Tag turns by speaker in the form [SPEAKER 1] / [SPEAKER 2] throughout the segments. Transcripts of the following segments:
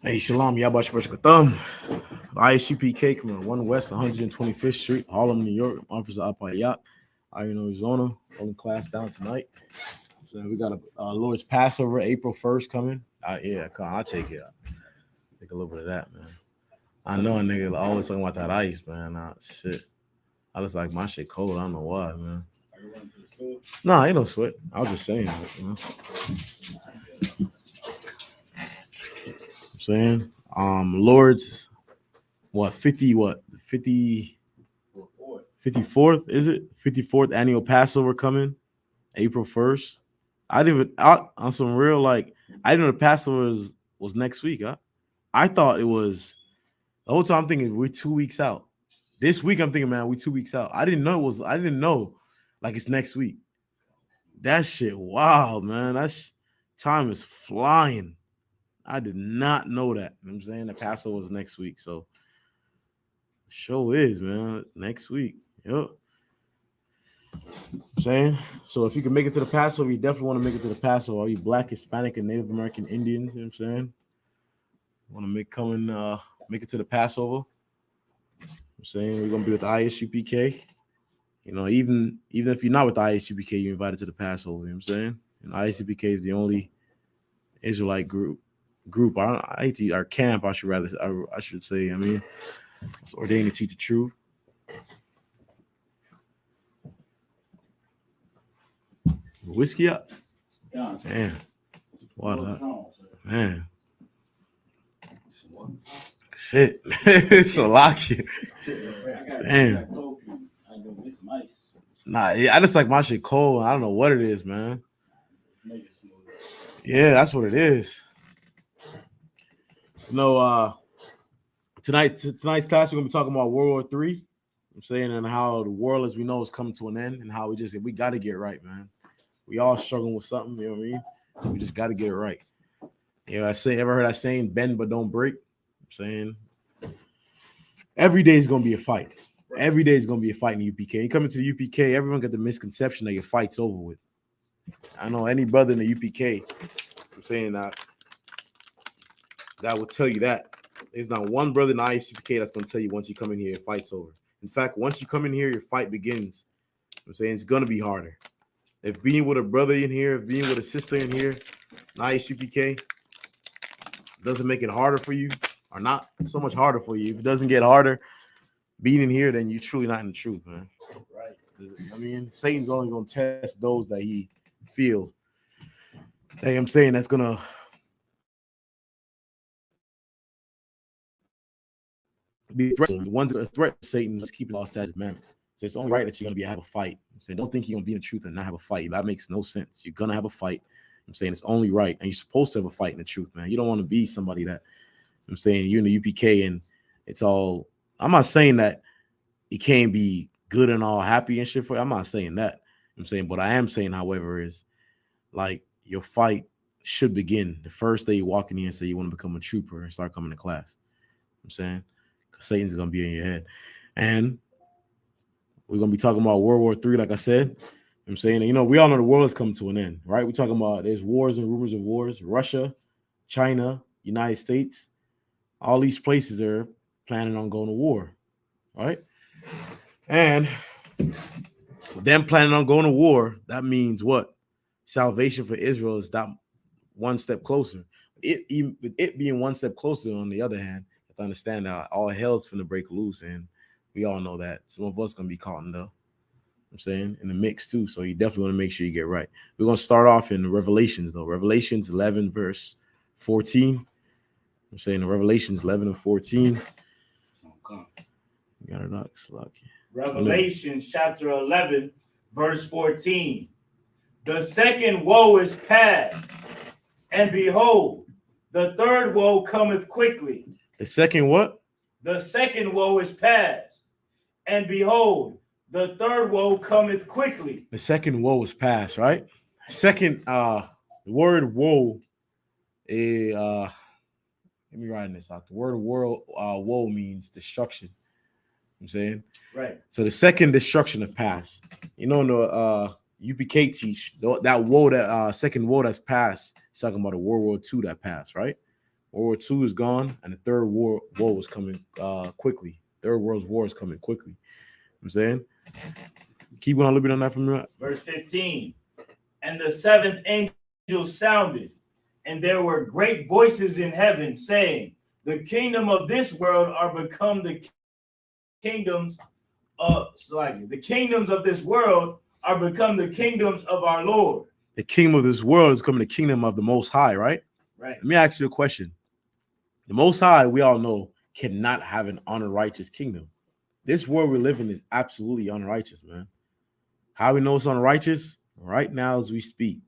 [SPEAKER 1] Hey, Shalom, Yabash Thumb. ISUPK coming on 1 West 125th Street, Harlem, New York. Officer Apayat, Iron, Arizona. Holding class down tonight. So we got a Lord's Passover, April 1st coming. Yeah, come on, I'll take it. Take a little bit of that, man. I know a nigga always talking about that ice, man. Shit. I just like my shit cold. I don't know why, man. Nah, ain't no sweat. I was just saying, I'm saying. Lord's what 54th, is it? 54th annual Passover coming April 1st. I didn't even on some real like I didn't know the Passover was next week. I thought it was the whole time. I'm thinking we're 2 weeks out. This week I'm thinking, man, we 2 weeks out. I didn't know like it's next week. That shit wild, man. Time is flying. I did not know that. You know what I'm saying the Passover was next week. So show is, man, next week. Yep. I'm saying so if you can make it to the Passover, you definitely want to make it to the Passover. All you Black, Hispanic, and Native American Indians, you know what I'm saying? Want to make it to the Passover. I'm saying we're gonna be with the ISUPK. You know, even if you're not with the ISUPK, you're invited to the Passover. You know what I'm saying? And ISUPK is the only Israelite group. Our camp. I should say. I mean, it's ordained to teach the truth. Whiskey up, man. What man? Shit, it's a lucky. Damn. Nah, I just like my shit cold. I don't know what it is, man. Yeah, that's what it is. You know, tonight's class we're gonna be talking about World War III. I'm saying, and how the world as we know is coming to an end, and how we got to get right, man. We all struggling with something, you know what I mean? We just got to get it right. You know, ever heard that saying, bend but don't break? I'm saying every day is gonna be a fight. Every day is gonna be a fight in the UPK. You come into the UPK, everyone got the misconception that your fight's over with. I know any brother in the UPK, I'm saying that will tell you that. There's not one brother in the ISUPK that's gonna tell you once you come in here, your fight's over. In fact, once you come in here, your fight begins. I'm saying it's gonna be harder. If being with a brother in here, if being with a sister in here, ISUPK doesn't make it harder for you, or not so much harder for you. If it doesn't get harder being in here, then you're truly not in the truth, man. Right. I mean, Satan's only gonna test those that he feel. Hey, I'm saying that's gonna be a threat. The ones that are a threat to Satan, let's keep it all statutes commandments. So it's only right that you're gonna have a fight. I'm saying don't think you're gonna be in the truth and not have a fight. That makes no sense. You're gonna have a fight. I'm saying it's only right, and you're supposed to have a fight in the truth, man. You don't want to be somebody that I'm saying you're in the UPK and it's all. I'm not saying that it can't be good and all happy and shit for you. I'm not saying that. I'm saying, but I am saying, however, is like your fight should begin the first day you walk in here and say you want to become a trooper and start coming to class. I'm saying, because Satan's gonna be in your head, and we're gonna be talking about World War III, like I said. I'm saying, you know, we all know the world is coming to an end, right? We're talking about there's wars and rumors of wars. Russia, China, United States, all these places are planning on going to war, right? And them planning on going to war, that means what? Salvation for Israel is that one step closer. It being one step closer, on the other hand, you have to understand that all hell's finna break loose, and we all know that some of us gonna be caught in the mix too. So you definitely want to make sure you get right. We're gonna start off in Revelations though. Revelations 11 verse 14. I'm saying Revelations 11 and 14. Got it, lucky.
[SPEAKER 2] Revelations chapter 11 verse 14. The second woe is past, and behold, the third woe cometh quickly.
[SPEAKER 1] The second what?
[SPEAKER 2] The second woe is past, and behold, the third woe cometh quickly.
[SPEAKER 1] The second woe is past, right? Second, the word woe is let me write this out. The word woe means destruction. I'm saying,
[SPEAKER 2] right.
[SPEAKER 1] So the second destruction of past. You know, in the UPK teach that woe, that second woe that's passed. It's talking about a World War II that passed, right? World War II is gone, and the third war is coming quickly. Third World War is coming quickly. I'm saying, keep going a little bit on that from me.
[SPEAKER 2] Verse 15. And the seventh angel sounded, and there were great voices in heaven saying, the kingdom of this world are become the kingdoms of the kingdoms of this world are become the kingdoms of our Lord.
[SPEAKER 1] The kingdom of this world is becoming the kingdom of the Most High, right?
[SPEAKER 2] Right.
[SPEAKER 1] Let me ask you a question. The Most High, we all know, cannot have an unrighteous kingdom. This world we live in is absolutely unrighteous, man. How we know it's unrighteous? Right now as we speak.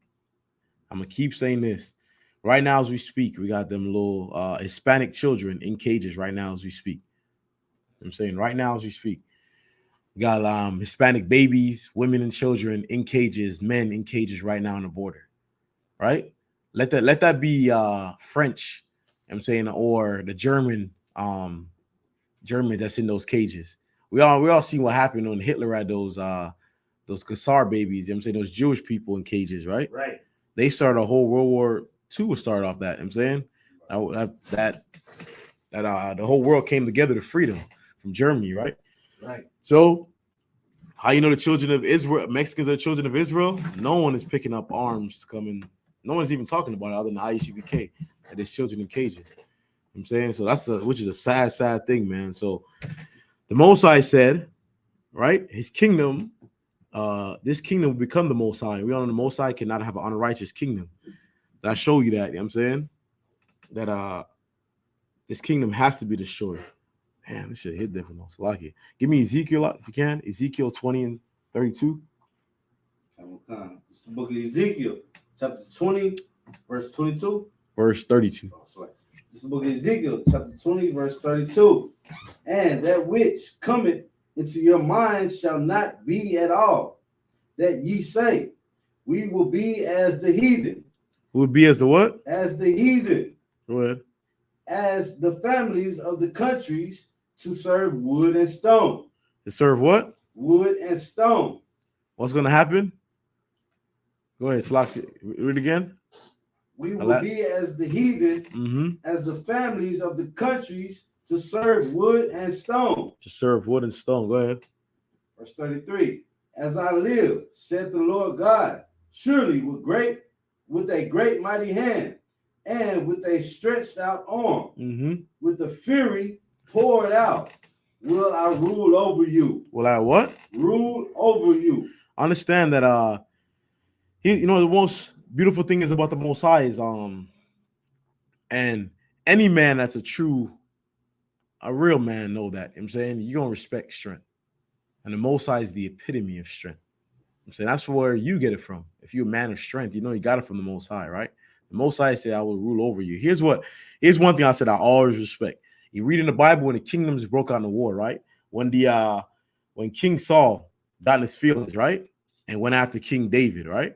[SPEAKER 1] I'm going to keep saying this. Right now as we speak, we got them little Hispanic children in cages right now as we speak. I'm saying right now as we speak. We got Hispanic babies, women and children in cages, men in cages right now on the border. Right? Let that be French, I'm saying, or the German that's in those cages. We all see what happened when Hitler had those Khazar babies, I'm saying, those Jewish people in cages, right?
[SPEAKER 2] Right.
[SPEAKER 1] They started a whole World War II started off that. I'm saying that the whole world came together to freedom from Germany, right?
[SPEAKER 2] Right.
[SPEAKER 1] So how you know the children of Israel, Mexicans are children of Israel? No one is picking up arms coming. No one's even talking about it other than the ISUPK. That there's children in cages. I'm saying, so which is a sad thing, man. So the Most High said, right, his kingdom, this kingdom will become the Most High. We all know the Most High cannot have an unrighteous kingdom. I show you that, you know what I'm saying? That this kingdom has to be destroyed. Man, this shit hit different. So like it. Give me Ezekiel if you can. Ezekiel 20 and 32.
[SPEAKER 3] This is the book of Ezekiel, chapter 20, verse 22.
[SPEAKER 1] Verse 32.
[SPEAKER 3] Oh, sorry. This is the book of Ezekiel, chapter 20, verse 32. And that which cometh into your minds shall not be at all, that ye say, we will be as the heathen.
[SPEAKER 1] Will be as the what?
[SPEAKER 3] As the heathen.
[SPEAKER 1] Go ahead.
[SPEAKER 3] As the families of the countries to serve wood and stone.
[SPEAKER 1] To serve what?
[SPEAKER 3] Wood and stone.
[SPEAKER 1] What's going to happen? Go ahead, Slack. Read again.
[SPEAKER 3] We will be as the heathen, as the families of the countries to serve wood and stone.
[SPEAKER 1] To serve wood and stone. Go ahead.
[SPEAKER 3] Verse 33. As I live, said the Lord God, surely with a great mighty hand, and with a stretched out arm, with the fury poured out, will I rule over you.
[SPEAKER 1] Will I what?
[SPEAKER 3] Rule over you.
[SPEAKER 1] Understand that the most beautiful thing is about the Most High is and any man that's a real man know that. I'm saying you're gonna respect strength. And the Most High is the epitome of strength. I'm saying that's where you get it from. If you're a man of strength, you got it from the Most High, right? The Most High said, I will rule over you. Here's one thing I said I always respect. You read in the Bible when the kingdoms broke out in the war, right? When King Saul got in his feelings, right? And went after King David, right?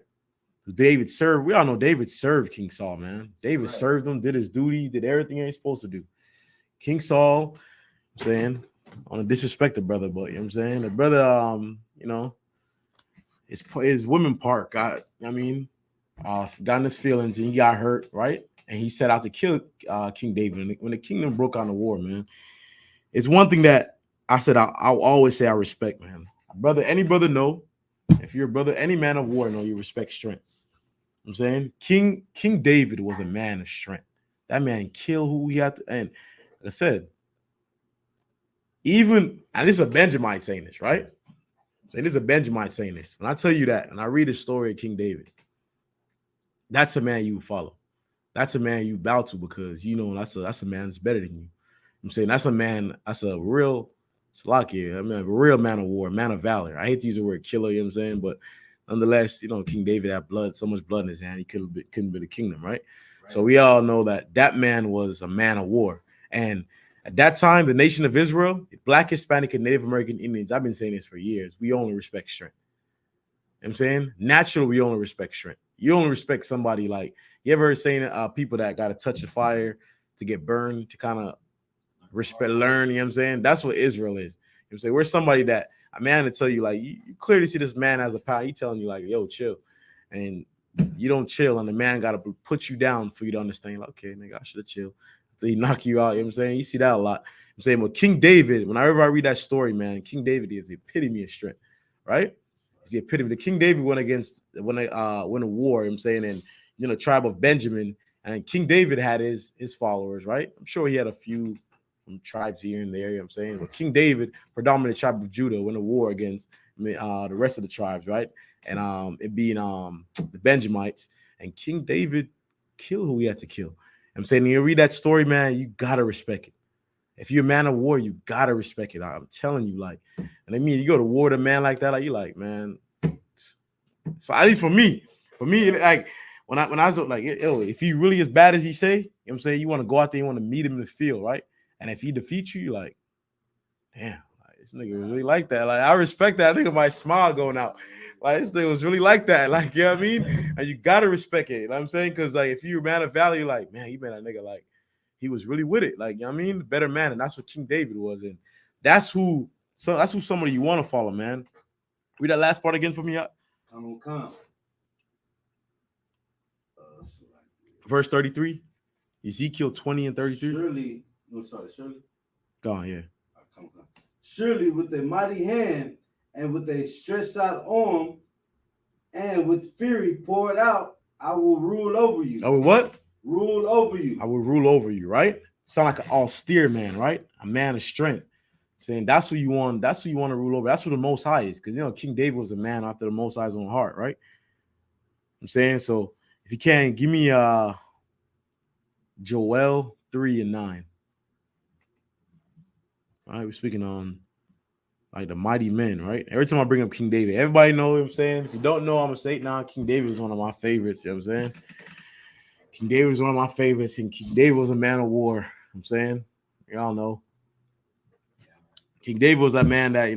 [SPEAKER 1] David served, we all know David served King Saul, man. David served him, did his duty, did everything he was supposed to do. King Saul, I'm saying, on a disrespect the brother, but you know what I'm saying? The brother, his women part got in his feelings and he got hurt, right? And he set out to kill King David. And when the kingdom broke out in the war, man, it's one thing that I said I'll always say I respect, man. Brother, any brother know, if you're a brother, any man of war know you respect strength. You know what I'm saying King David was a man of strength. That man killed who he had to, and like I said, and this is a Benjamite saying this, right? So this is a Benjamite saying this. When I tell you that, and I read the story of King David, that's a man you follow. That's a man you bow to because that's a man that's better than you. I'm saying that's a man, that's a real a real man of war, man of valor. I hate to use the word killer, you know what I'm saying? But nonetheless, King David had so much blood in his hand, he couldn't be the kingdom, right? So we all know that man was a man of war. And at that time, the nation of Israel, Black, Hispanic, and Native American Indians, I've been saying this for years, we only respect strength. You know what I'm saying? Naturally, we only respect strength. You only respect somebody like, you ever heard saying people that got to touch the fire to get burned, to kind of learn, you know what I'm saying? That's what Israel is. You know what I'm saying? We're somebody that a man to tell you, like, you clearly see this man as a power. He telling you, like, yo, chill. And you don't chill, and the man got to put you down for you to understand. Like, okay, nigga, I should have chilled. So he knock you out. You know what I'm saying? You see that a lot. I'm saying, but King David, whenever I read that story, man, King David is the epitome of strength, right? He's the epitome. The King David went a war. You know what I'm saying, and tribe of Benjamin, and King David had his followers, right? I'm sure he had a few tribes here and there. You know what I'm saying, but King David, predominant tribe of Judah, went a war against the rest of the tribes, right? And it being the Benjamites, and King David killed who he had to kill. I'm saying, when you read that story, man, you gotta respect it. If you're a man of war, you gotta respect it. I'm telling you, like, and I mean, you go to war with a man like that, like, you like, man. So at least for me, like, when I was like, yo, if he really as bad as he say, you know what I'm saying, you want to go out there, you want to meet him in the field, right? And if he defeats you, you're like, damn, like, this nigga was really like that. Like, I respect that. I think my smile going out. Like, this nigga was really like that. Like, you know what I mean? And you gotta respect it. You know what I'm saying? Because, like, if you're a man of value, you're like, man, you been that nigga, like, he was really with it. Like, you know what I mean? The better man. And that's what King David was. And that's who somebody you want to follow, man. Read that last part again for me.
[SPEAKER 3] Come.
[SPEAKER 1] Verse 33. Ezekiel 20 and 33.
[SPEAKER 3] Surely.
[SPEAKER 1] Go on, yeah.
[SPEAKER 3] Come. Surely with a mighty hand and with a stretched out arm and with fury poured out, I will rule over you.
[SPEAKER 1] Oh, what?
[SPEAKER 3] Rule over you.
[SPEAKER 1] I will rule over you, right? Sound like an austere man, right? A man of strength. Saying that's who you want. That's who you want to rule over. That's who the Most High is. Because, King David was a man after the Most High's own heart, right? I'm saying, so if you can, give me Joel 3 and 9. All right, we're speaking on like the mighty men, right? Every time I bring up King David, everybody know what I'm saying. If you don't know, I'm gonna say it now. King David is one of my favorites. You know what I'm saying? King David is one of my favorites, and King David was a man of war. You know what I'm saying, y'all know. King David was that man that,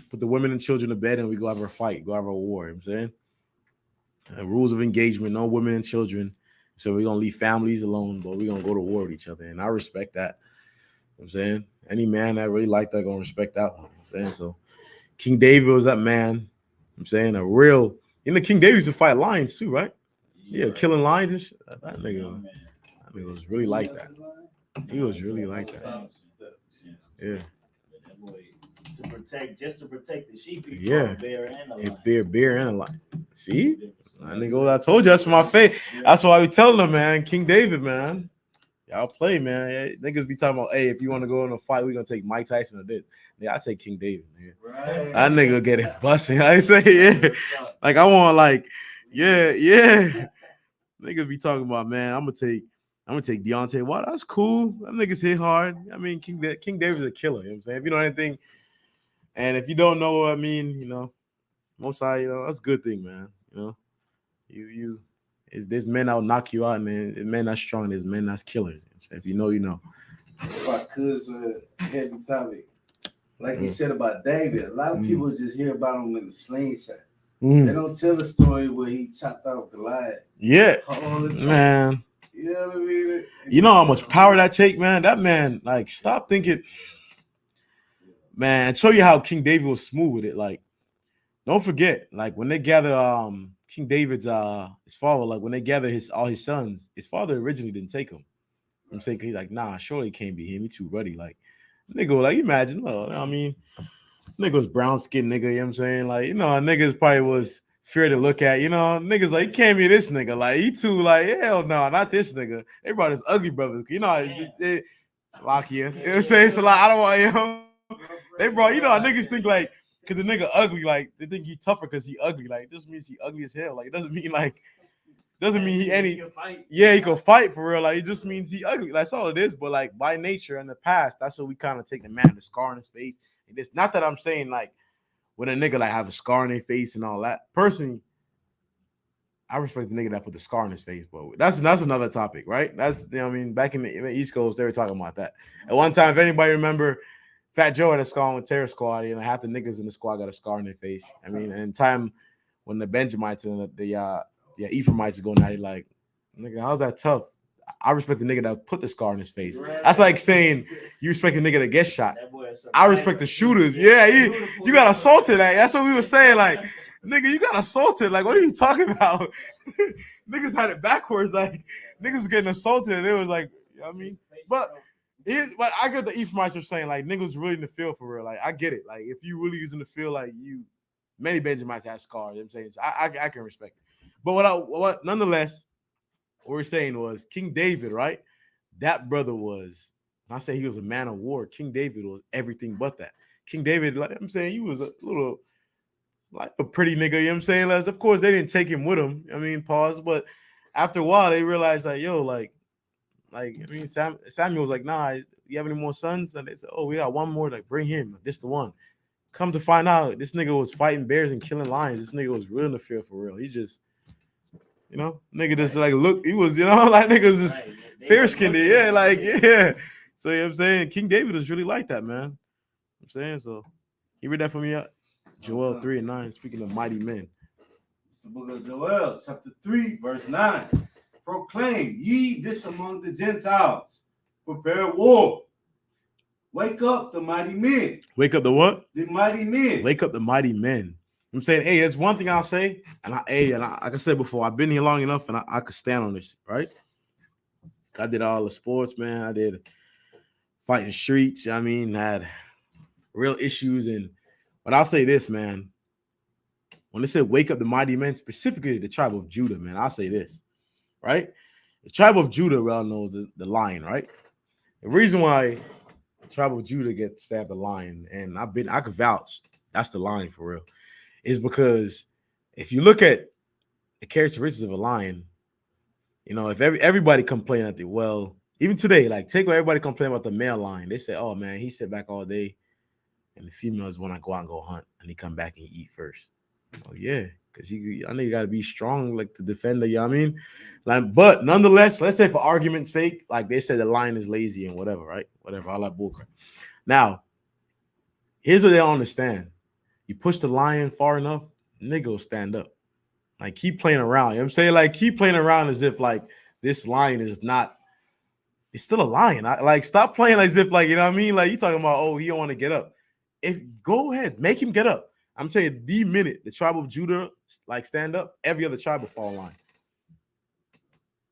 [SPEAKER 1] put the women and children to bed and we go have a fight, go have a war. You know what I'm saying? Rules of engagement, no women and children. So we're going to leave families alone, but we're going to go to war with each other. And I respect that. You know what I'm saying? Any man that really like that going to respect that one. You know what I'm saying? So King David was that man. You know what I'm saying? A real, King David used to fight lions too, right? Yeah, killing lions and shit. That nigga was really like that. He was really like that. Yeah.
[SPEAKER 2] To protect the sheep.
[SPEAKER 1] Yeah.
[SPEAKER 2] Bear and a lion.
[SPEAKER 1] Bear and a lion. See? I told you that's my favorite. That's why we telling them, man. King David, man. Y'all play, man. Yeah, niggas be talking about, hey, if you want to go in a fight, we're gonna take Mike Tyson or this. Yeah, I take King David, man. Right. That nigga get it busting. I say, yeah. Like, I want, like, yeah. Niggas be talking about, man, I'm gonna take Deontay Wilder. That's cool. That niggas hit hard. I mean, King David's a killer. You know what I'm saying? If you know anything, and if you don't know what I mean, most high, that's a good thing, man. There's men that'll knock you out, man. There's men that's strong. There's men that's killers. If you know, you know.
[SPEAKER 3] If I could, heavy topic. Like he said about David, a lot of people just hear about him in the slingshot. They don't tell the story where he chopped off Goliath.
[SPEAKER 1] Yeah, man.
[SPEAKER 3] You know what I mean?
[SPEAKER 1] You know how much power that take, man? That man, like, stop thinking, man, and show you how King David was smooth with it. Like, don't forget, like, when they gather King David's his father, like when they gather all his sons, his father originally didn't take him. I'm saying, he's like, nah, surely it can't be him. He too ruddy. Like, nigga, like, imagine, I mean, nigga was brown skinned nigga, you know what I'm saying? Like, niggas probably was fear to look at, niggas like, he can't be this nigga. Like, he too, like, hell no, not this nigga. They brought his ugly brothers. Slovakia. You know what I'm saying? So, like, I don't want, they brought, how niggas think, like, because the nigga ugly, like, they think he tougher because he ugly. Like, it just means he ugly as hell. Like, it doesn't mean, like, he can fight for real. Like, it just means he ugly. That's all it is. But, like, by nature in the past, that's what we kind of take the man, the scar on his face. And it's not that I'm saying, like, when a nigga, like, have a scar on their face and all that. Personally, I respect the nigga that put the scar on his face, but that's another topic, right? That's, back in the East Coast, they were talking about that. At one time, if anybody remember, Fat Joe had a scar on the Terror Squad, half the niggas in the squad got a scar on their face. I mean, and time when the Benjamites and the Ephraimites are going at it, like, nigga, how's that tough? I respect the nigga that put the scar on his face. That's like saying you respect the nigga that gets shot. I respect the shooters. Yeah, you got assaulted. Like, that's what we were saying. Like, Nigga, you got assaulted. Like, what are you talking about? Niggas had it backwards. Like, niggas was getting assaulted, and it was like, you know what I mean? But I get the Ephraimites are saying, like, niggas really in the field for real. Like, I get it. Like, if you really is in the field, like, many Benjamites have scars. You know what I'm saying? So I can respect it. But nonetheless, what we're saying was King David, right? That brother was, when I say he was a man of war, King David was everything but that. King David, like I'm saying, he was a little, like a pretty nigga, you know what I'm saying? Like, of course, they didn't take him with him. I mean, pause. But after a while, they realized, like, yo, I mean, Samuel was like, nah, you have any more sons? And they said, oh, we got one more. Like, bring him. This the one. Come to find out, this nigga was fighting bears and killing lions. This nigga was real in the field for real. He just, you know, nigga just like look, he was, you know, like niggas just fair skinned. Yeah, like, yeah. So, you know what I'm saying? King David was really like that, man. You know what I'm saying? So, he read that for me. Joel 3:9, speaking of mighty men.
[SPEAKER 3] It's the book of Joel, chapter 3, verse 9. Proclaim ye this among the Gentiles. Prepare war. Wake up the mighty men.
[SPEAKER 1] Wake up the what?
[SPEAKER 3] The mighty men.
[SPEAKER 1] Wake up the mighty men. I'm saying, hey, there's one thing I'll say, like I said before, I've been here long enough, and I could stand on this, right? I did all the sports, man. I did fighting streets. I mean, had real issues, but I'll say this, man. When they said wake up the mighty men, specifically the tribe of Judah, man, I'll say this, right? The tribe of Judah, we all know the lion, right? The reason why the tribe of Judah gets stabbed the lion, and I could vouch that's the lion for real, is because if you look at the characteristics of a lion, you know, if everybody complain at even today, like take what everybody complain about the male lion, they say, oh man, he sit back all day, and the females want to go out and go hunt, and he come back and eat first. Oh yeah, because I know you got to be strong, like to defend the, you know what I mean? Like, but nonetheless, let's say for argument's sake, like they said the lion is lazy and whatever, right? Whatever, all that bullcrap. Now, here's what they don't understand. You push the lion far enough, nigga will stand up. Like, keep playing around. You know what I'm saying? Like, keep playing around as if, like, this lion is not, it's still a lion. Stop playing as if, like, you know what I mean? Like, you talking about, oh, he don't want to get up. Go ahead, make him get up. I'm saying the minute the tribe of Judah, like, stand up, every other tribe will fall in line.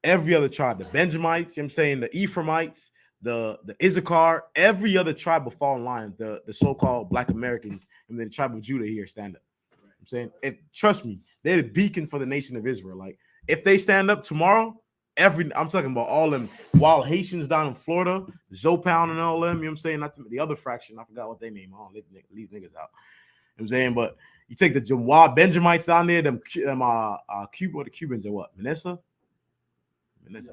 [SPEAKER 1] Every other tribe, the Benjamites, you know what I'm saying, the Ephraimites, the Issachar, every other tribe will fall in line. The so-called Black Americans, and then the tribe of Judah here stand up. I'm saying, trust me, they're the beacon for the nation of Israel. Like, if they stand up tomorrow, I'm talking about all them wild Haitians down in Florida, Zopound and all them, you know what I'm saying? Not the other fraction, I forgot what they name. I don't leave niggas out. You know what I'm saying? But you take the wild Benjamites down there, them the Cubans are what? Manasseh,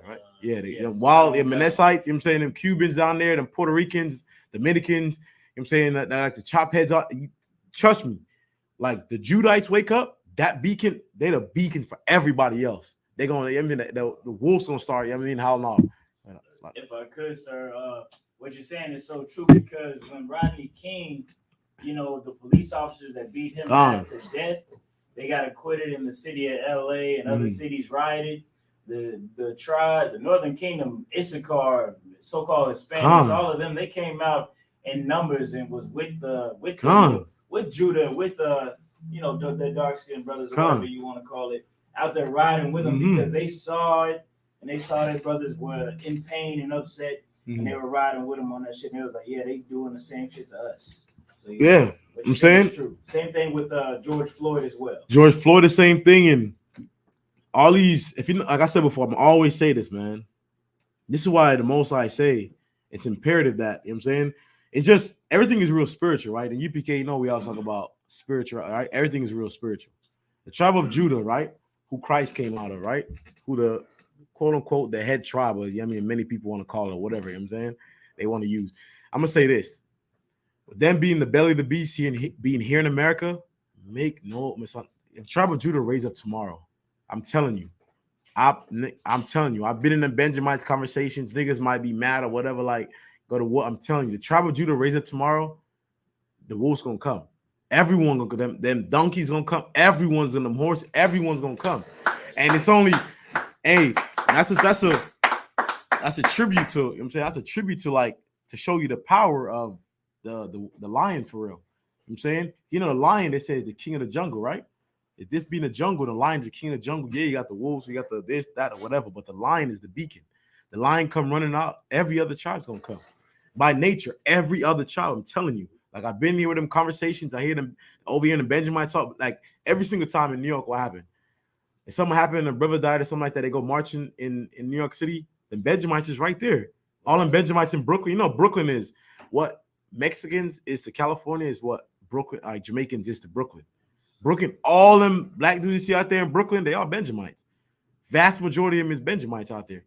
[SPEAKER 1] right? Yeah, them wild Manassites, you know what I'm saying? Them Cubans down there, them Puerto Ricans, Dominicans, you know what I'm saying? That like the chop heads out. Trust me. Like, the Judites wake up, that beacon, they're the beacon for everybody else. They're going to, I mean, the wolves going to start, you know what I mean, how long?
[SPEAKER 2] If I could, sir, what you're saying is so true, because when Rodney King, you know, the police officers that beat him to death, they got acquitted in the city of LA, and other cities rioted. The tribe, the Northern Kingdom, Issachar, so-called Hispanics, all of them, they came out in numbers and was with Judah, with you know, the dark-skinned brothers, or whatever you want to call it, out there riding with them, because they saw it, and they saw their brothers were in pain and upset, and they were riding with them on that shit. And it was like, yeah, they doing the same shit to us. So, yeah,
[SPEAKER 1] I'm saying
[SPEAKER 2] true. Same thing with George Floyd as well.
[SPEAKER 1] George Floyd, the same thing, and all these. If you, like I said before, I'm always say this, man. This is why the most I say it's imperative that, you know what I'm saying, it's just everything is real spiritual, right? And UPK, you know, we always talk about spiritual, right? Everything is real spiritual. The tribe of Judah, right? Who Christ came out of, right? Who the quote unquote the head tribe, or I mean, many people want to call it, or whatever, you know what I'm saying, they want to use. I'm gonna say this: with them being the belly of the beast here and being here in America, make no mistake. If tribe of Judah raise up tomorrow, I'm telling you, I'm telling you, I've been in the Benjamites conversations. Niggas might be mad or whatever, like go to war. I'm telling you, the tribe of Judah raise up tomorrow, the wolves gonna come. Everyone gonna them donkeys gonna come. Everyone's on them horse. Everyone's gonna come, and it's only, hey, that's a tribute to. You know what I'm saying, that's a tribute to, like, to show you the power of the lion for real. You know what I'm saying, you know, the lion, they say, is the king of the jungle, right? Is this being a jungle? The lion is the king of the jungle. Yeah, you got the wolves, you got the this, that, or whatever, but the lion is the beacon. The lion come running out. Every other tribe's gonna come. By nature, every other child, I'm telling you. Like, I've been here with them conversations. I hear them over here in the Benjamin talk. Like, every single time in New York, what happened? If something happened, a brother died or something like that, they go marching in New York City, the Benjamites is right there. All them Benjamites in Brooklyn. You know, Brooklyn is what Mexicans is to California, is what Brooklyn, Jamaicans is to Brooklyn. Brooklyn, all them black dudes you see out there in Brooklyn, they are Benjamites. Vast majority of them is Benjamites out there.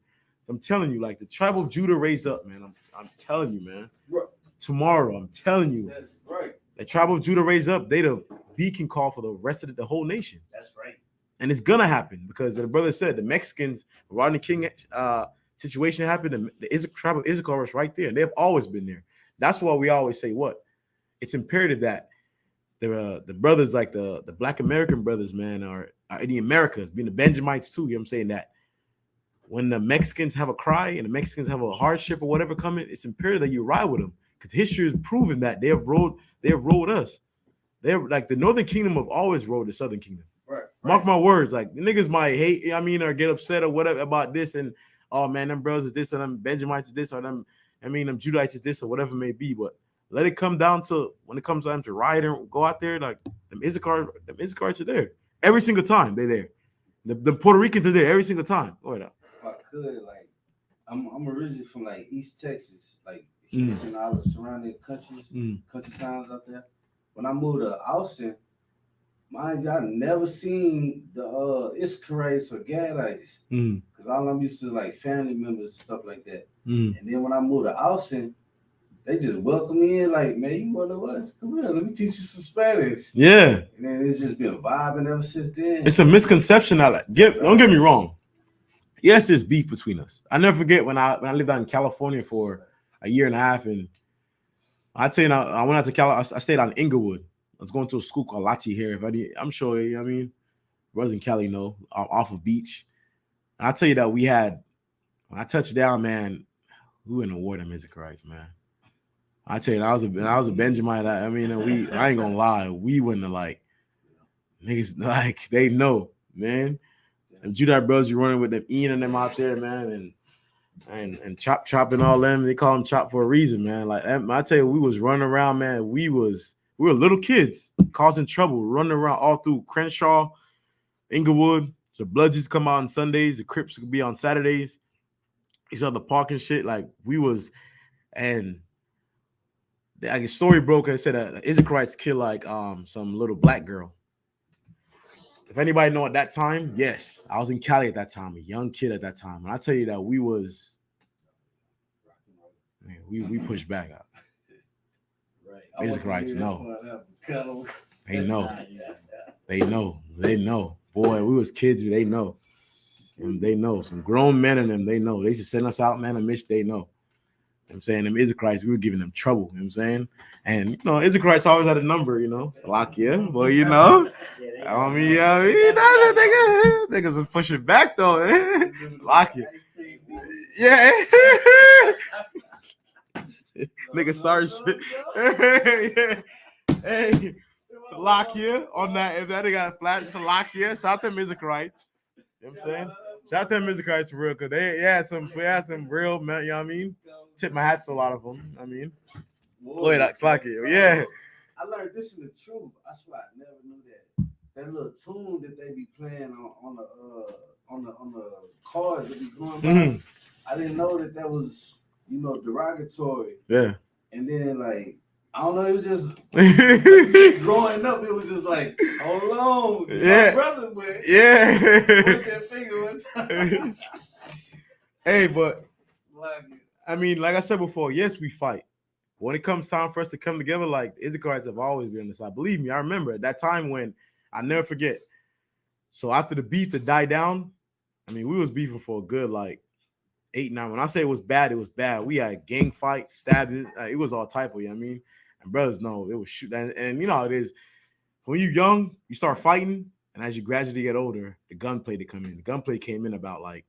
[SPEAKER 1] I'm telling you, like, the tribe of Judah raised up, man. I'm telling you, man. Right. Tomorrow, I'm telling you. That's right. The tribe of Judah raised up. They the beacon call for the rest of the whole nation.
[SPEAKER 2] That's right.
[SPEAKER 1] And it's gonna happen because the brother said the Mexicans, Rodney King situation happened. The tribe of Issachar was right there. They've always been there. That's why we always say what? It's imperative that the brothers, like the Black American brothers, man, are in the Americas, being the Benjamites too. You know what I'm saying? That when the Mexicans have a cry and the Mexicans have a hardship or whatever coming, it's imperative that you ride with them, because history has proven that they have rode us. They're like the Northern Kingdom have always rode the Southern Kingdom. Right. Mark my words, like the niggas might hate, or get upset or whatever about this, and oh man, them brothers is this, or them Benjamites is this, or them, them Judites is this, or whatever it may be. But let it come down to when it comes time to ride and go out there, like them Issachars are there every single time. They're there. The Puerto Ricans are there every single time. Go ahead.
[SPEAKER 3] If I could, like, I'm originally from like East Texas, like Houston, all the surrounding countries, country towns out there. When I moved to Austin, mind you, I never seen the Issacharites or Gadites, because all I'm used to like family members and stuff like that. And then when I moved to Austin, they just welcome me in, like, man, you want to what? Come here, let me teach you some Spanish. Yeah. And then it's just been vibing ever since then.
[SPEAKER 1] It's a misconception. Don't get me wrong. Yes, there's beef between us. I never forget when I lived out in California for a year and a half, and I tell you, I went out to California. I stayed on Inglewood. I was going to a school called Lati here. I'm sure, brothers in Cali know, off of beach. And I tell you that when I touched down, man, we were in the war them Issacharites, man. I tell you, I was a Benjamin. I ain't gonna lie, we wouldn't have, like, niggas, like, they know, man. And Judite brothers, you running with them Ian and them out there, man, and chopping all them. They call them Chop for a reason, man. Like, I tell you, we was running around, man. We were little kids causing trouble, running around all through Crenshaw, Inglewood. So Bloods used to come out on Sundays. The Crips could be on Saturdays. These other parking shit, like, we was, and a story broke and said that Issacharites killed like some little black girl. If anybody know at that time, yes, I was in Cali at that time, a young kid at that time. And I tell you that we pushed back out. Right. Issacharites know. They know. They know. Boy, we was kids, they know. And they know. Some grown men in them, they know. They used to send us out, man, a mission, they know. I'm saying them Issacharites, we were giving them trouble. You know what I'm saying? And Issacharites always had a number, Salakia. Well, niggas are pushing back though. Salakia. Yeah. Niggas start shit. Hey, Salakia on that. If that got flat, Salakia. Shout out to them Issacharites. You know what I'm saying? Shout out to them Issacharites for real, because they had some real, man, you know what I mean? Tip my hat to a lot of them. I mean, boy, that's like it. Yeah.
[SPEAKER 3] I learned this in the truth. I swear I never knew that. That little tune that they be playing on the cars that be going by. I didn't know that was derogatory. Yeah. And then like I don't know, it was just growing up. It was just like, hold on, my brother went. Yeah. Put that finger one time.
[SPEAKER 1] Hey, but. I mean, like I said before, yes, we fight. When it comes time for us to come together, like the Issacharites have always been on the side. Believe me, I remember at that time when I never forget. So after the beef to die down, I mean, we was beefing for a good like 8, 9. When I say it was bad, it was bad. We had gang fights, stabbing. It was all type of, you know what I mean? And brothers know it was shoot. And you know how it is. When you're young, you start fighting. And as you gradually get older, the gunplay to come in. The gunplay came in about like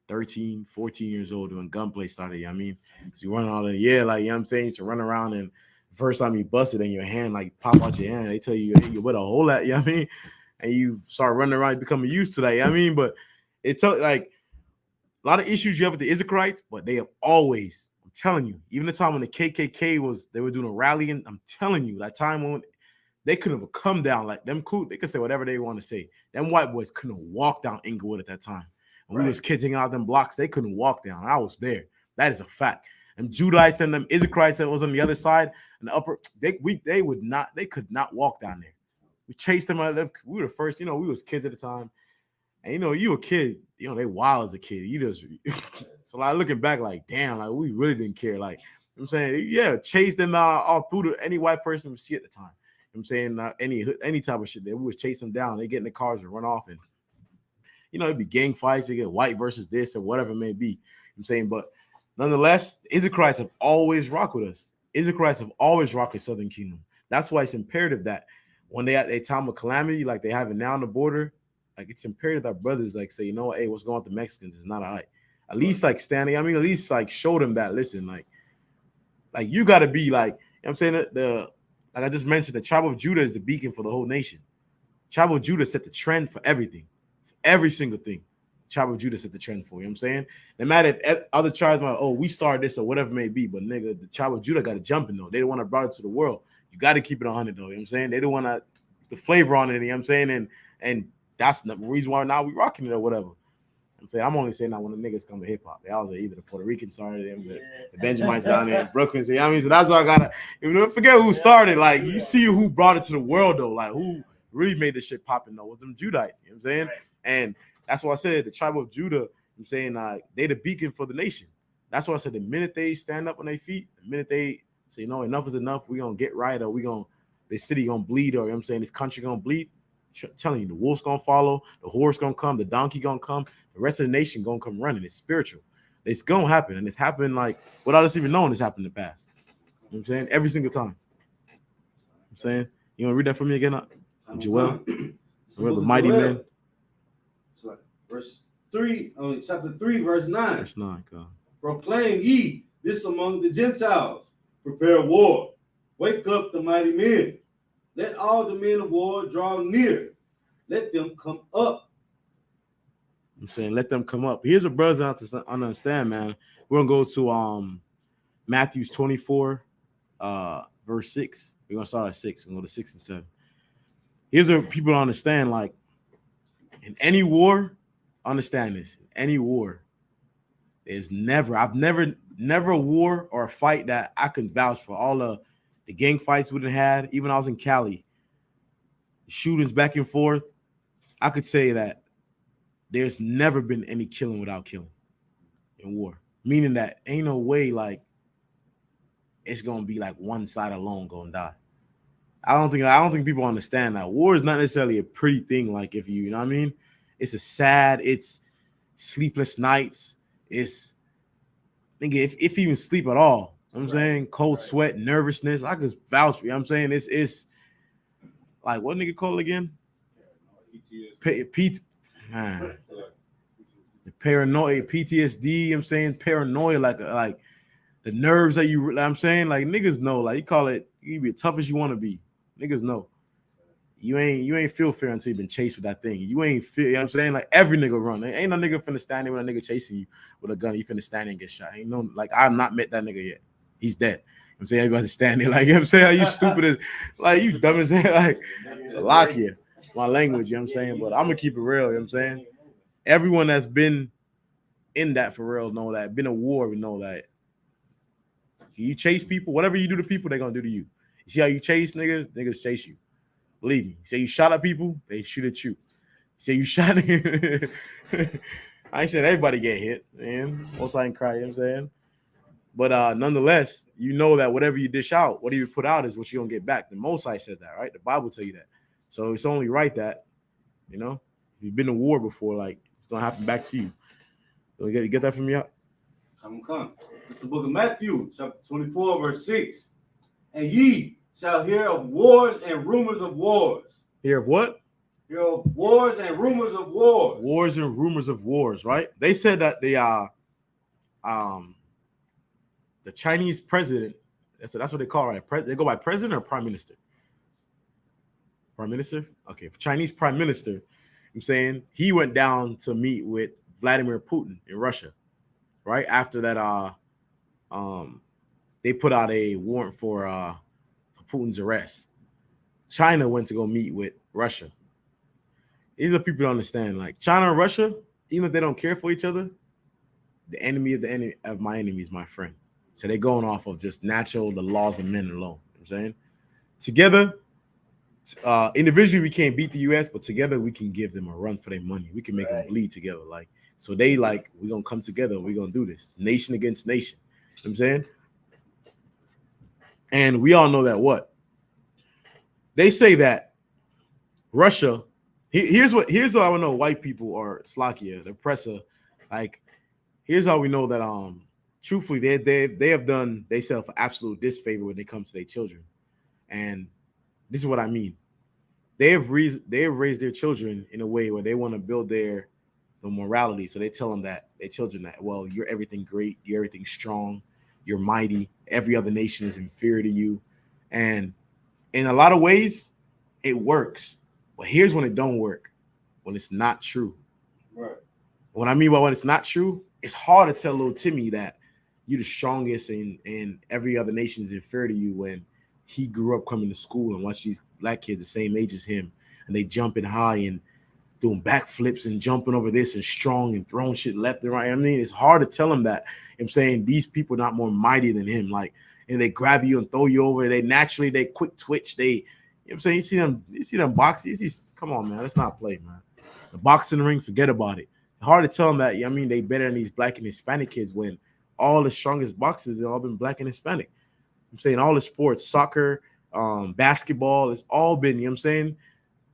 [SPEAKER 1] 13, 14 years old when gunplay started, you know what I mean? So you run all the, like, you know what I'm saying? To run around, and the first time you bust it in your hand, like pop out your hand, they tell you where to hold at, you know what I mean? and you start running around, becoming used to that. I mean, but it took like a lot of issues you have with the Israelites, but they have always, I'm telling you, even the time when the KKK they were doing a rally, and I'm telling you, that time when they couldn't have come down like them cool, they could say whatever they want to say. Them white boys couldn't walk down Inglewood at that time. When we was kids hanging out them blocks, they couldn't walk down. I was there. That is a fact. And Judites and them Israelites that was on the other side and the upper, they could not walk down there. We chased them out of them. We were the first, we was kids at the time. And you a kid, they wild as a kid. You just so like looking back, like, damn, like we really didn't care. Like I'm saying, yeah, chase them out all through any white person we see at the time. I'm saying any type of shit that we would chase them down. They get in the cars and run off, and it'd be gang fights. They get white versus this or whatever it may be. I'm saying, but nonetheless, Israelites have always rocked with us. Israelites have always rocked with Southern Kingdom. That's why it's imperative that when they at a time of calamity, like they have it now on the border, like it's imperative that brothers like say, hey, what's going on with the Mexicans is not all right. At least like standing, at least like show them that, listen, like you got to be like, I'm saying that like I just mentioned, the tribe of Judah is the beacon for the whole nation. Tribe of Judah set the trend for everything, for every single thing. Tribe of Judah set the trend for, you know what I'm saying? No matter if other tribes might, we started this or whatever it may be, but nigga, the tribe of Judah got to jump in though. They don't want to brought it to the world. You got to keep it 100 though, you know what I'm saying? They don't want to the flavor on it, you know what I'm saying? And that's the reason why now we rocking it or whatever. I'm saying, I'm only saying that when the niggas come to hip hop. They always either the Puerto Rican started them, the Benjamites down there in Brooklyn. So, so that's why I gotta forget who started. Like you see who brought it to the world though. Like who really made this shit popping though was them Judites. You know what I'm saying? And that's why I said the tribe of Judah. I'm saying they the beacon for the nation. That's why I said the minute they stand up on their feet, the minute they say enough is enough, we gonna get right, or this city gonna bleed, or I'm saying this country gonna bleed. Telling you, the wolf's gonna follow, the horse gonna come, the donkey gonna come, the rest of the nation gonna come running. It's spiritual. It's gonna happen, and it's happened like without us even knowing it's happened in the past. You know what I'm saying? Every single time. I'm saying, you wanna read that for me again? Joel, we're the mighty men.
[SPEAKER 3] So verse 3, chapter 3, verse 9.
[SPEAKER 1] Verse 9, God.
[SPEAKER 3] Proclaim ye this among the Gentiles. Prepare war. Wake up the mighty men. Let all the men of war draw near. Let them come up.
[SPEAKER 1] I'm saying, let them come up. Here's what brothers have to understand, man. We're gonna go to Matthew 24, verse 6. We're gonna start at 6. We're gonna go to 6 and 7. Here's what people don't understand. Like in any war, understand this. In any war, there's never a war or a fight that I can vouch for. All the gang fights we done had, even I was in Cali, shootings back and forth, I could say that there's never been any killing without killing in war. Meaning that ain't no way like it's gonna be like one side alone gonna die. I don't think people understand that war is not necessarily a pretty thing. Like if you know what I mean, it's it's sleepless nights. It's if you even sleep at all. You know what I'm saying cold sweat, nervousness. I could vouch for you. I'm saying it's like what nigga call it again? Man. The paranoia, PTSD. I'm saying paranoia, like the nerves that I'm saying, like niggas know, like you call it, you be as tough as you want to be. Niggas know. You ain't feel fear until you've been chased with that thing. You ain't feel, you know what I'm saying? Like every nigga run. Ain't no nigga finna stand there with a nigga chasing you with a gun. You finna stand there and get shot. Ain't no, like I've not met that nigga yet. He's dead. I'm saying everybody's standing like, you know what I'm saying? Are you stupid as, like you dumb as hell, like lock here. My language, you know what I'm saying? But I'm gonna keep it real, you know what I'm saying? Everyone that's been in that for real know that, been a war, we know that. So you chase people, whatever you do to people, they're gonna do to you. You see how you chase niggas? Niggas chase you. Believe me. Say you shot at people, they shoot at you. Say you shot at I ain't saying everybody get hit, man. Most I ain't cry, you know what I'm saying? But nonetheless, you know that whatever you dish out, whatever you put out is what you're gonna get back. The Most High said that, right? The Bible tell you that. So it's only right that, if you've been to war before, like it's gonna happen back to you. So you get that from me out?
[SPEAKER 3] Come. It's the book of Matthew, chapter 24, verse 6. And ye shall hear of wars and rumors of wars.
[SPEAKER 1] Hear of what?
[SPEAKER 3] Hear of wars and rumors of wars.
[SPEAKER 1] Wars and rumors of wars, right? They said that the Chinese president, that's what they call, right? They go by president or prime minister? Prime Minister? Okay, Chinese Prime Minister. I'm saying he went down to meet with Vladimir Putin in Russia, right? After that, they put out a warrant for Putin's arrest. China went to go meet with Russia. These are people to understand. Like China and Russia, even if they don't care for each other, the enemy of my enemy is my friend. So they're going off of just the laws of men alone. You know what I'm saying? Together, individually we can't beat the US, but together we can give them a run for their money. We can make them bleed together. Like, so they like, we're gonna come together and we're gonna do this. Nation against nation. You know what I'm saying? And we all know that what? They say that Russia, here's what I would know white people are Slovakia, the oppressor. Like, here's how we know that truthfully they have done themselves absolute disfavor when it comes to their children. And this is what I mean. They have raised their children in a way where they want to build the morality. So they tell them that their children that, well, you're everything great, you're everything strong, you're mighty. Every other nation is inferior to you. And in a lot of ways, it works. But here's when it don't work, when it's not true.
[SPEAKER 3] Right.
[SPEAKER 1] What I mean by when it's not true, it's hard to tell little Timmy that you're the strongest and every other nation is inferior to you when he grew up coming to school and watched these black kids the same age as him, and they jumping high and doing backflips and jumping over this and strong and throwing shit left and right. I mean, it's hard to tell him that. I'm saying these people are not more mighty than him. Like, and they grab you and throw you over. They quick twitch. You know what I'm saying? You see them boxing. Come on, man. Let's not play, man. The boxing ring, forget about it. Hard to tell them that, I mean, they better than these black and Hispanic kids when all the strongest boxers have all been black and Hispanic. I'm saying all the sports, soccer, basketball, it's all been, you know what I'm saying,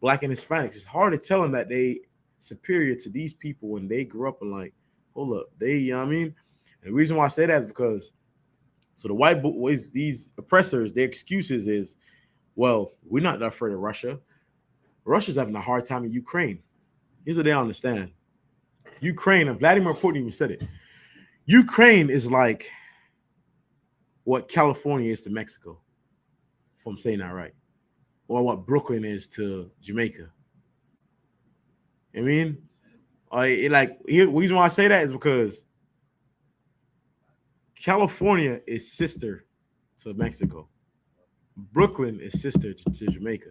[SPEAKER 1] black and Hispanics. It's hard to tell them that they superior to these people when they grew up and like, hold up, you know what I mean? And the reason why I say that is because, so the white boys, these oppressors, their excuses is, well, we're not afraid of Russia. Russia's having a hard time in Ukraine. Here's what they don't understand. Ukraine, and Vladimir Putin even said it, Ukraine is like what California is to Mexico, if I'm saying that right, or what Brooklyn is to Jamaica. I mean, the reason why I say that is because California is sister to Mexico. Brooklyn is sister to Jamaica.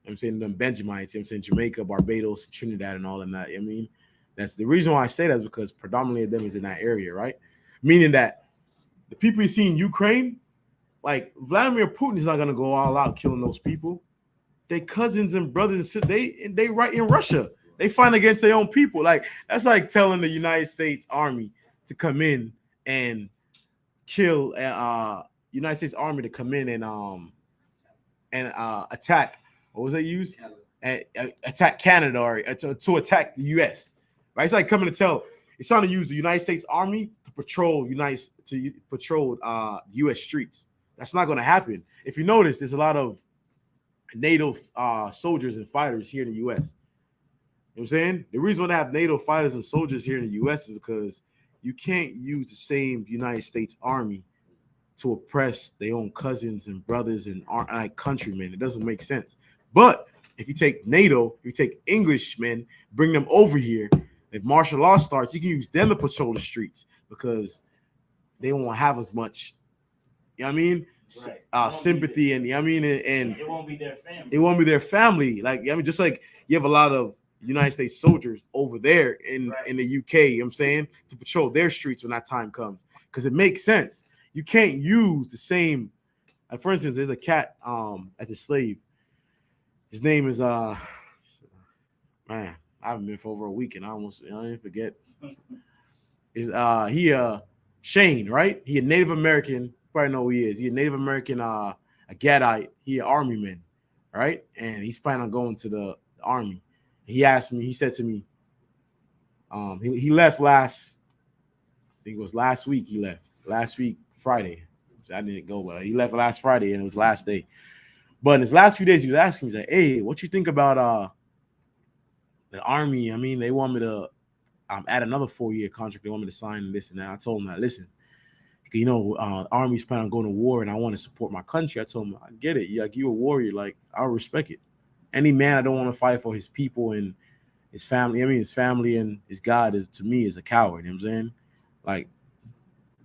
[SPEAKER 1] I'm saying them Benjamites, I'm saying Jamaica, Barbados, Trinidad, and all of that. I mean, that's the reason why I say that is because predominantly of them is in that area, right? Meaning that the people you see in Ukraine, like Vladimir Putin is not gonna go all out killing those people. They cousins and brothers and sisters, they right in Russia. They fight against their own people. Like, that's like telling the United States Army to come in and kill United States Army to come in and attack. What was they used? Attack Canada or to attack the U.S. Right? It's like coming to tell. It's trying to use the United States Army to patrol U.S. streets. That's not going to happen. If you notice, there's a lot of NATO soldiers and fighters here in the U.S. You know what I'm saying? The reason why they have NATO fighters and soldiers here in the U.S. is because you can't use the same United States Army to oppress their own cousins and brothers and like countrymen. It doesn't make sense. But if you take NATO, you take Englishmen, bring them over here. If martial law starts, you can use them to patrol the streets because they won't have as much, you know what I mean? Right. Sympathy and, you know what I mean? And
[SPEAKER 2] it won't be their family.
[SPEAKER 1] It won't be their family. Like, I mean, just like you have a lot of United States soldiers over there in the UK, you know what I'm saying, to patrol their streets when that time comes. Because it makes sense. You can't use the same, for instance, there's a cat at the slave. His name is man, I haven't been for over a week and I didn't forget. Is Shane, right? He a Native American, probably know who he is. He a Native American, a Gadite, he an army man, right? And he's planning on going to the army. He asked me, he said to me, he left I think it was last week he left. Last week, Friday. I didn't go, but he left last Friday and it was last day. But in his last few days, he was asking me, he's like, hey, what you think about the army? I mean, they want me to add another 4-year contract. They want me to sign this and that. I told him that, listen, you know, Army's planning on going to war and I want to support my country. I told him, I get it. Like, you a warrior. Like, I'll respect it. Any man I don't want to fight for his people and his family, his family and his God is, to me, is a coward. You know what I'm saying? Like,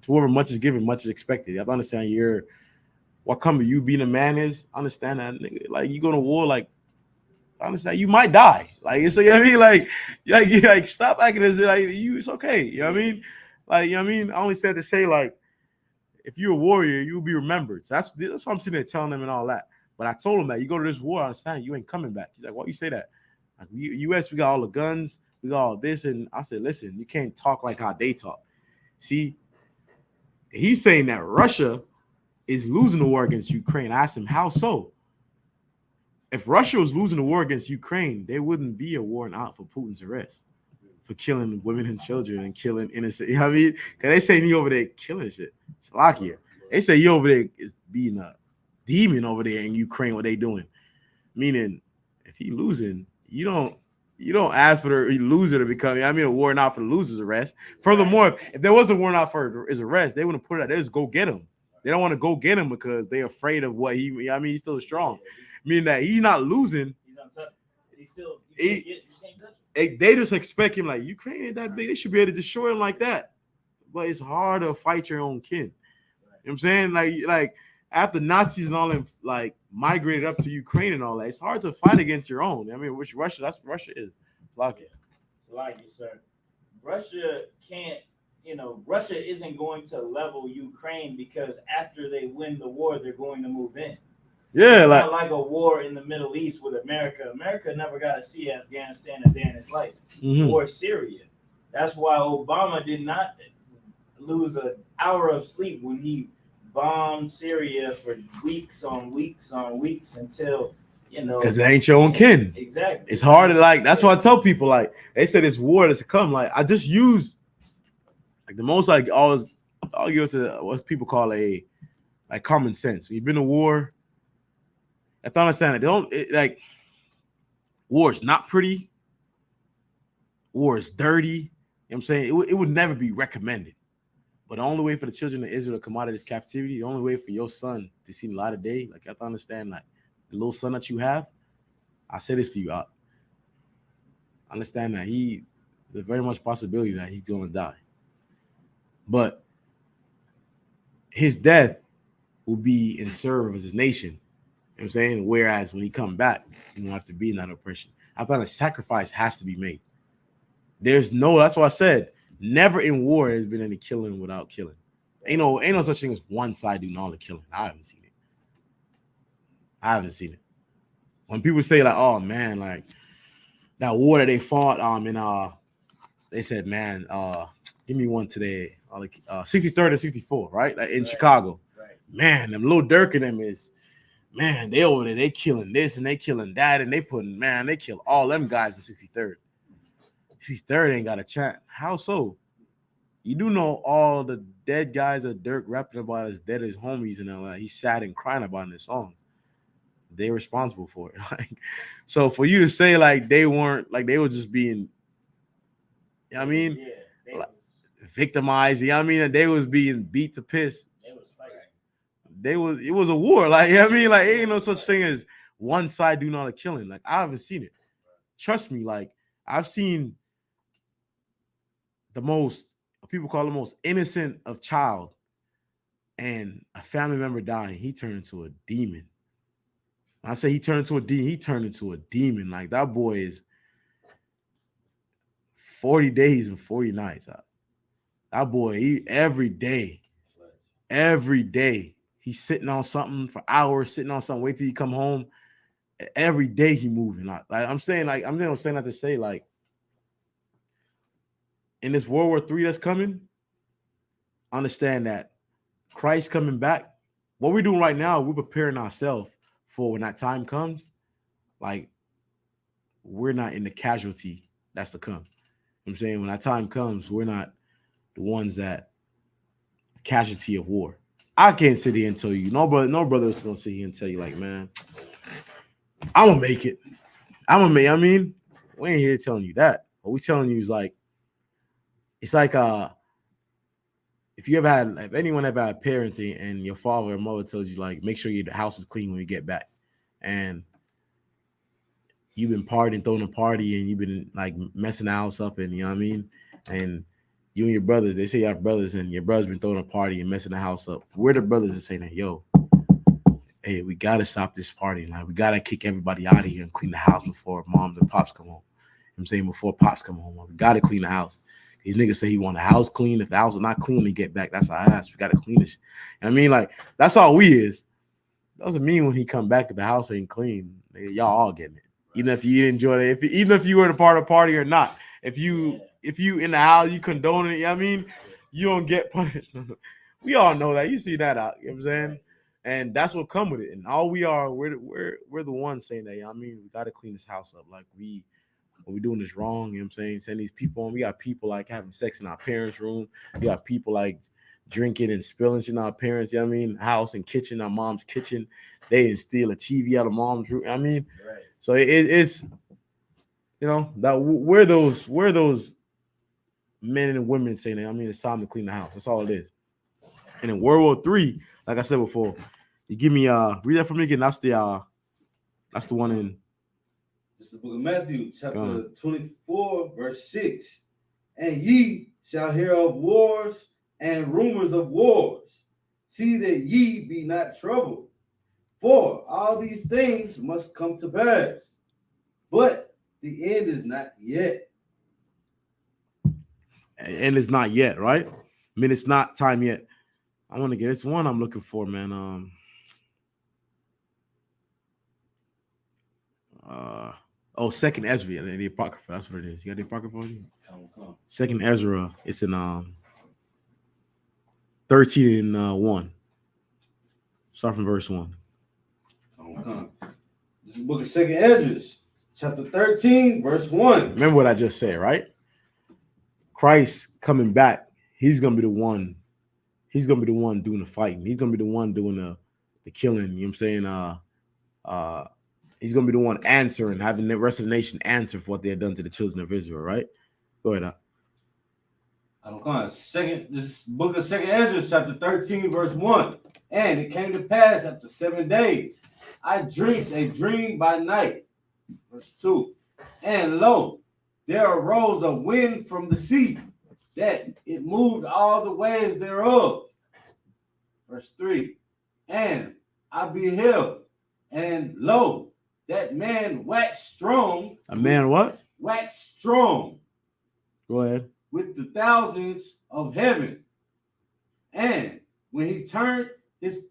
[SPEAKER 1] to whoever much is given, much is expected. You have to understand what come of you being a man is, understand that, nigga. Like, you go to war, like, understand you might die. Like, so, you know what I mean? Like stop acting as if like it's okay. You know what I mean? Like, you know what I mean? I only said to say, like, if you're a warrior, you'll be remembered. So that's what I'm sitting there telling them and all that. But I told him that you go to this war, I understand you ain't coming back. He's like, why you say that? Like, U.S., we got all the guns, we got all this. And I said, listen, you can't talk like how they talk. See, he's saying that Russia is losing the war against Ukraine. I asked him, how so? If Russia was losing the war against Ukraine, there wouldn't be a warrant out for Putin's arrest for killing women and children and killing innocent. You know what I mean? Because they say he over there killing shit. Slovakia. They say you over there is being a demon over there in Ukraine. What they doing? Meaning, if he losing, you don't ask for the loser to become. A warrant out for the loser's arrest. Furthermore, if there was a warrant out for his arrest, they wouldn't put it out. They just go get him. They don't want to go get him because they're afraid of what he. He's still strong. Meaning that he's not losing.
[SPEAKER 2] He's untouched.
[SPEAKER 1] They just expect him like Ukraine ain't that big. They should be able to destroy him like that. But it's hard to fight your own kin. You know what I'm saying? Like after Nazis and all them like migrated up to Ukraine and all that, it's hard to fight against your own. Which Russia, that's what Russia is. Slovakia.
[SPEAKER 2] Slovakia, sir. Russia can't, Russia isn't going to level Ukraine because after they win the war, they're going to move in.
[SPEAKER 1] Yeah,
[SPEAKER 2] it's not like a war in the Middle East with America. America never got to see Afghanistan a day in its life, or Syria. That's why Obama did not lose an hour of sleep when he bombed Syria for weeks on weeks on weeks until,
[SPEAKER 1] because it ain't your own kin.
[SPEAKER 2] Exactly.
[SPEAKER 1] It's hard to that's why I tell people, like, they say this war that's to come. Like, I just use like the most like always argue to what people call a common sense. You've been to war. I have to understand it. They don't war is not pretty. War is dirty. You know what I'm saying? It would never be recommended. But the only way for the children of Israel to come out of this captivity, the only way for your son to see the light of day, like, you have to understand, like, the little son that you have, I say this to you, I understand that there's very much possibility that he's going to die. But his death will be in service of his nation. You know what I'm saying? Whereas when he come back, he won't have to be in that oppression. I thought a sacrifice has to be made. That's why I said, never in war has been any killing without killing. Ain't no such thing as one side doing all the killing. I haven't seen it. When people say like, oh man, like that war that they fought they said, man, give me one today, 63rd and 64, right? Like in Chicago.
[SPEAKER 2] Right.
[SPEAKER 1] Man, them Lil Durk and them is, man, they over there, they killing this and they killing that, and they kill all them guys in 63rd. 63rd ain't got a chance. How so? You do know all the dead guys that Dirk rapping about as dead as homies and all that. He's sad and crying about in his songs. They're responsible for it. So for you to say like they weren't, like they were just being, victimized. They was being beat to piss. It was a war. Like, like ain't no such thing as one side doing all the killing. Like, I haven't seen it. Trust me, like I've seen the most, people call the most innocent of child, and a family member dying, he turned into a demon. When I say he turned into a demon, he turned into a demon. Like, that boy is 40 days and 40 nights. That boy, every day, he's sitting on something for hours, wait till he come home. Every day he moving. Like I'm saying that to say, like, in this World War III that's coming, understand that Christ coming back, what we're doing right now, we're preparing ourselves for when that time comes. Like, we're not in the casualty that's to come. You know what I'm saying? When that time comes, we're not the ones that casualty of war. I can't sit here and tell you, no brother is gonna sit here and tell you, like, man, I'm gonna make it. We ain't here telling you that. What we telling you is like, it's like if anyone ever had parents and your father or mother tells you, like, make sure your house is clean when you get back, and you've been partying, throwing a party, and you've been like messing the house up, and you know what I mean, and you and your brothers, they say you have brothers, and your brother's been throwing a party and messing the house up. We're the brothers that saying that, yo, hey, we gotta stop this party. Like, we gotta kick everybody out of here and clean the house before moms and pops come home. You know what I'm saying, before pops come home, we gotta clean the house. These niggas say he want the house clean. If the house is not clean, we get back. That's our ass. We gotta clean this. I mean, like, that's all we is. Doesn't mean when he come back if the house ain't clean, nigga, y'all all getting it. Even if you enjoy it, even if you were a part of the party or not. If you in the house, you condone it, you know what I mean? You don't get punished. We all know that. You see that out, you know what I'm saying? And that's what come with it. And all we are, we're the ones saying that, you know what I mean? We gotta clean this house up. Like, what we doing is wrong, you know what I'm saying? Send these people on. We got people like having sex in our parents' room. We got people like drinking and spilling shit in our parents, you know what I mean? House and kitchen, our mom's kitchen. They didn't steal a TV out of mom's room. I mean, right. So it's, you know, that we're those men and women saying that. I mean, it's time to clean the house. That's all it is. And in World War III, like I said before, you give me read that for me again. That's the one in.
[SPEAKER 3] This is the book of Matthew, chapter 24, verse 6. And ye shall hear of wars and rumors of wars. See that ye be not troubled. For all these things must come to pass. But the end is not yet.
[SPEAKER 1] And it's not yet, right? I mean, it's not time yet. I want to get this one I'm looking for, man. Second Ezra, the Apocrypha. That's what it is. You got the Apocrypha on you? Second Ezra. It's in 13 and 1. Start from verse 1.
[SPEAKER 3] This is the book of Second Ezra, chapter 13, verse 1.
[SPEAKER 1] Remember what I just said, right? Christ coming back, he's gonna be the one. He's gonna be the one doing the fighting. He's gonna be the one doing the killing. You know what I'm saying? He's gonna be the one answering, having the rest of the nation answer for what they had done to the children of Israel, right? Go ahead.
[SPEAKER 3] This book of Second Ezra, chapter 13, verse 1. And it came to pass after 7 days, I dreamed a dream by night. Verse 2. And lo, there arose a wind from the sea, that it moved all the waves thereof. Verse 3. And I beheld, and lo, that man waxed strong.
[SPEAKER 1] A man what?
[SPEAKER 3] Waxed strong.
[SPEAKER 1] Go ahead.
[SPEAKER 3] With the thousands of heaven. And when he turned his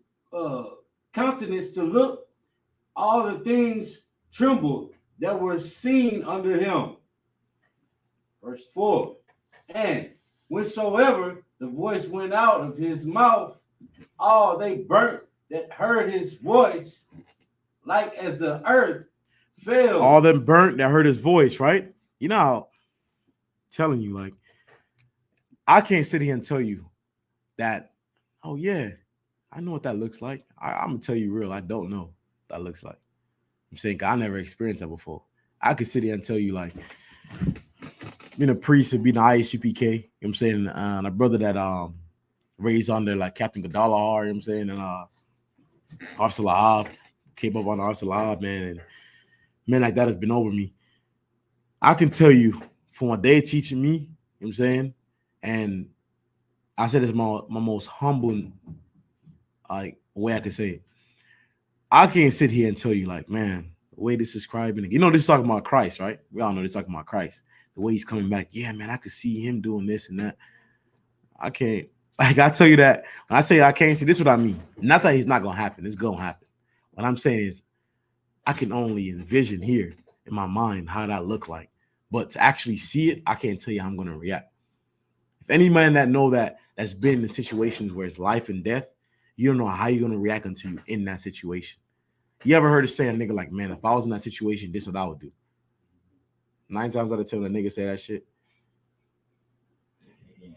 [SPEAKER 3] countenance to look, all the things trembled that were seen under him. Verse 4. And whensoever the voice went out of his mouth, all they burnt that heard his voice, like as the earth fell.
[SPEAKER 1] All them burnt that heard his voice, right? You know, I'm telling you, like, I can't sit here and tell you that, oh yeah, I know what that looks like. I'm gonna tell you real, I don't know what that looks like. I'm saying I never experienced that before. I could sit here and tell you, like, being a priest and being an ISUPK, you know what I'm saying, a brother that raised under like Captain Gadalahar, you know what I'm saying, and Officer Lahab, came up on Officer Lahab, man, and men like that has been over me. I can tell you from what they teaching me, you know what I'm saying, and I said it's my most humble way I could say it. I can't sit here and tell you, like, man, the way this is describing, you know, this is talking about Christ, right? We all know this is talking about Christ. The way he's coming back, yeah, man, I could see him doing this and that. I can't, like, I tell you that when I say I can't see, this is what I mean. Not that he's not gonna happen, it's gonna happen. What I'm saying is, I can only envision here in my mind how that look like, but to actually see it, I can't tell you how I'm gonna react. If any man that know that's been in situations where it's life and death, you don't know how you're gonna react until you're in that situation. You ever heard of saying a nigga like, man, if I was in that situation, this is what I would do? 9 times out of 10, a nigga say that shit,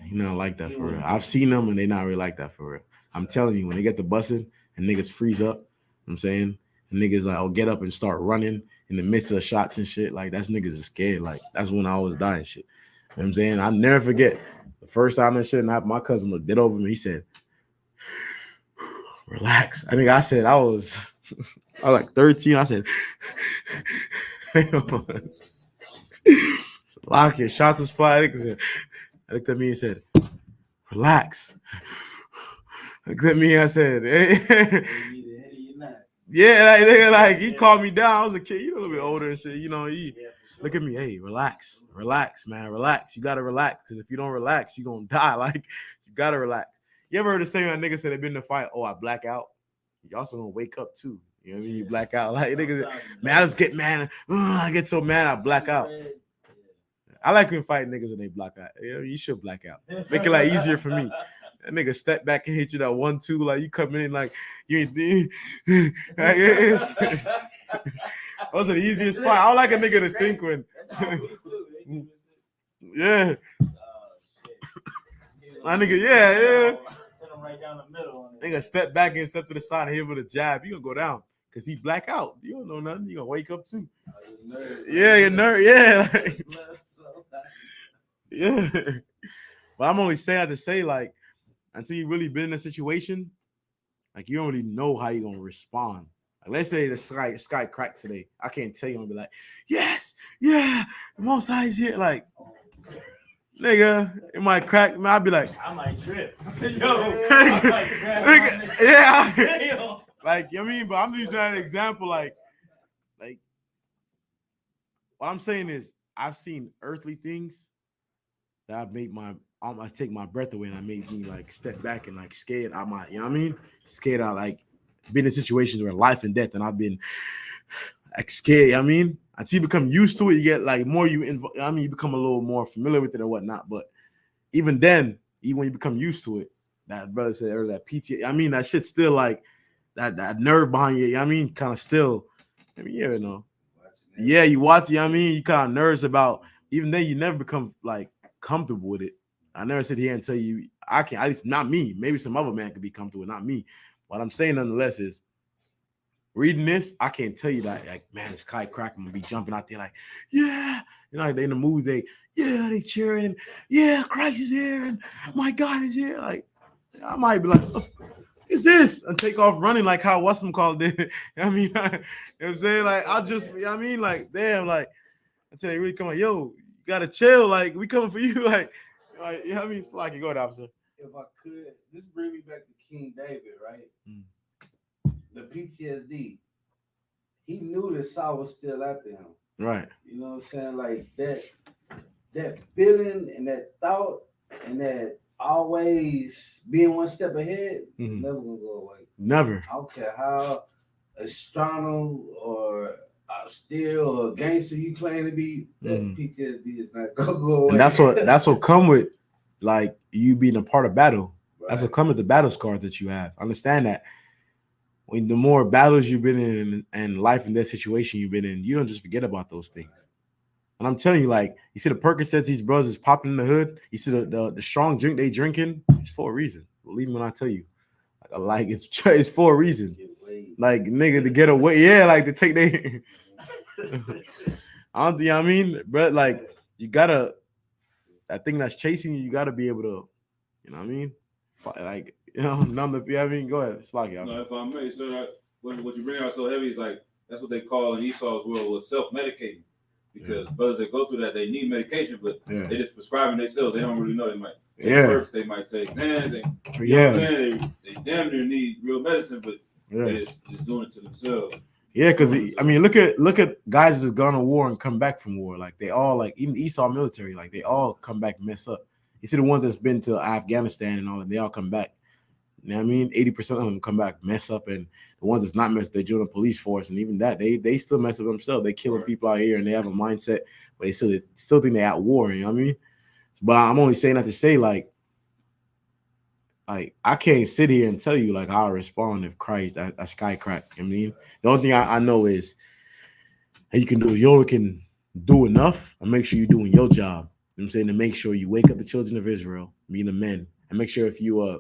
[SPEAKER 1] he not like that for real. I've seen them and they not really like that for real. I'm telling you, when they get the bussing and niggas freeze up, you know what I'm saying, and niggas like, oh, get up and start running in the midst of shots and shit, like, that's niggas is scared. Like, that's when I was dying shit. You know what I'm saying? I never forget the first time that shit happened, my cousin looked dead over me. He said, relax. I think I said I was like 13. I said, Lock it. Shots was fired. I looked at me and said, relax. Looked at me and I said, hey. Yeah, like nigga, like he calmed me down. I was a kid, you know, a little bit older and shit. You know, he look at me, hey, relax, man, relax. You gotta relax, because if you don't relax, you gonna die. Like, you gotta relax. You ever heard the same nigga said they been in a fight? Oh, I black out. You also gonna wake up too. You know what I mean? You black out. Like niggas, man, I just get mad. I get so mad, I black out. I like when fight niggas when they black out. You should black out. Make it like easier for me. That nigga step back and hit you that 1-2, like you coming in like you ain't like, those are the easiest fight. I don't like a nigga to think when. Yeah. My nigga, yeah.
[SPEAKER 2] Send him right down the middle.
[SPEAKER 1] Nigga step back and step to the side and hit him with a jab. You gonna go down because he black out. You don't know nothing. You gonna wake up too. Yeah, you're nerd. Yeah. Like, yeah. But I'm only saying that to say, like, until you really been in a situation, like, you don't really know how you're gonna respond. Like, let's say the sky cracks today. I can't tell you, I'm gonna be like, yes, yeah, the most eyes here. Like, nigga, it might crack. Man, I'll be like,
[SPEAKER 2] I might trip. Yo,
[SPEAKER 1] nigga, yeah. Like, you know what I mean? But I'm using that example, like, what I'm saying is, I've seen earthly things that I've made I take my breath away, and I made me like step back and like scared. You know what I mean? Scared. I like been in situations where life and death, and I've been like scared. You know what I mean? Until you become used to it, you get like more you become a little more familiar with it or whatnot. But even then, even when you become used to it, that brother said earlier, that PTA, I mean, that shit's still like that nerve behind you. You know what I mean? Kind of still. I mean, you know. Yeah, you watch. You know what I mean? You kind of nervous about. Even then, you never become like comfortable with it. I never sit here and tell you I can't. At least not me. Maybe some other man could be comfortable, not me. What I'm saying nonetheless is, reading this, I can't tell you that, like, man, it's kite crack. I'm gonna be jumping out there like, yeah, you know, like they in the movies, they cheering, and yeah, Christ is here, and my God is here. Like, I might be like, oh, is this? And take off running like how what's them called did. I mean, you know what I'm saying? Like, I'll just, you know what I mean? Like, damn, like, until they really come like, yo, you gotta chill, like, we coming for you, like, you know what I mean? It's like, you go ahead, officer.
[SPEAKER 3] If I could, this brings me back to King David, right? The PTSD. He knew that Saul was still after him.
[SPEAKER 1] Right.
[SPEAKER 3] You know what I'm saying? Like that feeling and that thought and that always being one step ahead is never gonna go away. Never. I don't care how astronomical or still or gangster you claim to be, that PTSD is not gonna go away.
[SPEAKER 1] And that's what come with like you being a part of battle. Right. That's what come with the battle scars that you have. Understand that when the more battles you've been in and life and death situation you've been in, you don't just forget about those things. And I'm telling you, like, you see the Percocets these brothers popping in the hood. You see the strong drink they drinking. It's for a reason. Believe me when I tell you. Like it's for a reason. Like, nigga, to get away. Yeah, like to take they. I don't. You know what I mean, but like you gotta. That thing that's chasing you, you gotta be able to. You know what I mean? Like, you know, numb the. You know what I mean? Go ahead. It's like y'all.
[SPEAKER 4] No, if I may, so what you bring out so heavy is like that's what they call in Esau's world was self-medicating. Because brothers that go through that, they need medication, but they just prescribing themselves. They don't really know. They might take perks, they might take Xans. They damn near need real medicine, but they're just doing it to themselves.
[SPEAKER 1] Yeah, because I mean, look at guys that's gone to war and come back from war. Like, they all, like, even Esau military, like, they all come back mess up. You see the ones that's been to Afghanistan and all that, they all come back. You know what I mean? 80% of them come back mess up, and the ones that's not messed, they join the police force, and even that they still mess up themselves. They killing people out here, and they have a mindset, but they still think they're at war. You know what I mean? But I'm only saying that to say, like I can't sit here and tell you like how I respond if Christ a sky crack. I mean, the only thing I know is that you can do is you only can do enough and make sure you're doing your job. You know what I'm saying? To make sure you wake up the children of Israel, meaning the men, and make sure if you're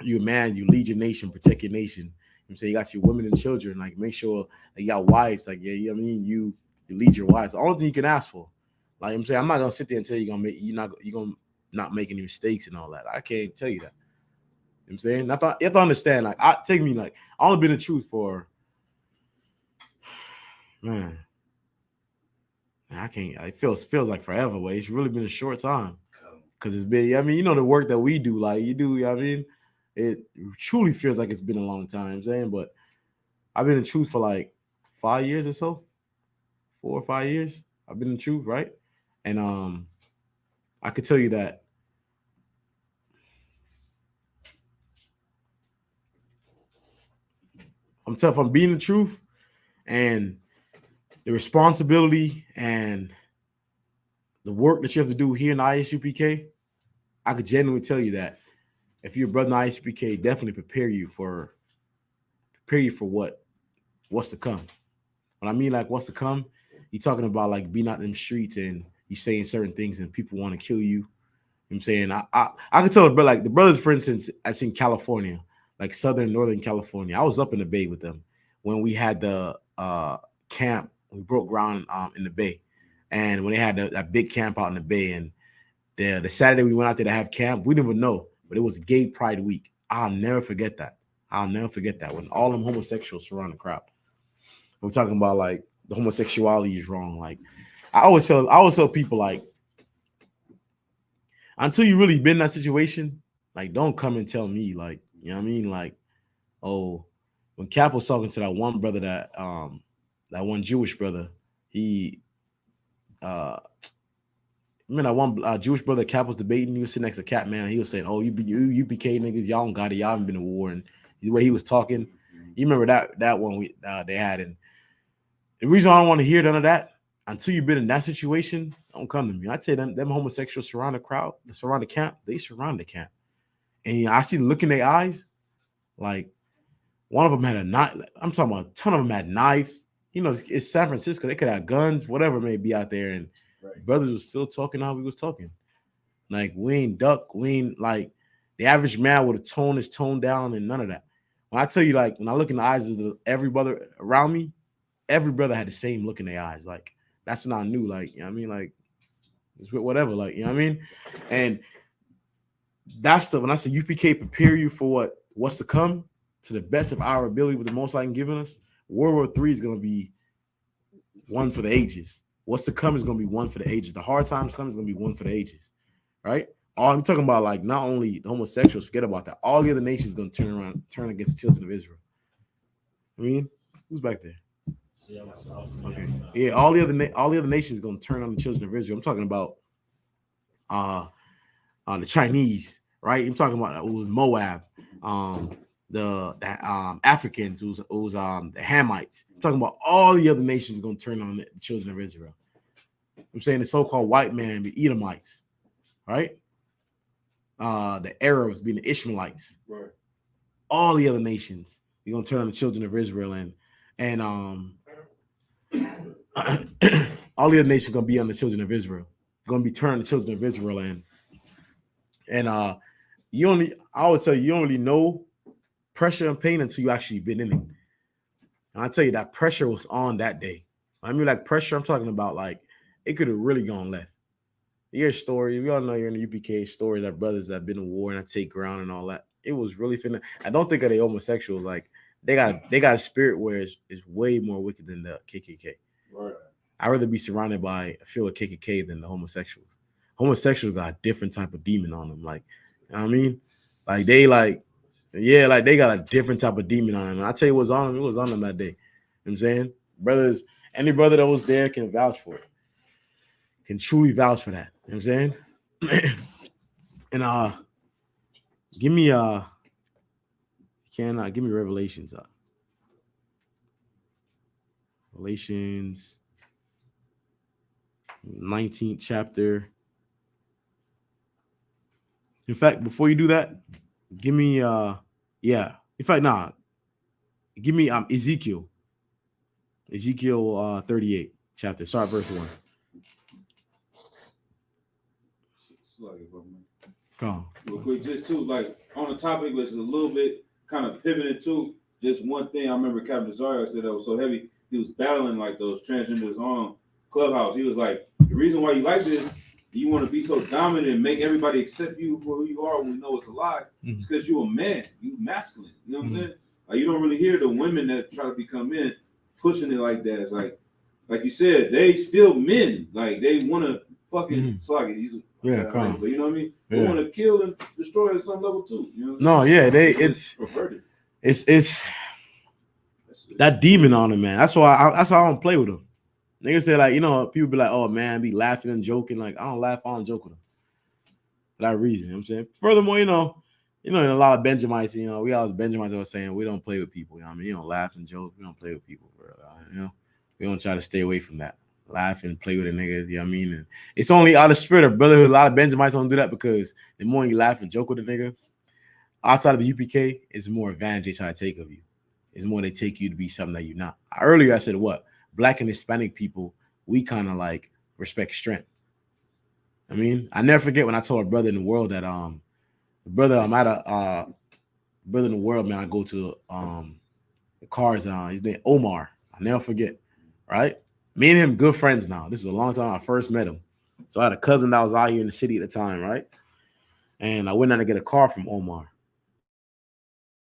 [SPEAKER 1] a man, you lead your nation, protect your nation. You know what I'm saying? You got your women and children, like make sure that you got wives, like you know what I mean, you lead your wives. The only thing you can ask for. Like I'm saying, I'm not gonna sit there and tell you you're gonna not make any mistakes and all that. I can't tell you that. You know what I'm saying? You have to understand, like I only been the truth for man. I can't. It feels like forever, but it's really been a short time because it's been. I mean, you know the work that we do, like you do. I mean, it truly feels like it's been a long time. I'm saying, but I've been in truth for like 5 years or so, 4 or 5 years. I've been in truth, right? And I could tell you that I'm tough. I'm being the truth, and the responsibility and the work that you have to do here in ISUPK, I could genuinely tell you that if you're a brother in ISUPK, definitely prepare you for what's to come. When I mean like what's to come, you're talking about like being out in the streets and you saying certain things and people want to kill you. You know what I'm saying I could tell, but like the brothers, for instance, that's in California, like northern California. I was up in the Bay with them when we had the camp. We broke ground in the Bay, and when they had that big camp out in the Bay, and the Saturday we went out there to have camp, we didn't even know, but it was Gay Pride Week. I'll never forget that. When all them homosexuals surround the crowd. We're talking about like the homosexuality is wrong. Like I always tell people, like, until you really been in that situation, like don't come and tell me, like, you know what I mean? Like, oh, when Cap was talking to that one brother, that one Jewish brother, he that one Jewish brother Cap was debating, he was sitting next to Cap, man. He was saying, oh, UPK niggas, y'all don't got it, y'all haven't been to war. And the way he was talking, you remember that one they had. And the reason I don't want to hear none of that, until you've been in that situation, don't come to me. I'd say them homosexuals surround the crowd, surround the camp, they surround the camp. And I see the look in their eyes, like one of them had I'm talking about a ton of them had knives. You know, it's San Francisco, they could have guns, whatever it may be out there. And brothers were still talking how we was talking. Like we ain't duck, we ain't like the average man would have toned his tone down and none of that. When I tell you, like, when I look in the eyes of every brother around me, every brother had the same look in their eyes. Like, that's not new. Like, you know what I mean? Like, it's whatever. Like, you know what I mean? And that's when I say UPK prepare you for what's to come to the best of our ability with the most High given us. World War III is going to be one for the ages. What's to come is going to be one for the ages. The hard times coming is going to be one for the ages, right? I'm talking about, like, not only the homosexuals, forget about that. All the other nations going to turn against the children of Israel. I mean, who's back there? Okay. Yeah, all the other nations going to turn on the children of Israel. I'm talking about the Chinese, right? I'm talking about it was Moab, the Africans, it was the Hamites. I'm talking about all the other nations going to turn on the children of Israel. I'm saying the so-called white man, the Edomites, right? The Arabs being the Ishmaelites, right? All the other nations, you're gonna turn on the children of Israel, and all the other nations gonna be on the children of Israel. Gonna be turning the children of Israel, and I always tell you, you don't really know pressure and pain until you actually been in it. And I tell you that pressure was on that day. I mean, like pressure, I'm talking about like it could have really gone left. Your story, we all know you're in the UPK stories that brothers that have been in war and I take ground and all that. It was really finna. I don't think of the homosexuals, like they got a spirit where it's way more wicked than the KKK. Right. I'd rather be surrounded by a field of KKK than the homosexuals. Homosexuals got a different type of demon on them. Like, you know what I mean? Like they like they got a different type of demon on them. And I tell you what's on them, it was on them that day. You know what I'm saying? Brothers, any brother that was there can vouch for it. Can truly vouch for that. You know what I'm saying? And give me give me Revelations. Revelations 19th chapter. In fact, before you do that, give me give me Ezekiel 38 chapter. Start verse 1.
[SPEAKER 4] Come on. Real quick, just too, like on the topic was a little bit kind of pivoted to just one thing. I remember Captain Zaria said that was so heavy. He was battling like those transgenders on Clubhouse. He was like, the reason why you like this, you want to be so dominant and make everybody accept you for who you are when we know it's a lie. It's because you're a man, you masculine. You know what I'm saying? Like you don't really hear the women that try to become men pushing it like that. It's like like you said, they still men. Like they want to fucking
[SPEAKER 1] come.
[SPEAKER 4] But you know what I mean? They want to kill and destroy at some level too. You know?
[SPEAKER 1] No, yeah, it's
[SPEAKER 4] perverted.
[SPEAKER 1] It's that demon on him, man. That's why I don't play with him. Niggas say like, you know, people be like, oh man, be laughing and joking. Like I don't laugh, I don't joke with them. For that reason, you know what I'm saying. Furthermore, in a lot of Benjamites, we always Benjamites are saying we don't play with people. You know what I mean? You don't laugh and joke. We don't play with people, bro. We don't try to stay away from that. Laugh and play with a nigga, you know what I mean? And it's only out of spirit of brotherhood. A lot of Benjamites don't do that because the more you laugh and joke with a nigga, outside of the UPK, it's more advantage they try to take of you. It's more they take you to be something that you're not. Earlier, I said what? Black and Hispanic people, we kind of like respect strength. I mean, I never forget when I told a brother in the world that brother in the world, man, I go to the cars, his name Omar. I never forget, right? Me and him good friends now. This is a long time I first met him. So I had a cousin that was out here in the city at the time, right? And I went down to get a car from Omar.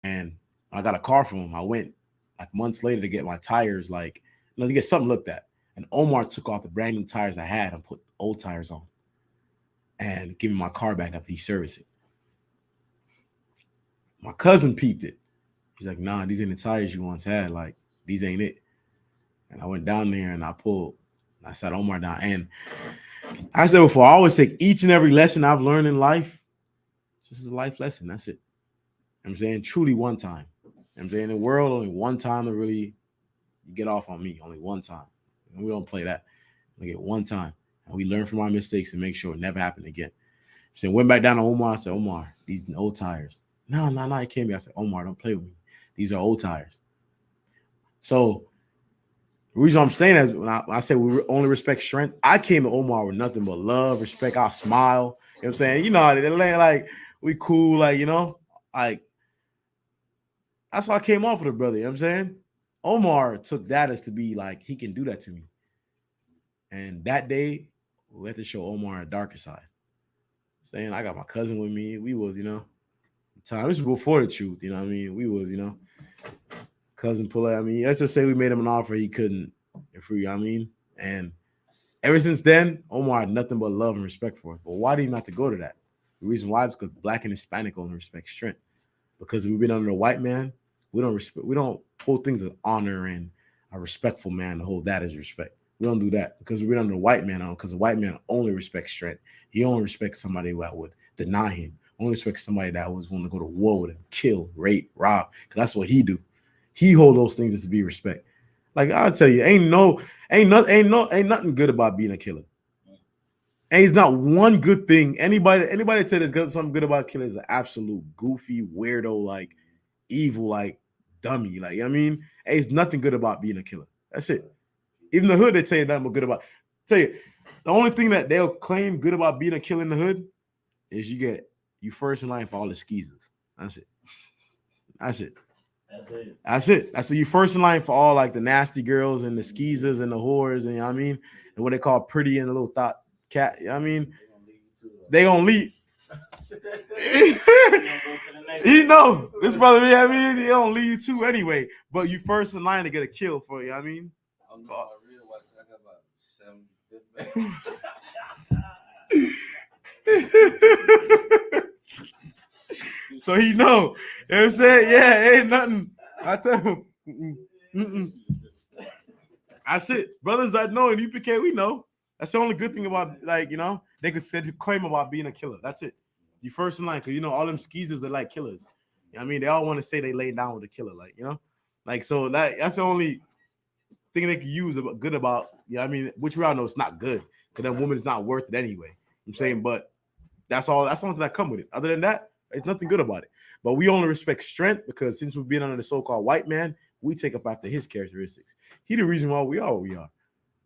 [SPEAKER 1] And I got a car from him. I went like months later to get my tires, to get something looked at. And Omar took off the brand new tires I had and put old tires on and give me my car back after he serviced it. My cousin peeped it. He's like, nah, these ain't the tires you once had. Like, these ain't it. And I went down there and I sat Omar down. And I said before, I always take each and every lesson I've learned in life just as a life lesson. That's it. I'm saying truly one time. I'm saying in the world, only one time to really get off on me. Only one time. And we don't play that. We get one time. And we learn from our mistakes and make sure it never happened again. So I went back down to Omar. I said, Omar, these old tires. No, it can't be. I said, Omar, don't play with me. These are old tires. So the reason I'm saying is when I say we only respect strength, I came to Omar with nothing but love, respect. I'll smile. You know what I'm saying? You know, like we cool, like, like that's why I came off with a brother. You know what I'm saying? Omar took that as to be like, he can do that to me. And that day, we had to show Omar a darker side. Saying, I got my cousin with me. We was, time. This was before the truth, you know what I mean? We was, cousin pull out. I mean, let's just say we made him an offer he couldn't free, you know what I mean? And ever since then, Omar had nothing but love and respect for us. But why did he not to go to that? The reason why is because Black and Hispanic only respect strength. Because we've been under a white man, we don't hold things as honor and a respectful man to hold that as respect. We don't do that because we've been under a white man because the white man only respects strength. He only respects somebody that would deny him. Only respects somebody that was willing to go to war with him, kill, rape, rob. Because that's what he do. He hold those things as to be respect. Like I'll tell you, ain't nothing good about being a killer. And it's not one good thing. Anybody that said there's something good about killing is an absolute goofy, weirdo, like evil, like dummy. Like, I mean, it's nothing good about being a killer. That's it. Even the hood, they say nothing but good about. Tell you, the only thing that they'll claim good about being a killer in the hood is you first in line for all the skeezers. That's it. That's you first in line for all like the nasty girls and the skeezers and the whores and you know what I mean, and what they call pretty and the little thought cat. You know what I mean, they gonna lead. This brother, I mean, they don't lead you too anyway. But you first in line to get a kill for you. Know what I mean. So he know. You know what I'm saying? Yeah, ain't nothing. I tell him. That's it. Brothers that know in UPK, we know. That's the only good thing about, like, they could say to claim about being a killer. That's it. You first in line, because all them skeezers are like killers. You know what I mean? They all want to say they lay down with a killer, like, like, so that's the only thing they can use good about, I mean, which we all know it's not good because that woman is not worth it anyway. I'm saying, but that's all. That's something that come with it. Other than that, there's nothing good about it. But we only respect strength because since we've been under the so-called white man, we take up after his characteristics. He the reason why we are what we are.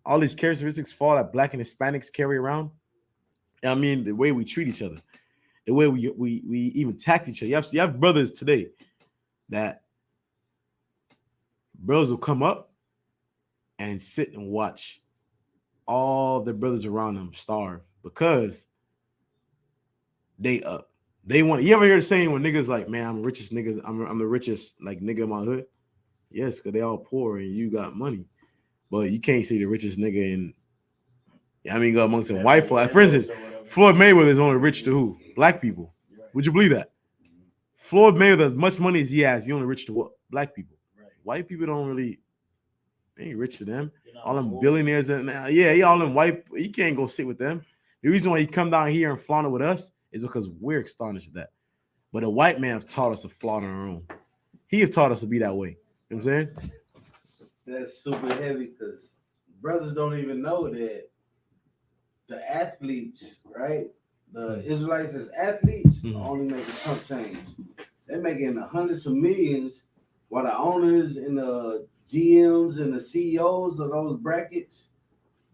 [SPEAKER 1] All these characteristics fall that Black and Hispanics carry around. I mean, the way we treat each other, the way we even tax each other. You have brothers today that brothers will come up and sit and watch all the brothers around them starve because they want. You ever hear the saying when niggas like, man, I'm the richest niggas, I'm the richest like nigga in my hood? Yes, because they all poor and you got money. but you can't say the richest nigga in. I mean, go amongst some white folks. For instance, Floyd Mayweather is only rich to who? Black people. Would you believe that? Floyd Mayweather, as much money as he has, he only rich to what? Black people. White people don't really. They ain't rich to them. All them billionaires and all them white. He can't go sit with them. The reason why he come down here and flaunt it with us is because we're astonished at that. But a white man have taught us to flaunt on our own. He have taught us to be that way. You know what I'm saying?
[SPEAKER 3] That's super heavy because brothers don't even know that the athletes, right? The Israelites as athletes are only making chump change. They're making the hundreds of millions, while the owners and the GMs and the CEOs of those brackets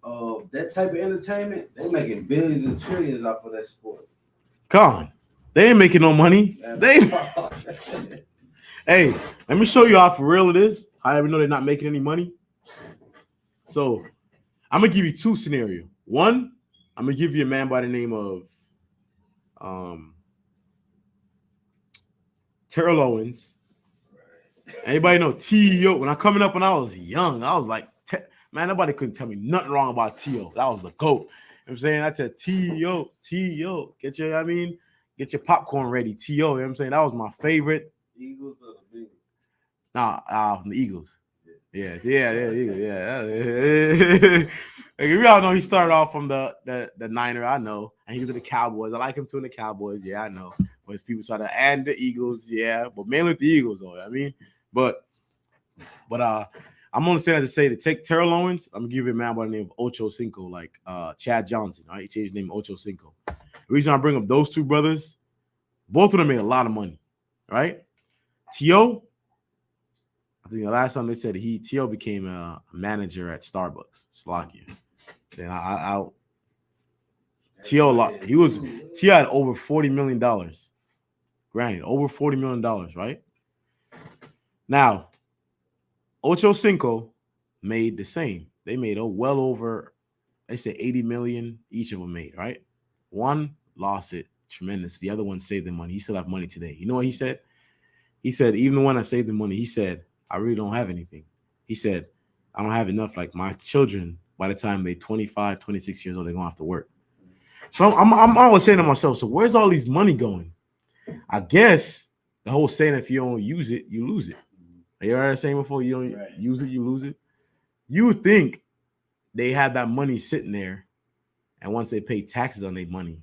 [SPEAKER 3] of that type of entertainment, they're making billions and trillions off of that sport.
[SPEAKER 1] Come on. They ain't making no money. Hey, let me show you how for real it is. How I know they're not making any money. So I'm gonna give you two scenarios. One, I'm gonna give you a man by the name of Terrell Owens. Anybody know T.O.? When I coming up when I was young, I was like, man, nobody couldn't tell me nothing wrong about T.O. That was the GOAT. You know what I'm saying? I said T.O. Get your popcorn ready, T.O. You know what I'm saying? That was my favorite.
[SPEAKER 3] Eagles or the Bengals?
[SPEAKER 1] Nah, from the Eagles. Yeah. We all know he started off from the Niner, I know, and he was in the Cowboys. I like him too in the Cowboys, yeah, I know. But people try to add the Eagles, yeah, but mainly with the Eagles, though. I mean, but I'm gonna say that to say to take Terrell Owens. I'm gonna give you a man by the name of Ocho Cinco, like Chad Johnson. Right, he changed his name to Ocho Cinco. The reason I bring up those two brothers, both of them made a lot of money, right? T.O., I think the last time they said T.O. became a manager at Starbucks, Slovakia. And T.O. had over $40 million. Granted, over $40 million, right? Now, Ocho Cinco made the same. They made well over, they said 80 million each of them made, right? One lost it tremendous. The other one saved the money. He still have money today. You know what he said? He said, even the one that saved the money, he said, I really don't have anything. He said, I don't have enough. Like my children, by the time they're 25, 26 years old, they're going to have to work. So I'm always saying to myself, so where's all these money going? I guess the whole saying, if you don't use it, you lose it. You heard that saying before? You don't use it, you lose it. You would think they had that money sitting there, and once they pay taxes on their money,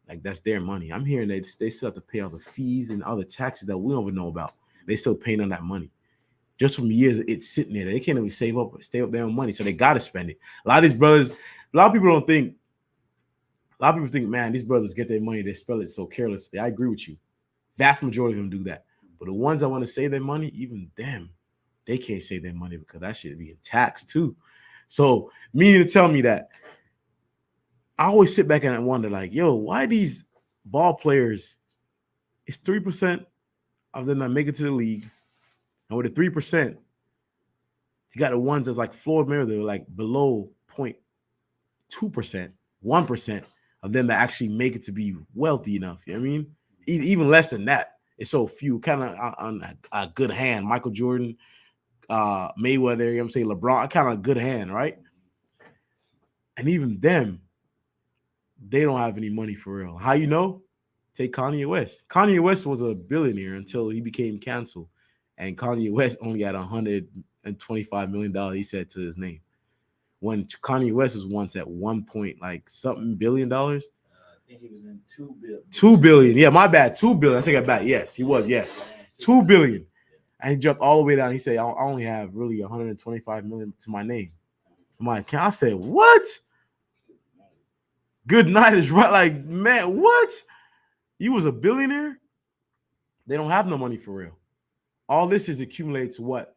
[SPEAKER 1] like that's their money. I'm hearing they still have to pay all the fees and other taxes that we don't even know about. They still paying on that money. Just from years it's sitting there. They can't even stay up their own money, so they got to spend it. A lot of these brothers, a lot of people think, man, these brothers get their money, they spend it so carelessly. I agree with you. Vast majority of them do that. But the ones that want to save their money, even them, they can't save their money because that shit being taxed too. So meaning to tell me that I always sit back and I wonder, like, yo, why these ball players, it's 3% of them that make it to the league. And with the 3%, you got the ones that's like Floyd Mayweather, like below 0.2%, 1% of them that actually make it to be wealthy enough. You know what I mean? Even less than that. It's so few, kind of on a good hand. Michael Jordan, Mayweather, you know what I'm saying? LeBron, kind of a good hand, right? And even them, they don't have any money for real. How you know? Take Kanye West. Kanye West was a billionaire until he became canceled. And Kanye West only had $125 million, he said, to his name. When Kanye West was once at 1 point like something billion dollars.
[SPEAKER 2] I think he was in 2 billion.
[SPEAKER 1] 2 billion. Yeah, my bad. 2 billion. I take it back. Yes, he was. Yes. 2 billion. And he jumped all the way down. He said, I only have really 125 million to my name. I'm like, I said, what? Good night is right. Like, man, what? You was a billionaire? They don't have no money for real. All this is accumulated to what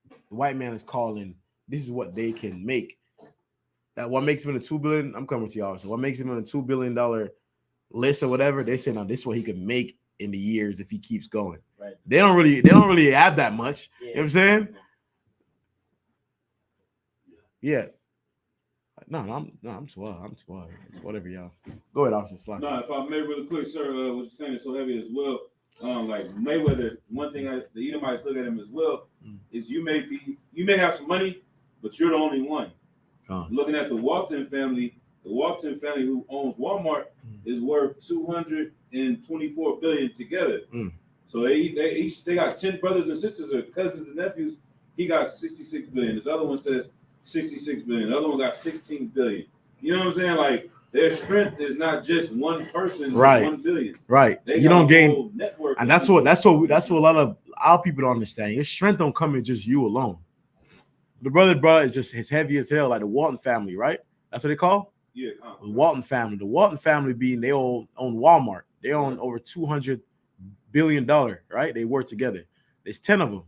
[SPEAKER 1] the white man is calling, this is what they can make. That what makes him in a $2 billion, I'm coming to y'all. So what makes him in a $2 billion list or whatever, they say now this is what he could make in the years if he keeps going. Right. They don't really have that much. Yeah. You know what I'm saying? Yeah. No, I'm swell. Whatever, y'all. Go ahead, officer.
[SPEAKER 4] No, if I may really quick, sir, what you're saying is so heavy as well. Like Mayweather, one thing the Edomites look at him as well is you may have some money, but you're the only one. Looking at the Walton family who owns Walmart is worth $224 billion together. So they got 10 brothers and sisters or cousins and nephews. He got 66 billion. This other one says 66 billion. The other one got 16 billion. You know what I'm saying? Like their strength is not just one person,
[SPEAKER 1] right?
[SPEAKER 4] 1 billion,
[SPEAKER 1] right?
[SPEAKER 4] They
[SPEAKER 1] you don't gain
[SPEAKER 4] network,
[SPEAKER 1] and that's what a lot of our people don't understand. Your strength don't come in just you alone. The brother is just as heavy as hell, like the Walton family, right? That's what they call.
[SPEAKER 4] Yeah,
[SPEAKER 1] the Walton family. The Walton family being they all own Walmart. They own over $200 billion, right? They work together. There's 10 of them.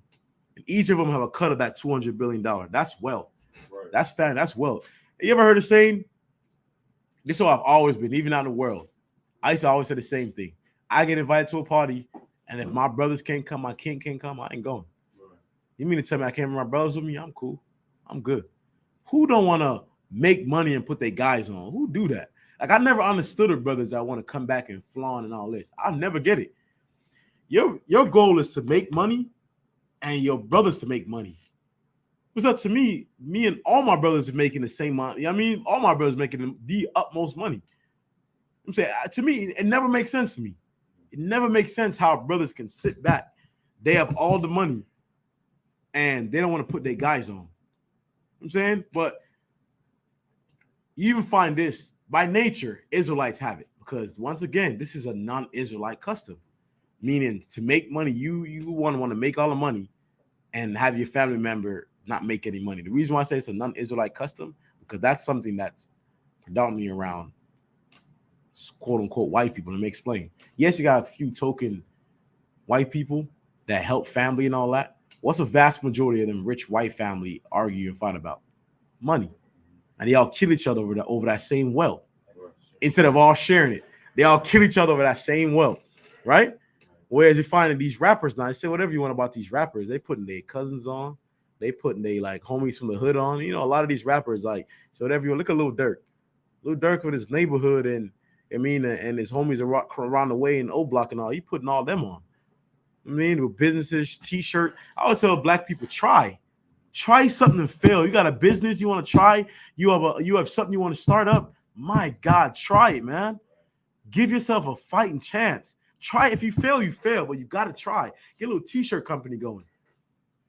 [SPEAKER 1] And each of them have a cut of that $200 billion. That's wealth.
[SPEAKER 4] Right.
[SPEAKER 1] That's fat. That's wealth. You ever heard the saying? This is how I've always been, even out in the world. I used to always say the same thing. I get invited to a party, and if my brothers can't come, my king can't come, I ain't going. Right. You mean to tell me I can't bring my brothers with me? I'm cool. I'm good. Who don't want to make money and put their guys on? Who do that? Like, I never understood the brothers that want to come back and flaunt and all this. I'll never get it. Your goal is to make money and your brothers to make money. It's up to me and all my brothers are making the same money. I mean, all my brothers making the utmost money. I'm saying, to me, it never makes sense to me. It never makes sense how brothers can sit back. They have all the money and they don't want to put their guys on. I'm saying, but you even find this by nature, Israelites have it because once again, this is a non-Israelite custom, meaning to make money, you want to make all the money and have your family member not make any money. The reason why I say it's a non-Israelite custom because that's something that's predominantly around quote unquote white people. Let me explain. Yes, you got a few token white people that help family and all that. What's a vast majority of them rich white family argue and fight about? Money. And they all kill each other over that same wealth. Instead of all sharing it, they all kill each other over that same wealth, right? Whereas you find that these rappers now, they say whatever you want about these rappers, they putting their cousins on, they putting their like homies from the hood on. You know, a lot of these rappers like so whatever you want. Look at Lil Durk with his neighborhood and and his homies around the way in O Block and all. He putting all them on. I mean, with businesses, T-shirt. I would tell black people try something and fail. You got a business you want to try. You have something you want to start up. My God, try it, man. Give yourself a fighting chance. Try it. If you fail, but you got to try. Get a little T-shirt company going.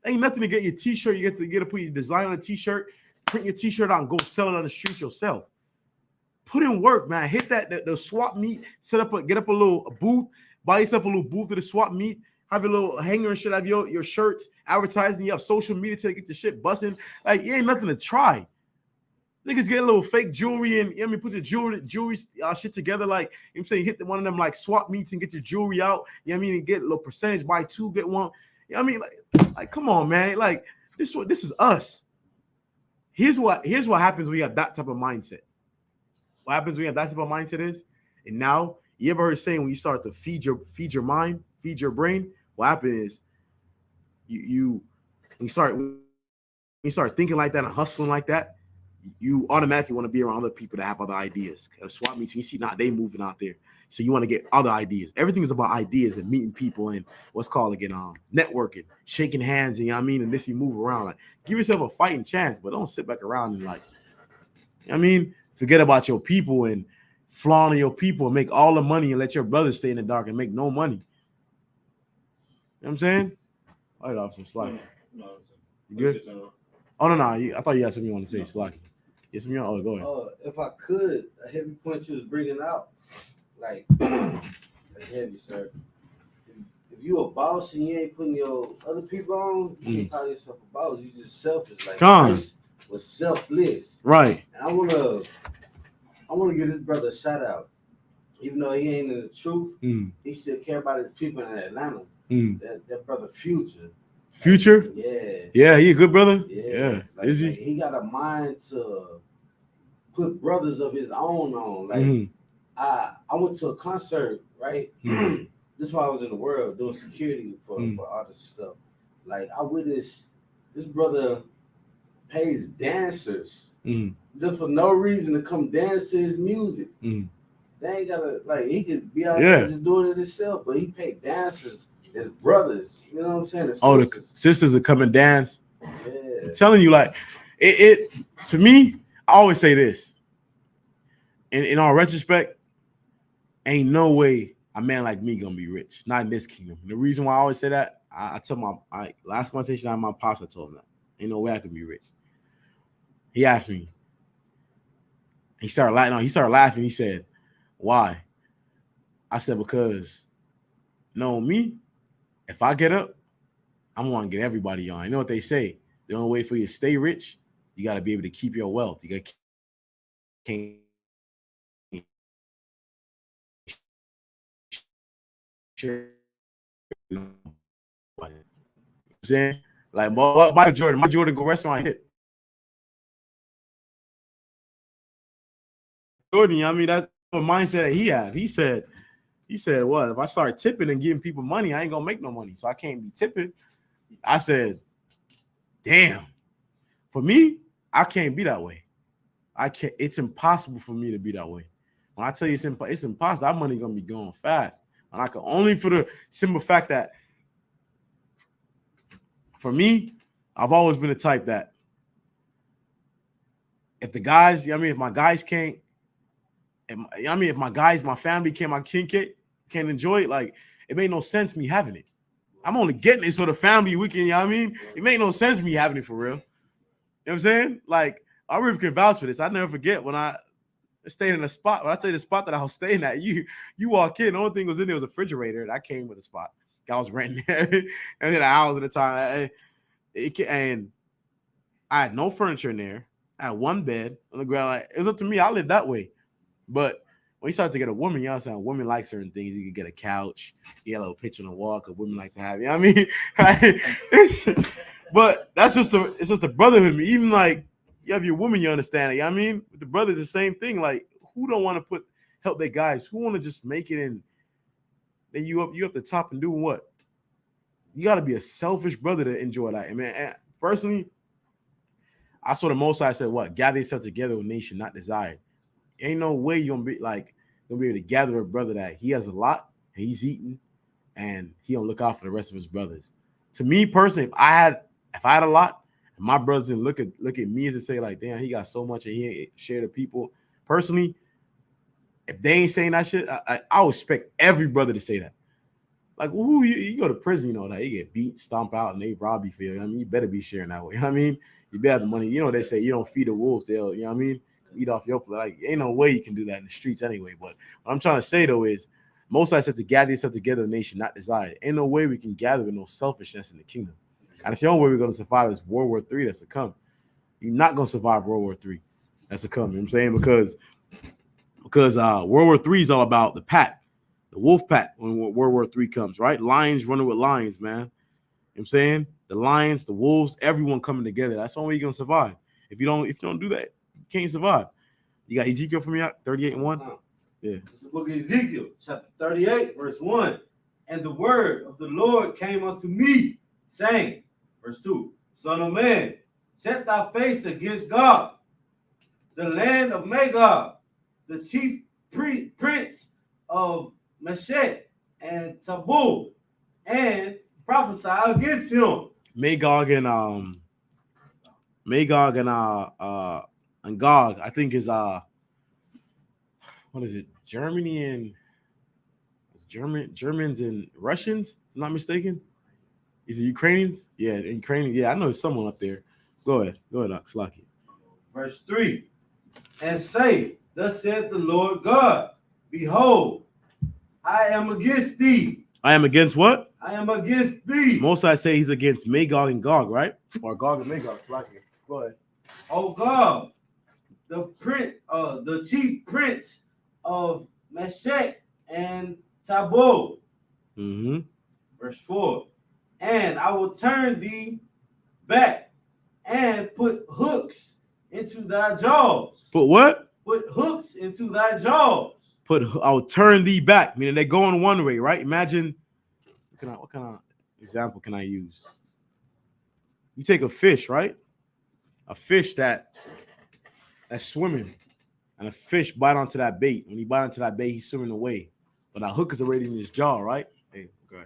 [SPEAKER 1] Ain't nothing to get your T-shirt. You get to put your design on a T-shirt, print your T-shirt out and go sell it on the street yourself. Put in work, man. Hit the swap meet. Get up a booth. Buy yourself a little booth at the swap meet. Have a little hanger and shit. Have your shirts advertising. You have social media to get your shit busting. Like, it ain't nothing to try. Niggas get a little fake jewelry and put your jewelry shit together. Like, you know what I'm saying, hit one of them like swap meets and get your jewelry out. You know what I mean? And get a little percentage, buy two, get one. You know what I mean? Like come on, man. Like this is us. Here's what happens when you have that type of mindset. What happens when you have that type of mindset is, and now you ever heard saying when you start to feed your mind, feed your brain, what happens is you start thinking like that and hustling like that, you automatically want to be around other people that have other ideas. Swap meets, you see, they moving out there. So you want to get other ideas. Everything is about ideas and meeting people and what's called again, networking, shaking hands, and you know what I mean, and this you move around. Like, give yourself a fighting chance, but don't sit back around and like, you know what I mean, forget about your people and flaunt on your people and make all the money and let your brothers stay in the dark and make no money. You know what I'm saying? All right, officer, Slack.
[SPEAKER 4] No,
[SPEAKER 1] you good? Oh no, I thought you had something you want to say, Slack. Yes, something. Oh, go ahead.
[SPEAKER 3] If I could, a heavy point you was bringing out, like heavy, sir. If you a boss and you ain't putting your other people on, you can't call yourself a boss. You just selfish. Like Christ was selfless,
[SPEAKER 1] right?
[SPEAKER 3] And I wanna give this brother a shout out. Even though he ain't in the truth, he still care about his people in Atlanta. That brother Future.
[SPEAKER 1] Yeah, he a good brother. Yeah.
[SPEAKER 3] Like, is he? Like, he got a mind to put brothers of his own on. Like I went to a concert, right? This is why I was in the world doing security for all this stuff. Like, I witnessed this brother pays dancers just for no reason to come dance to his music. They ain't gotta, like, he could be out there just doing it himself, but he paid dancers as brothers. You know what I'm saying?
[SPEAKER 1] The sisters that come and dance. Yeah. I'm telling you, like, It to me, I always say this. In all retrospect, ain't no way a man like me gonna be rich. Not in this kingdom. And the reason why I always say that, I tell my last conversation I had with my pops, I told him that. Ain't no way I could be rich. He asked me. He started laughing. No, he started laughing. He said, "Why?" I said, "Because, no, me, if I get up, I'm gonna get everybody on. You know what they say? The only way for you to stay rich, you gotta be able to keep your wealth. You gotta can't." Share, you know what I'm saying? Like my Jordan go restaurant hit. Jordan, I mean, that's the mindset that he had. He said, what if I start tipping and giving people money, I ain't gonna make no money. So I can't be tipping. I said, damn. For me, I can't be that way. I can't, it's impossible for me to be that way. When I tell you it's impossible, that money gonna be going fast. And I can only for the simple fact that for me, I've always been the type that if the guys, if my guys can't, if my guys, my family can't, my king can't enjoy it, like it made no sense me having it. I'm only getting it so the family we can, you know what I mean? It made no sense me having it for real. You know what I'm saying? Like, I really can vouch for this. I never forget when I stayed in a spot. When I tell you the spot that I was staying at, you walk in, the only thing was in there was a refrigerator. That came with a spot. I was renting and then hours at a time. And I had no furniture in there. I had one bed on the ground. Like, it was up to me. I lived that way. But when you start to get a woman, you understand women like certain things. You can get a couch, you get a little picture on the wall because women like to have. You know what I mean? But that's just it's just a brotherhood. Even like you have your woman, you understand it. You know what I mean? With the brothers, the same thing. Like, who don't want to help their guys? Who want to just make it in? Then you up the top and doing what? You got to be a selfish brother to enjoy that. And man, personally, I saw the Most High said, "What? Gather yourself together with nation not desired." Ain't no way you're gonna be able to gather a brother that he has a lot and he's eating and he don't look out for the rest of his brothers. To me personally, if I had a lot and my brothers didn't look at me as to say like, damn, he got so much and he ain't share to people. Personally, if they ain't saying that shit, I would expect every brother to say that. Like, who you go to prison, you know that you get beat, stomp out, and they rob you for you. I mean, you better be sharing that way. You know what I mean, you better have the money. You know, they say you don't feed the wolves, they'll, you know what I mean, eat off your plate. Like, ain't no way you can do that in the streets anyway. But what I'm trying to say though is, Most High said to gather yourself together, a nation not desired. Ain't no way we can gather with no selfishness in the kingdom. And it's the only way we're gonna survive this World War III that's to come. You're not gonna survive World War III that's to come. You know what I'm saying? Because World War III is all about the pack. The wolf pack when World War III comes, right? Lions running with lions, man. You know what I'm saying? The lions, the wolves, everyone coming together. That's the only way you're gonna survive. If you don't do that, you can't survive. You got Ezekiel from me 38:1? Yeah.
[SPEAKER 3] It's the book of Ezekiel, chapter 38, verse 1. And the word of the Lord came unto me, saying, verse 2, Son of man, set thy face against God, the land of Magog, the chief prince of Meshech and Tabul, and prophesy against him.
[SPEAKER 1] Magog and Gog, I think is what is it? Germany and Germans and Russians, if I'm not mistaken. Is it Ukrainians? Yeah, Ukrainians. Yeah, I know someone up there. Go ahead, Slaki.
[SPEAKER 3] Verse 3. And say, thus saith the Lord God, behold, I am against thee.
[SPEAKER 1] I am against what?
[SPEAKER 3] I am against thee.
[SPEAKER 1] Most I say he's against Magog and Gog, right? Or Gog and Magog. Slaki. Go ahead.
[SPEAKER 3] O God, the chief prince of Meshech and Tabul.
[SPEAKER 1] Mm-hmm.
[SPEAKER 3] Verse 4. And I will turn thee back and put hooks into thy jaws.
[SPEAKER 1] Put what?
[SPEAKER 3] Put hooks into thy jaws.
[SPEAKER 1] I'll turn thee back, meaning they're going one way, right? Imagine, what kind of example can I use? You take a fish, right? A fish that's swimming, and a fish bite onto that bait. When he bite onto that bait, he's swimming away. But that hook is already in his jaw, right? Hey, okay.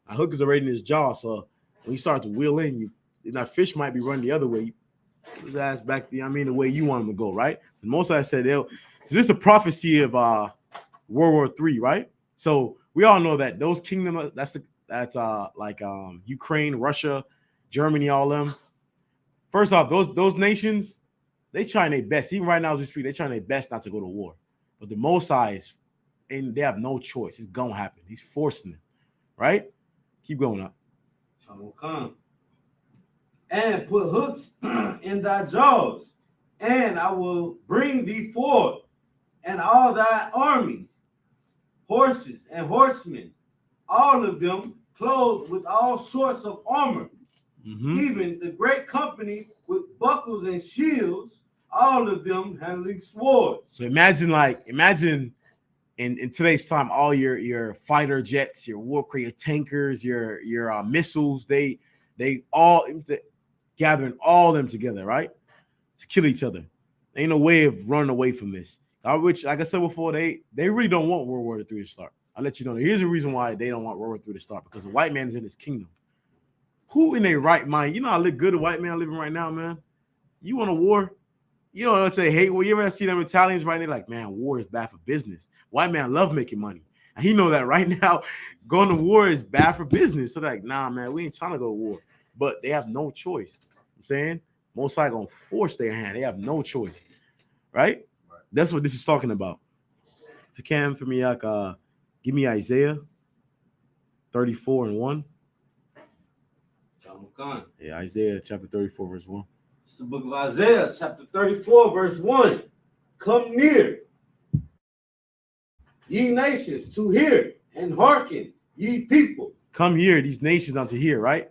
[SPEAKER 1] A hook is already in his jaw, so when you start to wheel in, that fish might be running the other way. his ass back the way you want him to go, right? So most I said so this is a prophecy of World War III, right? So we all know that those kingdoms, that's like Ukraine, Russia, Germany, all them. First off, those nations, they trying their best. Even right now as we speak, they trying their best not to go to war. But the Most High is, and they have no choice. It's gonna happen. He's forcing them, right? Keep going up.
[SPEAKER 3] I will come and put hooks in thy jaws, and I will bring thee forth, and all thy armies, horses and horsemen, all of them clothed with all sorts of armor, even the great company with buckles and shields, all of them handling swords.
[SPEAKER 1] So imagine in today's time, all your fighter jets, your warcraft, your tankers, your missiles, they all gathering all them together, right, to kill each other. Ain't no way of running away from this. Which, like I said before, they really don't want World War III to start. I'll let you know. Here's the reason why they don't want World War III to start, because the white man is in his kingdom. Who in their right mind? You know how good the white man living right now, man. You want a war? You know what say hate war. You ever see them Italians right? They're like, man, war is bad for business. White man love making money. And he know that right now going to war is bad for business. So they're like, nah, man, we ain't trying to go to war. But they have no choice. I'm saying most likely gonna force their hand. They have no choice. Right? That's what this is talking about. If you can for me, give me Isaiah 34:1. Yeah, Isaiah chapter 34, verse 1.
[SPEAKER 3] It's the book of Isaiah, chapter 34, verse 1. Come near, ye nations, to hear, and hearken, ye people.
[SPEAKER 1] Come here, these nations unto here, right?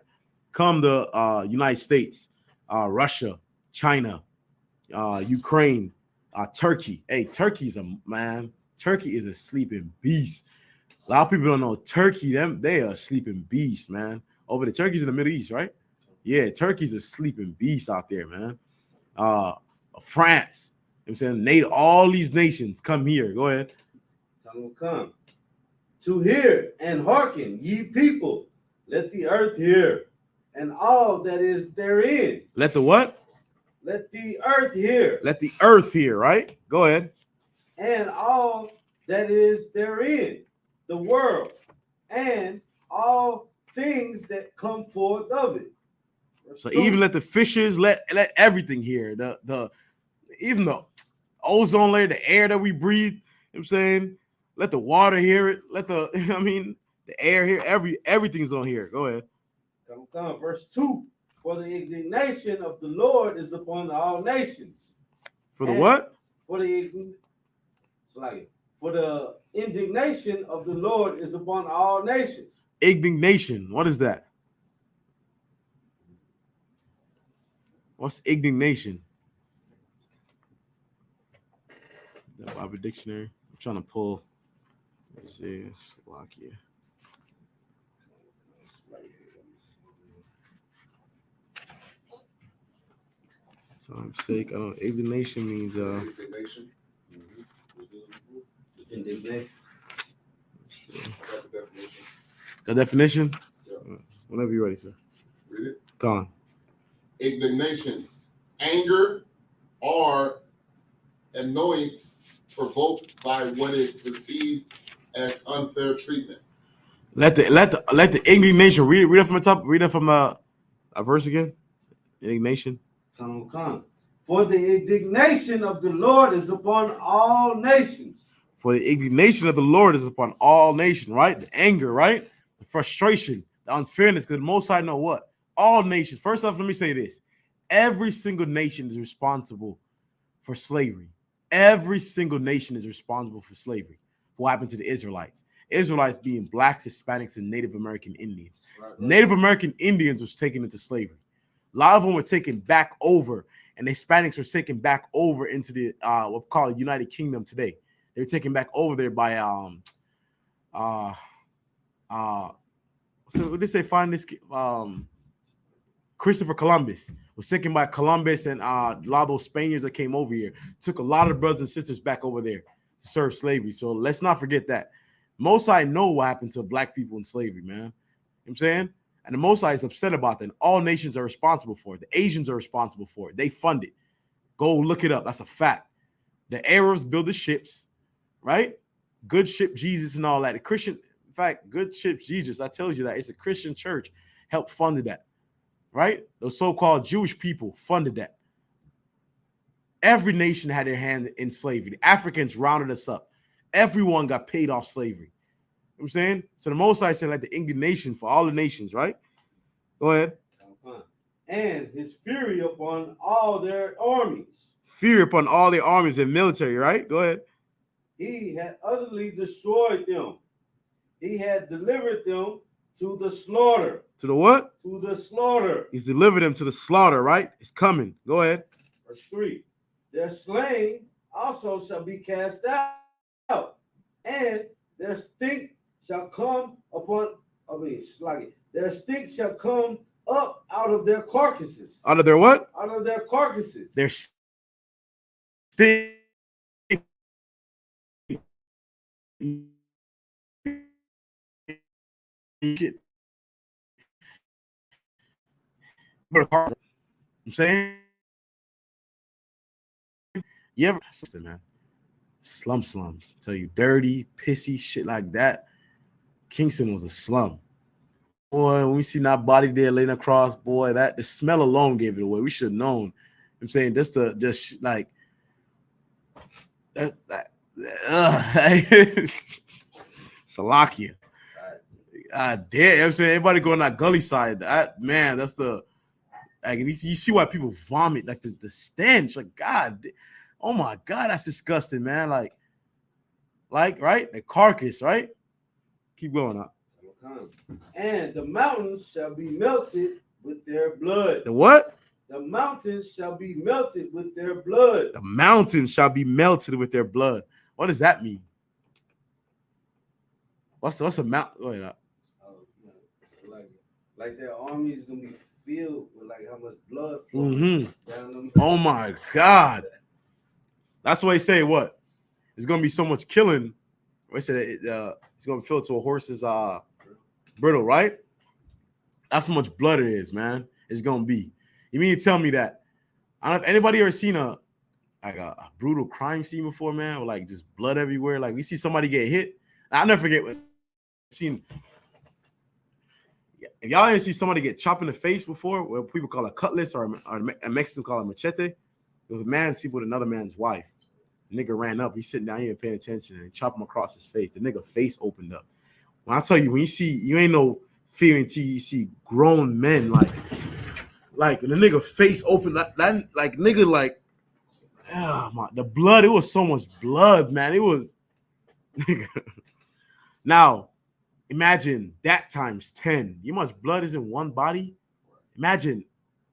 [SPEAKER 1] Come the United States, Russia, China, Ukraine, Turkey. Hey, Turkey is a sleeping beast. A lot of people don't know Turkey, they are a sleeping beast, man. Over the Turkey's in the Middle East, right? Yeah, Turkey's a sleeping beast out there, man. France, I'm saying, all these nations come here. Go ahead.
[SPEAKER 3] Come to hear and hearken, ye people. Let the earth hear, and all that is therein.
[SPEAKER 1] Let the what?
[SPEAKER 3] Let the earth hear.
[SPEAKER 1] Let the earth hear, right? Go ahead.
[SPEAKER 3] And all that is therein, the world, and all things that come forth of it.
[SPEAKER 1] So even let the fishes, let everything hear. Even the ozone layer, the air that we breathe, you know what I'm saying, let the water hear it. Let the air hear, everything's on here. Go ahead.
[SPEAKER 3] Come. Verse 2. For the indignation of the Lord is upon all nations.
[SPEAKER 1] For the what?
[SPEAKER 3] For the indignation of the Lord is upon all nations.
[SPEAKER 1] Indignation. What is that? What's indignation? The Bible dictionary. I'm trying to pull. Slovakia. Time's sake, I don't. Indignation means
[SPEAKER 5] Indignation.
[SPEAKER 3] Indignation.
[SPEAKER 1] The definition.
[SPEAKER 5] Yeah.
[SPEAKER 1] Whenever you're ready, sir.
[SPEAKER 5] Read it.
[SPEAKER 1] Go on.
[SPEAKER 5] Indignation, anger, or annoyance provoked by what is perceived as unfair treatment.
[SPEAKER 1] Let the indignation. Read it from the top. Read it from a verse again. Indignation.
[SPEAKER 3] Come. For the indignation of the Lord is upon all nations.
[SPEAKER 1] For the indignation of the Lord is upon all nations, right? The anger, right? The frustration, the unfairness, because the Most High know what? All nations. First off, let me say this. Every single nation is responsible for slavery. Every single nation is responsible for slavery. For what happened to the Israelites. Israelites being blacks, Hispanics, and Native American Indians. Right. Native American Indians was taken into slavery. A lot of them were taken back over, and the Hispanics were taken back over into the what we call the United Kingdom today. They were taken back over there by so what did they say? Find this Christopher Columbus was taken by Columbus, and a lot of those Spaniards that came over here took a lot of brothers and sisters back over there to serve slavery. So let's not forget that. Most I know what happened to black people in slavery, man. You know what I'm saying? And the Most High is upset about that. And all nations are responsible for it. The Asians are responsible for it. They fund it. Go look it up. That's a fact. The Arabs build the ships, right? Good ship Jesus and all that. The Christian, in fact, good ship Jesus, I tell you that. It's a Christian church helped funded that, right? Those so-called Jewish people funded that. Every nation had their hand in slavery. The Africans rounded us up. Everyone got paid off slavery. You know what I'm saying? So the Most High said, like the indignation for all the nations, right? Go ahead.
[SPEAKER 3] And his fury upon all their armies.
[SPEAKER 1] Fear upon all their armies and military, right? Go ahead.
[SPEAKER 3] He had utterly destroyed them. He had delivered them to the slaughter.
[SPEAKER 1] To the what?
[SPEAKER 3] To the slaughter.
[SPEAKER 1] He's delivered them to the slaughter, right? It's coming. Go ahead.
[SPEAKER 3] Verse 3. Their slain also shall be cast out, and their stink shall come upon, their stink shall come up out of their carcasses.
[SPEAKER 1] Out of their what?
[SPEAKER 3] Out of their carcasses.
[SPEAKER 1] Their stink. I'm saying, you ever, man, slums, tell you, dirty, pissy shit like that. Kingston was a slum. Boy, when we seen that body there laying across, boy, that the smell alone gave it away. We should have known. I'm saying just like that Salakia. God damn, I'm saying everybody going that gully side. That man, that's the like you see why people vomit, like the stench. Like God, oh my God, that's disgusting, man. Like right, the carcass, right? Keep going up.
[SPEAKER 3] And the mountains shall be melted with their blood.
[SPEAKER 1] The what?
[SPEAKER 3] The mountains shall be melted with their blood.
[SPEAKER 1] The mountains shall be melted with their blood. What does that mean? What's a mountain? Go ahead.
[SPEAKER 3] So like their army is gonna be filled with like how much blood flowing down them.
[SPEAKER 1] Oh my God. That's why they say what? It's gonna be so much killing. I said it's gonna fill to a horse's brittle, right? That's how much blood it is, man. It's gonna be. You mean to tell me that? I don't know if anybody ever seen a brutal crime scene before, man, with like just blood everywhere. Like we see somebody get hit. I'll never forget what seen. If y'all didn't see somebody get chopped in the face before, what people call a cutlass or a Mexican call a machete, there was a man sleeping with another man's wife. The nigga ran up. He's sitting down here paying attention and he chopped him across his face. The nigga face opened up. When I tell you, when you see, you ain't no fear until you see grown men like the nigga face open, that like nigga like, oh my, the blood, it was so much blood, man. It was, nigga. Now, imagine that times 10. You know how much blood is in one body? Imagine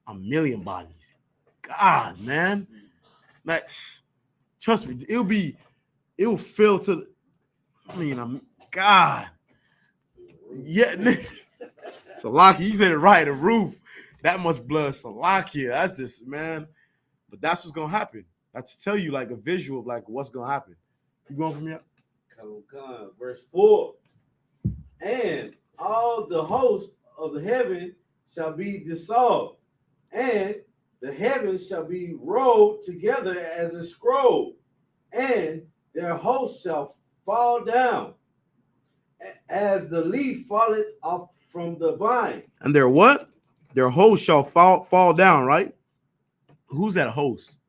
[SPEAKER 1] 1,000,000 bodies. God, man. That's, trust me, it will fill to, God. Yeah, Salakia, he said it right, the roof. That much blood, Salakia. That's just, man. But that's what's gonna happen. That's to tell you like a visual of like what's gonna happen. You going from here?
[SPEAKER 3] Come. Verse 4. And all the host of the heaven shall be dissolved, and the heavens shall be rolled together as a scroll, and their host shall fall down as the leaf falleth off from the vine.
[SPEAKER 1] And their what? Their host shall fall down, right? Who's that host?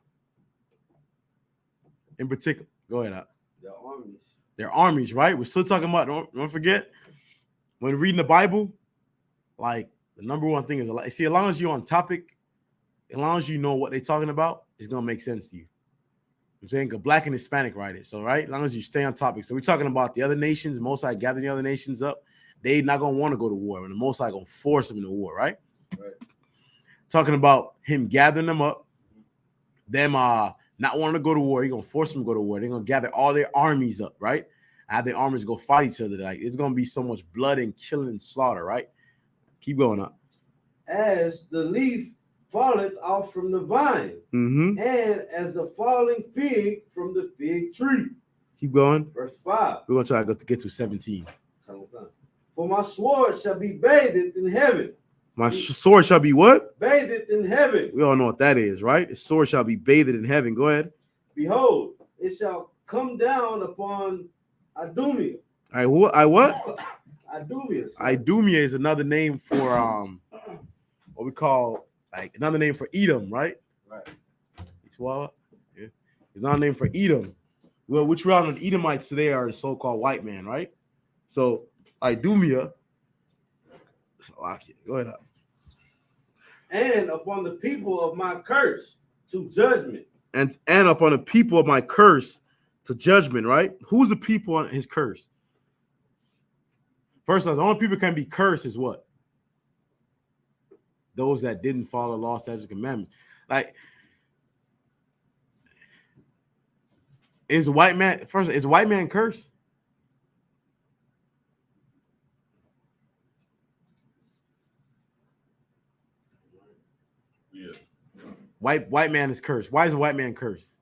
[SPEAKER 1] In particular, go ahead.
[SPEAKER 3] Their armies.
[SPEAKER 1] Their armies, right? We're still talking about, don't forget, when reading the Bible, like the number one thing is, see, as long as you're on topic, as long as you know what they're talking about, it's going to make sense to you. I'm saying Black and Hispanic write it. So, right, as long as you stay on topic. So we're talking about the other nations, Most High gathering the other nations up. They not going to want to go to war, and the Most High going to force them into war, right?
[SPEAKER 3] Right.
[SPEAKER 1] Talking about him gathering them up, them not wanting to go to war. He's going to force them to go to war. They're going to gather all their armies up, right? Have their armies go fight each other. Like, it's going to be so much blood and killing and slaughter, right? Keep going up.
[SPEAKER 3] As the leaf falleth off from the vine, and as the falling fig from the fig tree.
[SPEAKER 1] Keep going.
[SPEAKER 3] Verse 5.
[SPEAKER 1] We're going to try to get to 17.
[SPEAKER 3] Come. For my sword shall be bathed in heaven.
[SPEAKER 1] My sword shall be what?
[SPEAKER 3] Bathed in heaven.
[SPEAKER 1] We all know what that is, right? The sword shall be bathed in heaven. Go ahead.
[SPEAKER 3] Behold, it shall come down upon Idumea.
[SPEAKER 1] I what?
[SPEAKER 3] Idumea.
[SPEAKER 1] Idumea is another name for what we call like another name for Edom, right?
[SPEAKER 3] Right.
[SPEAKER 1] It's what? Yeah. It's not a name for Edom. Well, which round of Edomites today are the so-called white man, right? So Idumea. Go ahead.
[SPEAKER 3] And upon the people of my curse to judgment.
[SPEAKER 1] And upon the people of my curse to judgment, right? Who's the people on his curse? First, the only people can be cursed is what? Those that didn't follow the law, statutes, and commandments. Like, is a white man cursed?
[SPEAKER 4] Yeah.
[SPEAKER 1] White man is cursed. Why is a white man cursed?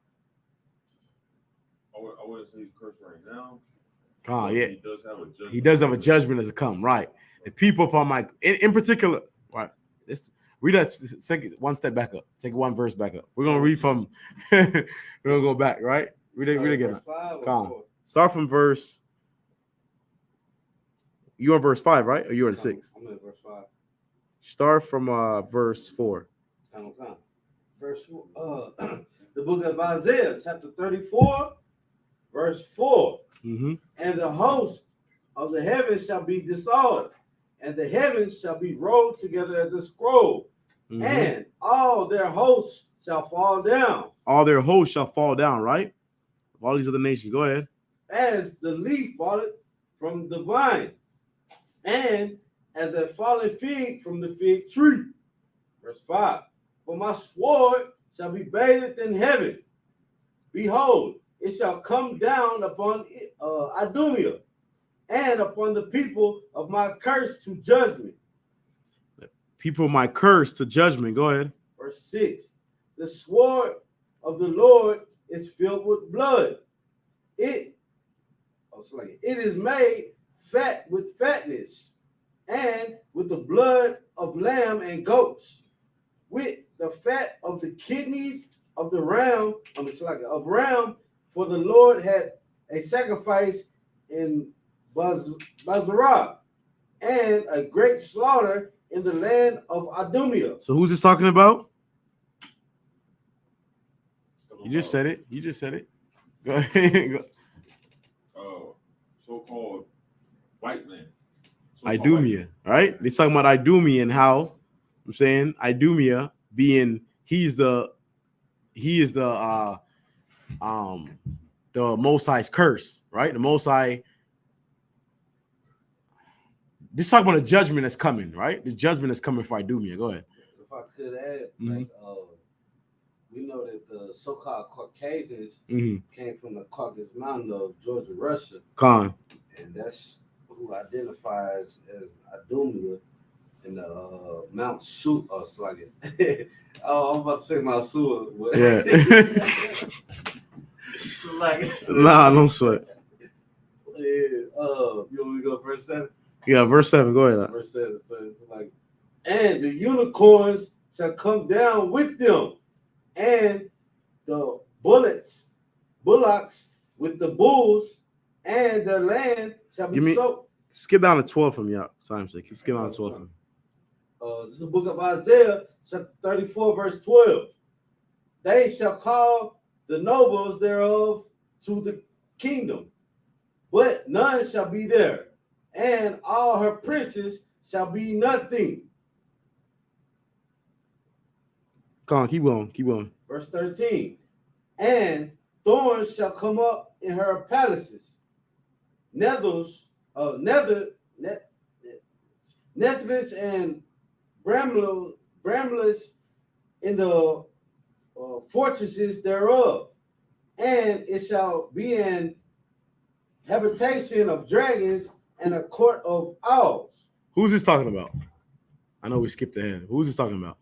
[SPEAKER 4] I wouldn't say he's cursed right now.
[SPEAKER 1] Oh, yeah.
[SPEAKER 4] He does have a judgment.
[SPEAKER 1] He does have a judgment as it come, right? The people upon my in particular, right? This read that second one step back up. Take one verse back up. We're gonna read from we're gonna go back, right? Read it again. Start from verse. You're on verse 5, right? Or you're on 6?
[SPEAKER 3] I'm in verse 5.
[SPEAKER 1] Start from verse 4.
[SPEAKER 3] Verse 4. The book of Isaiah, chapter 34, verse 4.
[SPEAKER 1] Mm-hmm.
[SPEAKER 3] And the host of the heavens shall be disordered, and the heavens shall be rolled together as a scroll, and all their hosts shall fall down.
[SPEAKER 1] All their hosts shall fall down, right? All these other nations. Go ahead.
[SPEAKER 3] As the leaf falleth from the vine, and as a fallen fig from the fig tree. Verse 5. For my sword shall be bathed in heaven. Behold, it shall come down upon Idumea, and upon the people of my curse to judgment.
[SPEAKER 1] People of my curse to judgment. Go ahead.
[SPEAKER 3] Verse 6. The sword of the Lord is filled with blood. It is made fat with fatness, and with the blood of lamb and goats, with the fat of the kidneys of the ram, for the Lord had a sacrifice in Bazarah, and a great slaughter in the land of Idumea.
[SPEAKER 1] So who's this talking about? You just said it. Go ahead.
[SPEAKER 4] So-called white man.
[SPEAKER 1] Idumea, right? They're talking about Idumea and how I'm saying Idumea being he is the Most High's curse, right? The Most High. This talking about a judgment that's coming, right? The judgment that's coming for Idumea. Go ahead.
[SPEAKER 3] If I could add, we know that the so-called Caucasians came from the Caucasus Mountain of Georgia, Russia. And that's who identifies as Idumea in the Mount Su. Oh, it's like it. I'm about to say Mount Su.
[SPEAKER 1] Yeah. Nah, don't sweat.
[SPEAKER 3] Yeah. You want me to go verse 7?
[SPEAKER 1] Yeah, verse 7. Go ahead.
[SPEAKER 3] Verse 7 says like, and the unicorns shall come down with them, and the bullocks with the bulls, and the land shall be soaked.
[SPEAKER 1] Skip down to 12 from y'all. Sorry, skip down to 12 from.
[SPEAKER 3] This is the book of Isaiah, chapter 34, verse 12. They shall call the nobles thereof to the kingdom, but none shall be there, and all her princes shall be nothing.
[SPEAKER 1] Come on, keep going.
[SPEAKER 3] Verse 13. And thorns shall come up in her palaces, nettles and brambles in the fortresses thereof, and it shall be an habitation of dragons and a court of owls.
[SPEAKER 1] Who's this talking about? I know we skipped ahead. Who's this talking about?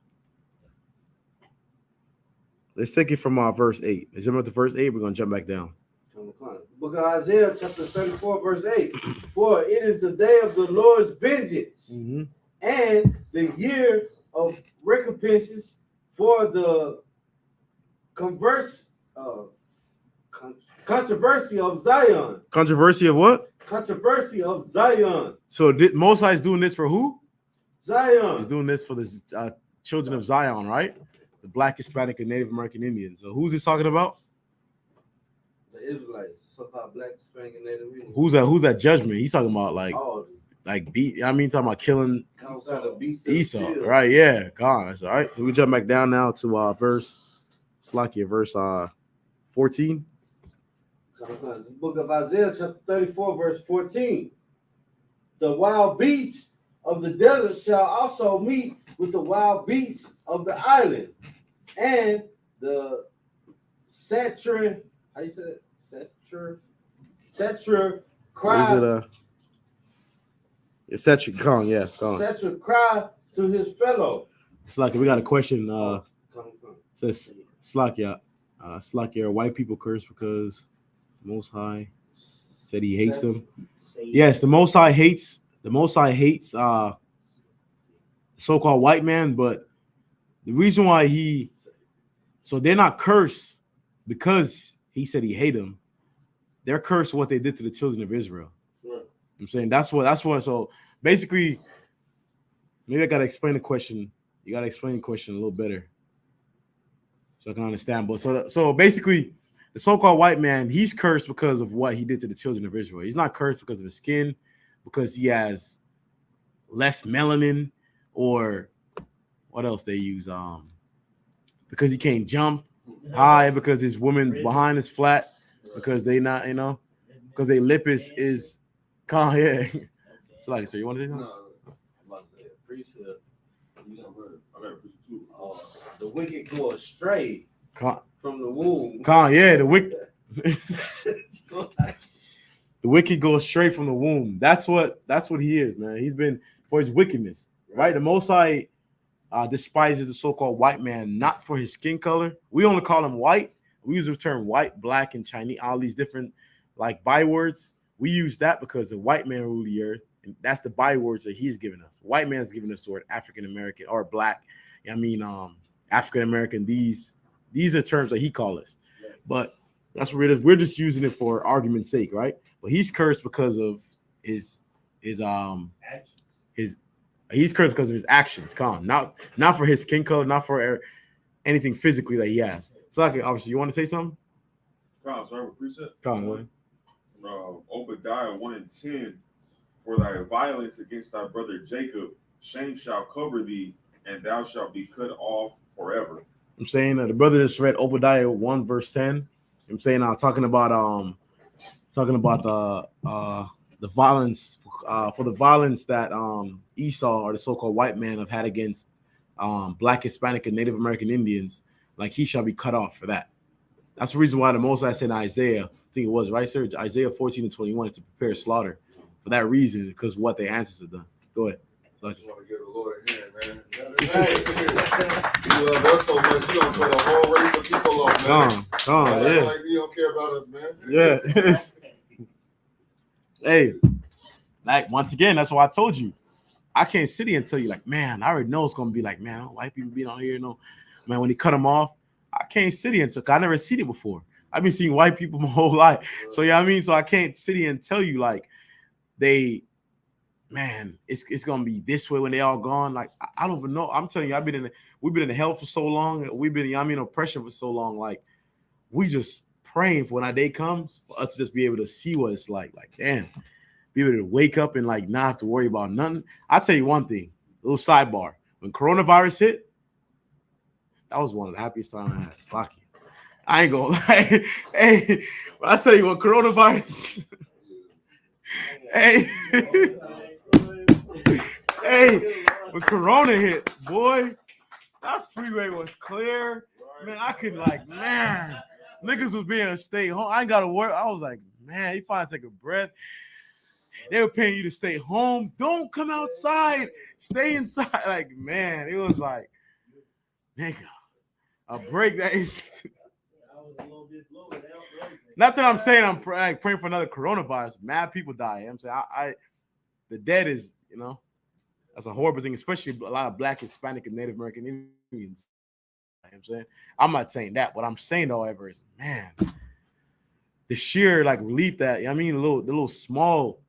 [SPEAKER 1] Let's take it from verse 8. Let's jump up to verse 8. We're going to jump back down.
[SPEAKER 3] The Book of Isaiah, chapter 34, verse 8. For it is the day of the Lord's vengeance and the year of recompenses for the controversy of Zion.
[SPEAKER 1] Controversy of what?
[SPEAKER 3] Controversy of Zion.
[SPEAKER 1] So Most High is doing this for who?
[SPEAKER 3] Zion.
[SPEAKER 1] He's doing this for the children of Zion, right? The Black, Hispanic, and Native American Indians. So who's he talking about?
[SPEAKER 3] The Israelites, so-called Black, Hispanic, and Native Indians.
[SPEAKER 1] Who's that Judgment? He's talking about talking about killing Esau, right? Yeah, God. That's all right. So we jump back down now to verse 14.
[SPEAKER 3] The book of Isaiah, chapter 34, verse 14. The wild beasts of the desert shall also meet with the wild beasts of the island, and the Satcher, how you say it? Satcher cry.
[SPEAKER 1] Satcher
[SPEAKER 3] cry to his fellow.
[SPEAKER 1] Slakia, we got a question. Says Slakia, are white people cursed because Most High said he hates them? Yes, the Most High hates so-called white man, but the reason why so they're not cursed because he said he hate them. They're cursed for what they did to the children of Israel.
[SPEAKER 3] Sure.
[SPEAKER 1] I'm saying that's what. So basically, maybe I gotta explain the question. You gotta explain the question a little better so I can understand. But so basically, the so-called white man, he's cursed because of what he did to the children of Israel. He's not cursed because of his skin, because he has less melanin, or what else they use? Because he can't jump high, because his woman's behind is flat, because they not, because their lip is calm. Yeah. So like, so you want to say something?
[SPEAKER 3] No, I'm about to say a precept. You never heard. I got a precept too. The wicked go astray from the womb.
[SPEAKER 1] Yeah, the wicked. The wicked goes straight from the womb. That's what he is, man. He's been for his wickedness, right? The Most High despises the so-called white man, not for his skin color. We only call him white. We use the term white, black, and Chinese, all these different like bywords. We use that because the white man ruled the earth, and that's the bywords that he's given us. White man's given us the word African American or black. African American. These are terms that he calls us, but that's what it is. We're just using it for argument's sake, right? But he's cursed because of his he's cursed because of his actions. Not for his skin color, not for anything physically that he has. So obviously, you want to say something?
[SPEAKER 6] Sorry, with precept.
[SPEAKER 1] What?
[SPEAKER 6] Obadiah 1:10. For thy violence against thy brother Jacob, shame shall cover thee, and thou shalt be cut off forever.
[SPEAKER 1] I'm saying the brother just read Obadiah 1 verse 10. I'm saying talking about the violence for the violence that Esau, or the so-called white man, have had against Black, Hispanic, and Native American Indians. Like, he shall be cut off for that. That's the reason why the Most High said in Isaiah, I think it was, right, sir? Isaiah 14:21 is to prepare slaughter for that reason, because what their ancestors have done. Go ahead.
[SPEAKER 5] I just want to give the Lord a hand, man. You love us so much, you don't put a whole race of people off, man.
[SPEAKER 1] Yeah.
[SPEAKER 5] Like you don't care about us, man.
[SPEAKER 1] Yeah. Hey, like, once again, that's why I told you, I can't sit here and tell you, like, man, I already know it's gonna be like, man, white people being on here, man, when he cut them off, I can't sit here and I never seen it before. I've been seeing white people my whole life, so so I can't sit here and tell you like it's gonna be this way when they all gone. Like, I don't even know. I'm telling you, we've been in hell for so long. We've been oppression for so long. Like, we just praying for when our day comes for us to just be able to see what it's like. Like, damn, be able to wake up and like not have to worry about nothing. I'll tell you one thing, little sidebar. When coronavirus hit, that was one of the happiest times I had. Lucky. I ain't gonna lie. Hey, I tell you what, coronavirus. Hey, when Corona hit, boy, that freeway was clear. Man, I could niggas was being a stay home. I ain't gotta work. I was like, man, you finally take a breath. They were paying you to stay home. Don't come outside. Stay inside. Like, man, it was like, nigga, a break that is. Not that I'm saying I'm praying for another coronavirus. Mad people die. You know what I'm saying the dead is, that's a horrible thing, especially a lot of Black, Hispanic, and Native American Indians. You know what I'm saying? I'm not saying that. What I'm saying, however, is the sheer relief that the little small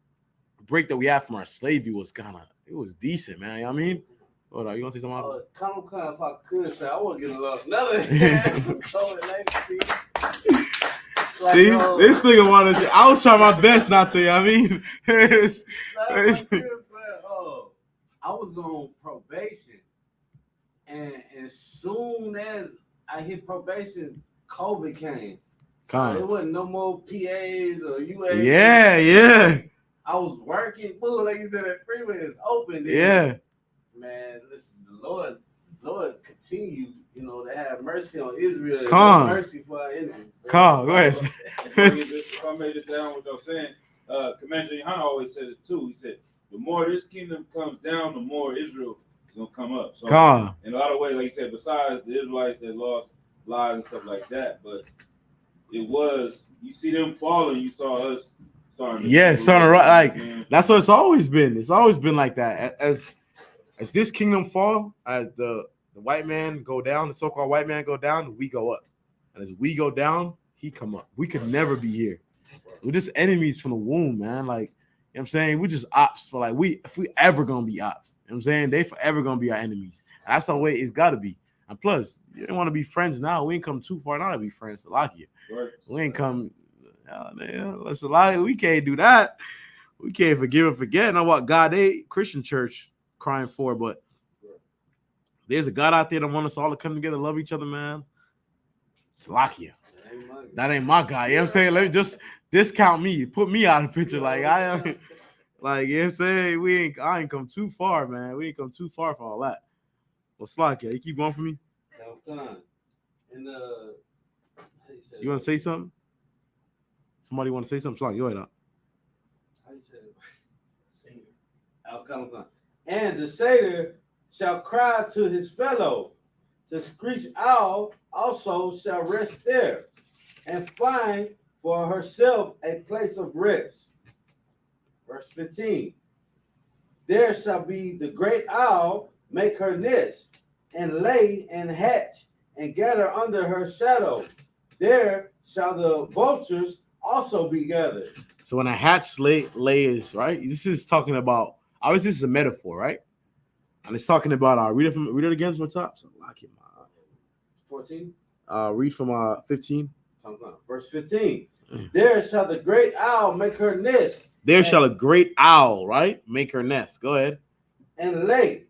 [SPEAKER 1] break that we had from our slavery was it was decent, man. You know what I mean? Hold on, you gonna say something else?
[SPEAKER 3] If I could say, I want to get another hand.
[SPEAKER 1] See, this nigga wanted to. I was trying my best not to. I
[SPEAKER 3] was on probation, and as soon as I hit probation, COVID came. So there wasn't no more PAs or UAs.
[SPEAKER 1] Yeah.
[SPEAKER 3] I was working. Boom, like you said, that freeway is open.
[SPEAKER 1] Yeah.
[SPEAKER 3] Man, listen, the Lord continue, to have mercy on Israel. Mercy for our enemies. So,
[SPEAKER 1] go ahead.
[SPEAKER 4] If I made it down what y'all saying, Commander Yohana always said it too. He said, the more this kingdom comes down, the more Israel is gonna come up. So in a lot of ways, like you said, besides the Israelites that lost lives and stuff like that, but it was, you see them falling, you saw us starting to
[SPEAKER 1] right. That's what it's always been. It's always been like that. As this kingdom fall, as the white man go down, the so-called white man go down, we go up. And as we go down, he come up. We could never be here. We're just enemies from the womb, man. You know what I'm saying? We're just ops for if we ever gonna be ops. You know what I'm saying? They forever gonna be our enemies. And that's the way it's gotta be. And plus, you don't want to be friends now. We ain't come too far now to be friends. Salakia.
[SPEAKER 4] Right.
[SPEAKER 1] We ain't come. Listen, we can't do that. We can't forgive and forget. Know what God Christian church crying for, but there's a God out there that want us all to come together, love each other, man. Salakia. That ain't my guy. You know what I'm saying? Let me just discount me. Put me out of the picture. You know what I'm saying? I ain't come too far, man. We ain't come too far for all that. Well, Slakia, you keep going for me?
[SPEAKER 3] And
[SPEAKER 1] you want to say something? Somebody want to say something? Slakia, go ahead.
[SPEAKER 3] How you say it? And the satyr shall cry to his fellow. The screech owl also shall rest there, and find for herself a place of rest. Verse 15. There shall be the great owl make her nest, and lay and hatch, and gather under her shadow. There shall the vultures also be gathered.
[SPEAKER 1] So when a hatch lay is right, this is talking about, obviously this is a metaphor, right? And it's talking about read it again from the top. So
[SPEAKER 3] 14.
[SPEAKER 1] Read from 15.
[SPEAKER 3] Verse 15. There shall the great owl make her nest.
[SPEAKER 1] There shall a great owl, right? Make her nest. Go ahead.
[SPEAKER 3] And lay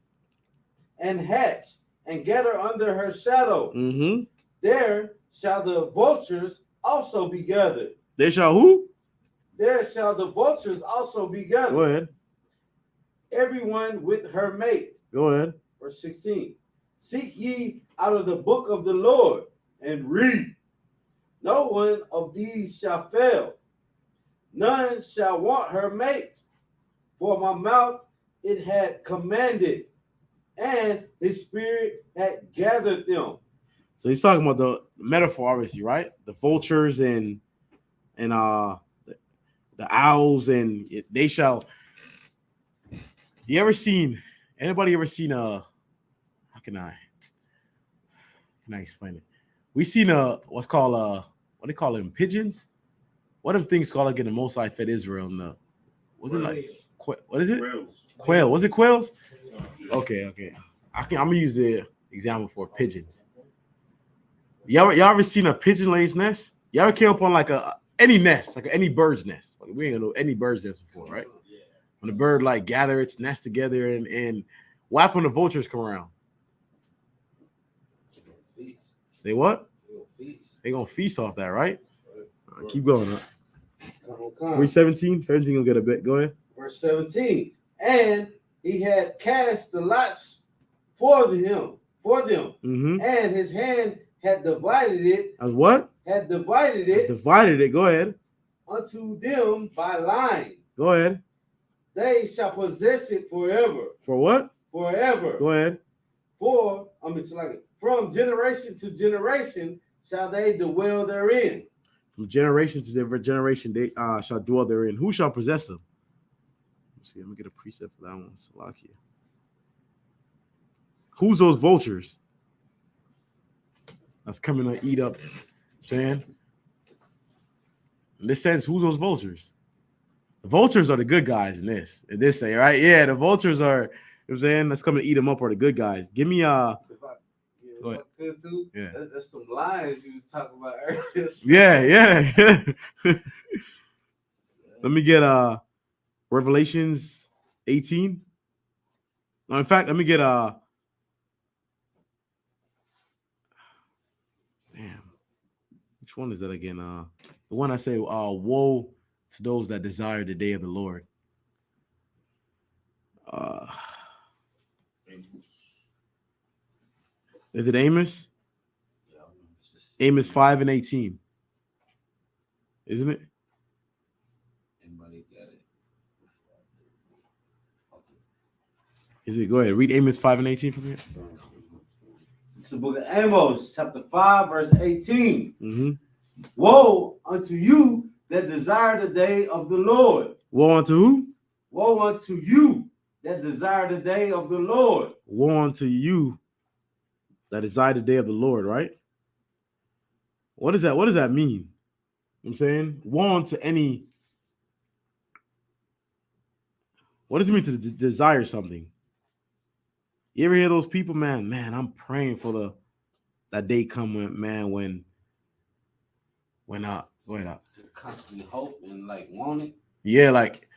[SPEAKER 3] and hatch and gather under her shadow.
[SPEAKER 1] Mm-hmm.
[SPEAKER 3] There shall the vultures also be gathered.
[SPEAKER 1] There shall who?
[SPEAKER 3] There shall the vultures also be gathered.
[SPEAKER 1] Go ahead.
[SPEAKER 3] Everyone with her mate.
[SPEAKER 1] Go ahead.
[SPEAKER 3] Verse 16. Seek ye out of the book of the Lord and read. No one of these shall fail. None shall want her mate. For my mouth it had commanded, and his spirit had gathered them.
[SPEAKER 1] So he's talking about the metaphor, obviously, right? The vultures and the owls, and they shall. Anybody ever seen how can I explain it? We seen what's called what they call them, pigeons? What them things called again? The Most High fed Israel in the, was it like what is it? Quail. Was it quails? Okay. I'm gonna use the example for pigeons. Y'all ever seen a pigeon lay its nest? Y'all ever came up on any nest, any bird's nest? We ain't know any bird's nest before, right? When the bird gather its nest together and what happen when the vultures come around? They what? They gonna feast off that, right? Keep going. Read 17. 17 gonna get a bit. Go ahead.
[SPEAKER 3] Verse 17. And he had cast the lots for them,
[SPEAKER 1] mm-hmm.
[SPEAKER 3] and his hand had divided it.
[SPEAKER 1] As what?
[SPEAKER 3] Had divided it.
[SPEAKER 1] Divided it. Go ahead.
[SPEAKER 3] Unto them by line.
[SPEAKER 1] Go ahead.
[SPEAKER 3] They shall possess it forever.
[SPEAKER 1] For what?
[SPEAKER 3] Forever.
[SPEAKER 1] Go ahead.
[SPEAKER 3] From generation to generation shall they dwell therein.
[SPEAKER 1] From generation to generation, they shall dwell therein. Who shall possess them? Let's see, I'm gonna get a precept for that one. Salakia. Who's those vultures that's coming to eat up? Saying, in this sense, who's those vultures? The vultures are the good guys in this say, right? Yeah, the vultures are, you know what I'm saying, that's coming to eat them up are the good guys. Give me Go ahead.
[SPEAKER 3] Too.
[SPEAKER 1] Yeah.
[SPEAKER 3] That's some lions you was talking about earlier.
[SPEAKER 1] Yeah. Let me get Revelations 18. No, in fact, let me get damn. Which one is that again? The one I say, woe to those that desire the day of the Lord. Is it Amos? Amos 5 and 18. Isn't it?
[SPEAKER 3] Anybody got it?
[SPEAKER 1] Is it? Go ahead. Read Amos 5 and 18 from here.
[SPEAKER 3] It's the book of Amos, chapter 5, verse 18.
[SPEAKER 1] Mm-hmm.
[SPEAKER 3] Woe unto you that desire the day of the Lord.
[SPEAKER 1] Woe unto who?
[SPEAKER 3] Woe unto you that desire the day of the Lord.
[SPEAKER 1] Woe unto you that desire the day of the Lord, right? What is that? What does that mean? You know what I'm saying? Woe unto any. What does it mean to desire something? You ever hear those people, man, I'm praying for that day come when go ahead.
[SPEAKER 3] To constantly hope and like want it.
[SPEAKER 1] Yeah, like,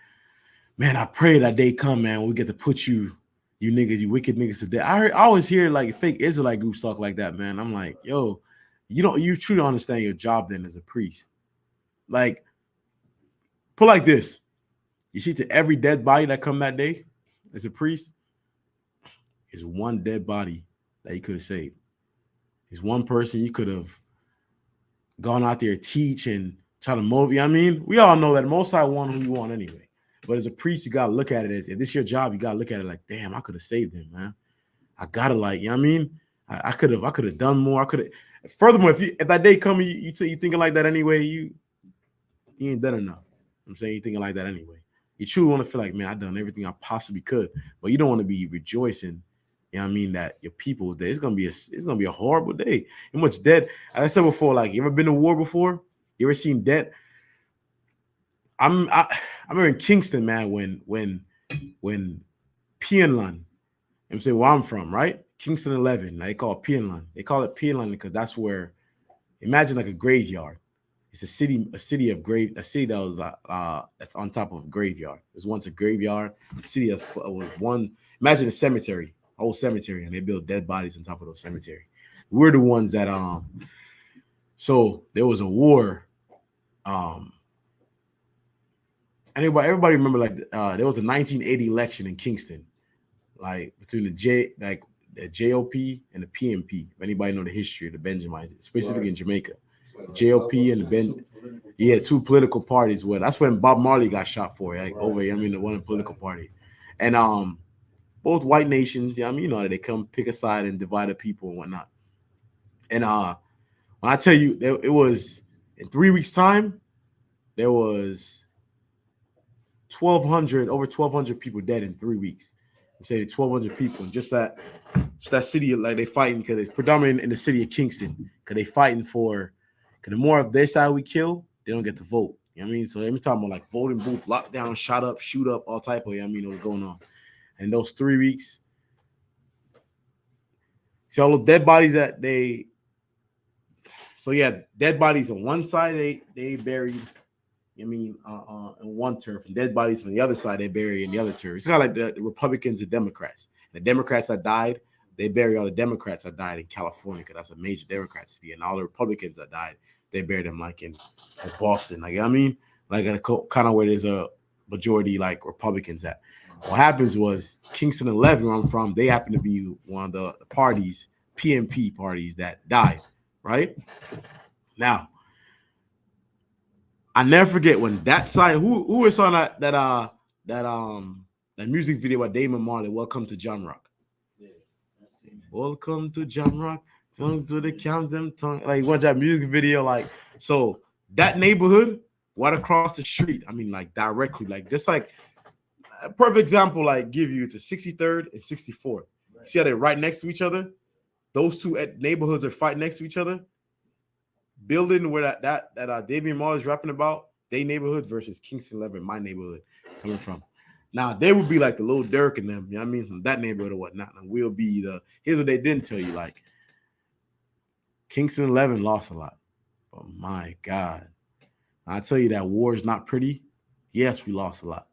[SPEAKER 1] man, I pray that day come, man, when we get to put you niggas, you wicked niggas to death. I always hear like fake Israelite groups talk like that, man. I'm like, yo, you truly don't understand your job then as a priest. Like, put like this. You see, to every dead body that come that day as a priest, is one dead body that you could have saved. Is one person you could have gone out there, teach and try to mold. You know what I mean? We all know that Most High want who you want anyway. But as a priest, you gotta look at it as if this is your job, you gotta look at it like, damn, I could have saved him, man. I gotta, like, you know what I mean? I could have done more. I could have. Furthermore, if that day coming, you thinking like that anyway, you ain't done enough. You know what I'm saying, you thinking like that anyway. You truly want to feel like, man, I done everything I possibly could, but you don't want to be rejoicing. You know what I mean? That your people was there. It's gonna be a horrible day. And much dead. As I said before, like, you ever been to war before? You ever seen dead? I remember in Kingston, man, when Pienland, I'm saying where I'm from, right? Kingston 11. They call it Pienland. They call it Pienland because that's where, imagine like a graveyard. It's a city that was that's on top of a graveyard. There's once a graveyard. A city was one. Imagine a cemetery, old cemetery, and they build dead bodies on top of those cemetery. We're the ones that So there was a war. Everybody remember like there was a 1980 election in Kingston, like between the JOP and the PMP. If anybody know the history of the Benjamins, specifically in Jamaica, the JOP and the two political parties. Well, that's when Bob Marley got shot for, like over. I mean, the one political party, and both white nations. Yeah, I mean, you know, they come pick a side and divide the people and whatnot. And when I tell you, it was in 3 weeks' time, there was over 1,200 people dead in 3 weeks. I'm saying 1,200 people, and just that city, like, they fighting because it's predominant in the city of Kingston, because they fighting for, because the more of their side we kill, they don't get to vote. You know what I mean? So every time about like voting booth, lockdown, shot up, shoot up, all type of, you know what I mean, what's going on. And those 3 weeks, see all the dead bodies that they, so yeah, dead bodies on one side they buried. I mean, in one turf, and dead bodies from the other side they bury in the other turf. It's kind of like the Republicans and Democrats. The Democrats that died, they bury all the Democrats that died in California, because that's a major Democrat city, and all the Republicans that died, they bury them like in Boston. Like, I mean, like kind of where there's a majority like Republicans at. What happens was Kingston 11, where I'm from, they happen to be one of the parties, PMP parties, that died. Right now. I never forget when that side, who was on that music video by Damon Marley, Welcome to John Rock.
[SPEAKER 3] Yeah,
[SPEAKER 1] Welcome to John Rock, tongues to the counts them tongue. Like, watch that music video, like, so that neighborhood, right across the street. I mean, like directly, like just like a perfect example, like give you to 63rd and 64th. You see how they're right next to each other? Those two neighborhoods are fighting next to each other. Building where that Damian Marley is rapping about, they neighborhood versus Kingston 11, my neighborhood, coming from. Now they would be like the Lil Durk and them, you know what I mean, from that neighborhood or whatnot. And we'll be here's what they didn't tell you, like Kingston 11 lost a lot. But my God, I tell you that war is not pretty. Yes, we lost a lot.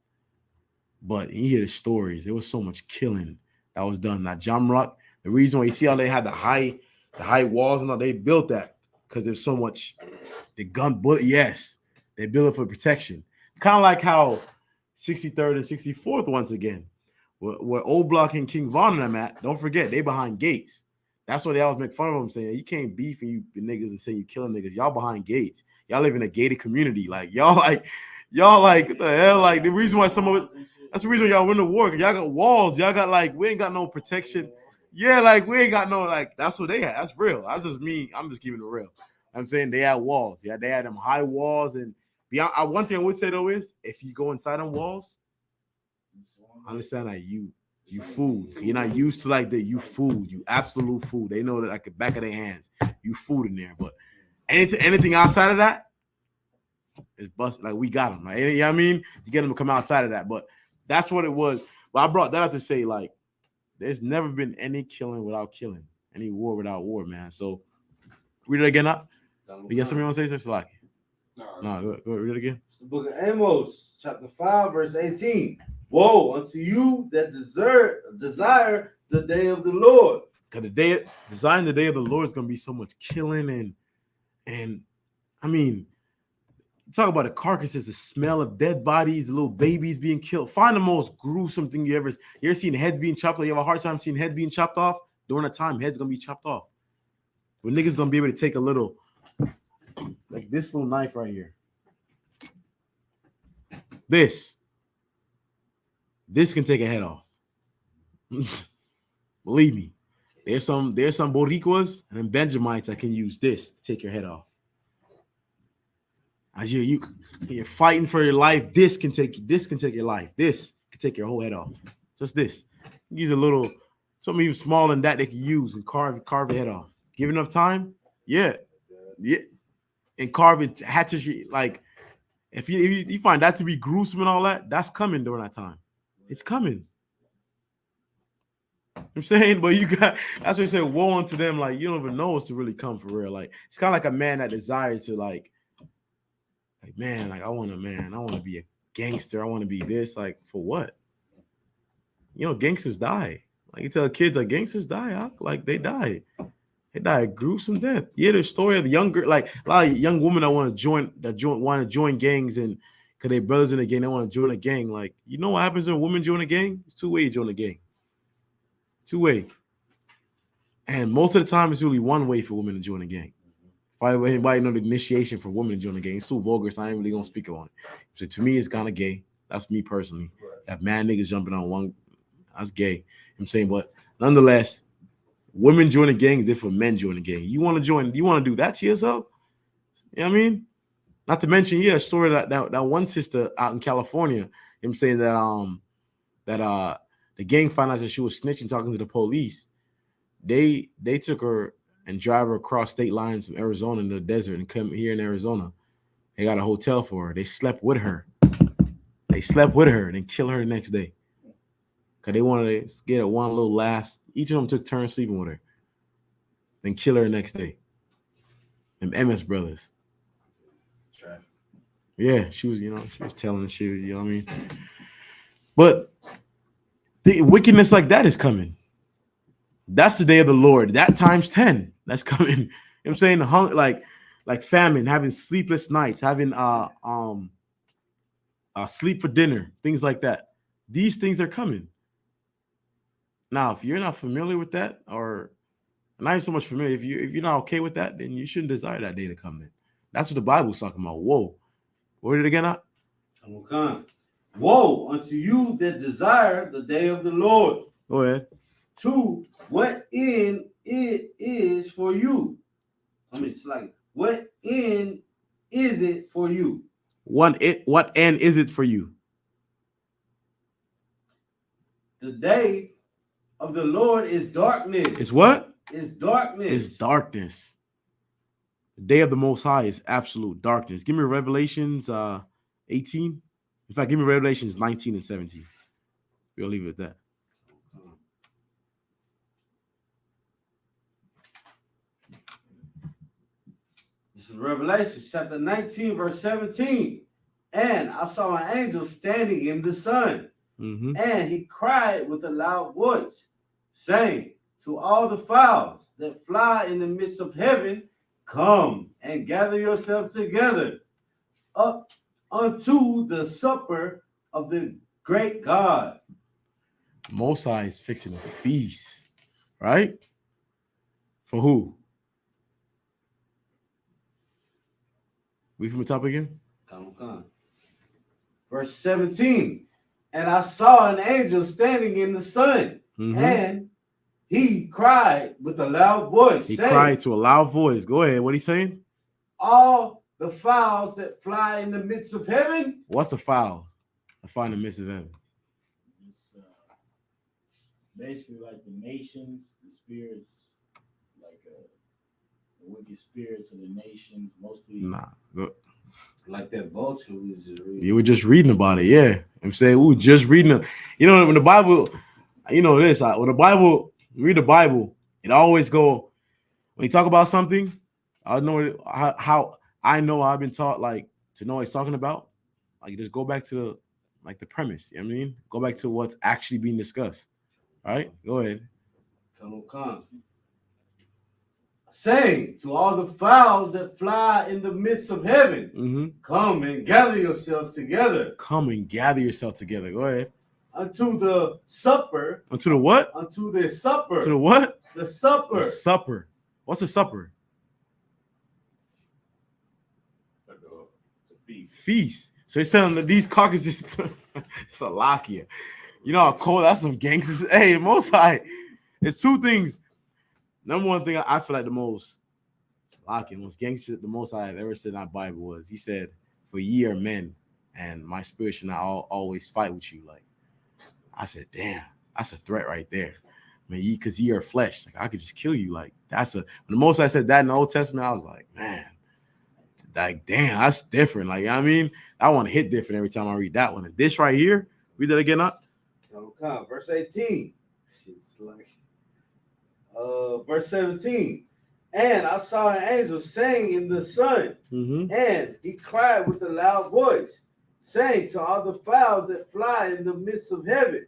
[SPEAKER 1] But you hear the stories, there was so much killing that was done. Now, Jamrock, the reason why you see how they had the high walls and all, they built that because there's so much the gun bullet. Yes, they built it for protection. Kind of like how 63rd and 64th, once again, where Old Block and King Von and them at. Don't forget, they behind gates. That's what they always make fun of them, saying you can't beef and you niggas and say you killing niggas. Y'all behind gates. Y'all live in a gated community. Like y'all like what the hell? Like the reason why some of it. That's the reason y'all win the war, because y'all got walls. Y'all got like, we ain't got no protection. Yeah, like we ain't got no, like, that's what they had. That's real. That's just me. I'm just keeping it real. I'm saying they had walls. Yeah, they had them high walls. And beyond, one thing I would say though is if you go inside them walls, understand that you food. You're not used to like that. You food. You absolute food. They know that like the back of their hands. You food in there. But anything outside of that is busted. Like we got them. Right? You know what I mean? You get them to come outside of that. But that's what it was. But I brought that up to say, like, there's never been any killing without killing, any war without war, man. So read it again up. You got something you want to say, Sir? Like, no, go read it again.
[SPEAKER 3] It's the book of Amos, chapter 5, verse 18. Woe unto you that desire the day of the Lord.
[SPEAKER 1] Because desiring the day of the Lord is gonna be so much killing and I mean, talk about the carcasses, the smell of dead bodies, the little babies being killed. Find the most gruesome thing you ever seen heads being chopped off. You have a hard time seeing head being chopped off. During that time, heads gonna be chopped off. When niggas gonna be able to take a little, like this little knife right here. This can take a head off. Believe me. There's some Boricuas and then Benjamites that can use this to take your head off. As you're fighting for your life, this can take your life. This can take your whole head off. Just this. Use a little, something even smaller than that they can use and carve your head off. Give enough time, yeah, and carve it, hatches like if you find that to be gruesome and all that, that's coming during that time. It's coming. I'm saying, but that's what you say. Woe unto them, like you don't even know what's to really come for real. Like it's kind of like a man that desires to like man, like I want to be a gangster. I want to be this. Like for what? You know, gangsters die. Like you tell kids, like gangsters die. Like they die. They die a gruesome death. Yeah, the story of the younger, like a lot of young women that want to join gangs and because they brothers in the gang, they want to join a gang. Like you know what happens when women join a gang? It's 2 ways you join a gang. 2 way. And most of the time, it's really 1 way for women to join a gang. If anybody know the initiation for women to join a gang, it's too vulgar, so I ain't really gonna speak on it. So to me, it's kind of gay. That's me personally. Have mad niggas jumping on one, that's gay. I'm saying, but nonetheless, women join a gang is different from men join a gang. You want to do that to yourself? You know what I mean? Not to mention, a story that one sister out in California, I'm saying that the gang found out that she was snitching, talking to the police. They took her and drive her across state lines from Arizona in the desert and come here in Arizona. They got a hotel for her. They slept with her. And then kill her the next day. Because they wanted to get one little last. Each of them took turns sleeping with her. Then kill her the next day. Them MS brothers.
[SPEAKER 3] Right.
[SPEAKER 1] Yeah, she was telling the shit, you know what I mean? But the wickedness like that is coming. That's the day of the Lord. That times 10. That's coming. You know what I'm saying? Like famine, having sleepless nights, having sleep for dinner, things like that. These things are coming. Now, if you're not familiar with that, or not even so much familiar, if you're not okay with that, then you shouldn't desire that day to come in. That's what the Bible's talking about. Whoa. Where did it again up?
[SPEAKER 3] Woe unto you that desire the day of the Lord.
[SPEAKER 1] Go ahead.
[SPEAKER 3] 2, what end it is for you. I mean, it's like what end is it for you?
[SPEAKER 1] What end is it for you?
[SPEAKER 3] The day of the Lord is darkness.
[SPEAKER 1] It's what?
[SPEAKER 3] It's darkness.
[SPEAKER 1] It's darkness. The day of the Most High is absolute darkness. Give me Revelations 18. In fact, give me Revelations 19 and 17. We'll leave it at that.
[SPEAKER 3] This is Revelation chapter 19, verse 17. And I saw an angel standing in the sun, and he cried with a loud voice, saying to all the fowls that fly in the midst of heaven, come and gather yourselves together up unto the supper of the great God.
[SPEAKER 1] Most High is fixing a feast, right? For who? We from the top again?
[SPEAKER 3] Come. Verse 17. And I saw an angel standing in the sun, and he cried with a loud voice.
[SPEAKER 1] He cried to a loud voice. Go ahead. What he saying?
[SPEAKER 3] All the fowls that fly in the midst of heaven.
[SPEAKER 1] What's a fowl? I find the midst of heaven.
[SPEAKER 2] It's basically like the nations, the spirits, like the wicked spirits of the nations, mostly.
[SPEAKER 1] Nah.
[SPEAKER 3] Like that vulture we was just reading.
[SPEAKER 1] You were just reading about it, yeah. I'm saying we were just reading it. You know, when the Bible, you know this, when the Bible, read the Bible, it always go, when you talk about something, I know how I know I've been taught, like, to know what he's talking about. Like, just go back to the premise, you know what I mean? Go back to what's actually being discussed. All right, go ahead.
[SPEAKER 3] Come. Saying to all the fowls that fly in the midst of heaven, come and gather yourselves together.
[SPEAKER 1] Come and gather yourself together. Go ahead.
[SPEAKER 3] Unto the supper.
[SPEAKER 1] Unto the what?
[SPEAKER 3] Unto the supper.
[SPEAKER 1] To the what?
[SPEAKER 3] The supper.
[SPEAKER 1] The supper. What's a supper?
[SPEAKER 6] It's a feast.
[SPEAKER 1] Feast. So he's telling that these caucuses, it's a lock here. You know how cold? That's some gangsters. Hey, Most High. It's two things. Number one thing I feel like the most locking, most gangster, the most I have ever said in our Bible was, he said, "For ye are men, and my spirit shall not always fight with you." Like, I said, damn, that's a threat right there. Man, because ye are flesh. Like, I could just kill you. Like, when the most I said that in the Old Testament, I was like, man, like, damn, that's different. Like, you know what I mean? I want to hit different every time I read that one. And this right here, read that again up.
[SPEAKER 3] Okay, verse 18. It's like verse 17. And I saw an angel saying in the sun, and he cried with a loud voice, saying to all the fowls that fly in the midst of heaven,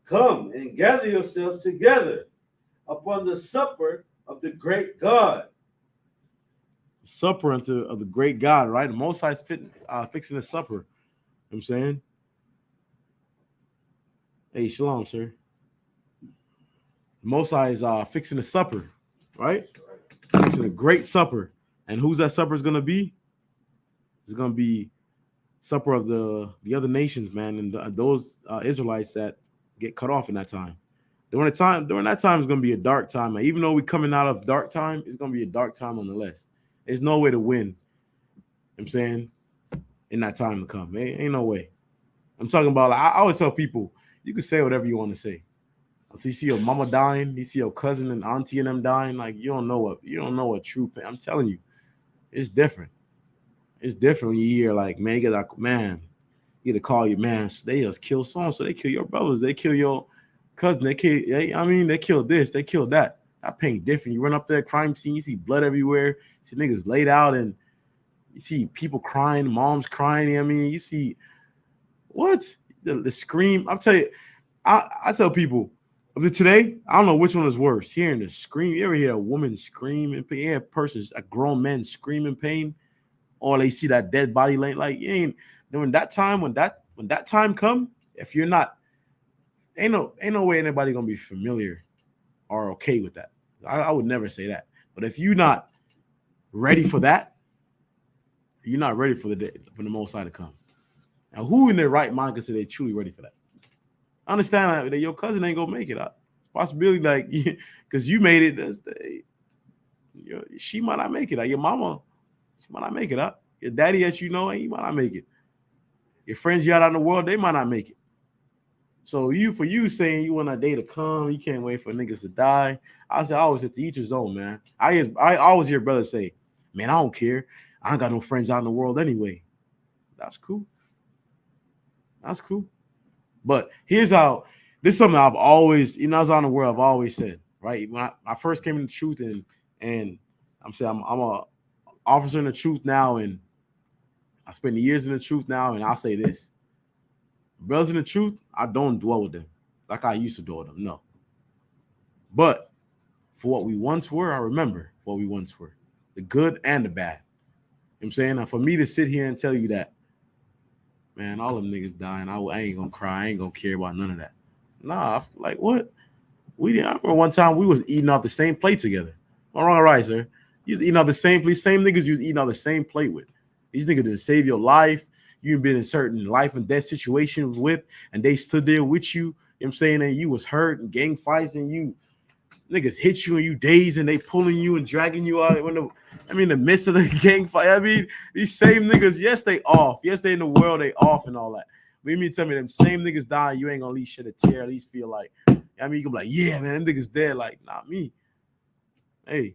[SPEAKER 3] come and gather yourselves together upon the supper of the great God.
[SPEAKER 1] Supper of the great God, right? The Most High is fixing the supper. You know what I'm saying? Hey, shalom, sir. The Most High is fixing the supper, right? Fixing a great supper. And who's that supper is going to be? It's going to be supper of the other nations, man, and those Israelites that get cut off in that time. During that time is going to be a dark time. Like, even though we're coming out of dark time, it's going to be a dark time nonetheless. There's no way to win. You know what I'm saying, in that time to come. Ain't no way. I'm talking about, like, I always tell people, you can say whatever you want to say. Until you see your mama dying, you see your cousin and auntie and them dying, like, you don't know what true pain. I'm telling you, it's different. It's different when you hear, like, man, you get to call you, man, they just kill so they kill your brothers, they kill your cousin, they kill this, they kill that. That pain different. You run up there, crime scene, you see blood everywhere, you see niggas laid out, and you see people crying, moms crying. You see what? The scream. I'll tell you, I tell people, today, I don't know which one is worse. Hearing the scream. You ever hear a woman scream in pain? A grown man scream in pain, or they see that dead body laying. Like, you ain't during that time when that time come. If you're not, ain't no way anybody gonna be familiar or okay with that. I would never say that. But if you're not ready for that, you're not ready for the Most High to come. Now, who in their right mind can say they're truly ready for that? Understand that your cousin ain't gonna make it out. It's a possibility, like, because you made it. She might not make it out. Your mama, she might not make it out. Your daddy that you know, he might not make it. Your friends you got out in the world, they might not make it. So for you saying you want a day to come, you can't wait for niggas to die. I always at the each his own, man. I always hear brothers say, man, I don't care. I ain't got no friends out in the world anyway. That's cool. That's cool. But here's how, this is something I've always, I was out in the world, I've always said, right? When I first came in the truth and I'm saying I'm a officer in the truth now, and I spend years in the truth now, and I'll say this. Brothers in the truth, I don't dwell with them like I used to dwell with them. No. But for what we once were, I remember what we once were. The good and the bad. You know what I'm saying? Now, for me to sit here and tell you that, man, all them niggas dying, I ain't gonna cry. I ain't gonna care about none of that. Nah, like what? I remember one time we was eating off the same plate together. Am I wrong or right, sir? You was eating off the same plate, same niggas you was eating off the same plate with. These niggas didn't save your life. You've been in certain life and death situations with, and they stood there with you. You know what I'm saying? And you was hurt and gang fights, and you niggas hit you and you dazed, and they pulling you and dragging you out. In the midst of the gang fight. I mean, these same niggas, yes, they off. Yes, they in the world, they off and all that. But you mean tell me them same niggas die, you ain't gonna at least shed a tear, at least feel like, you can be like, yeah, man, them niggas dead. Like, not me. Hey, you know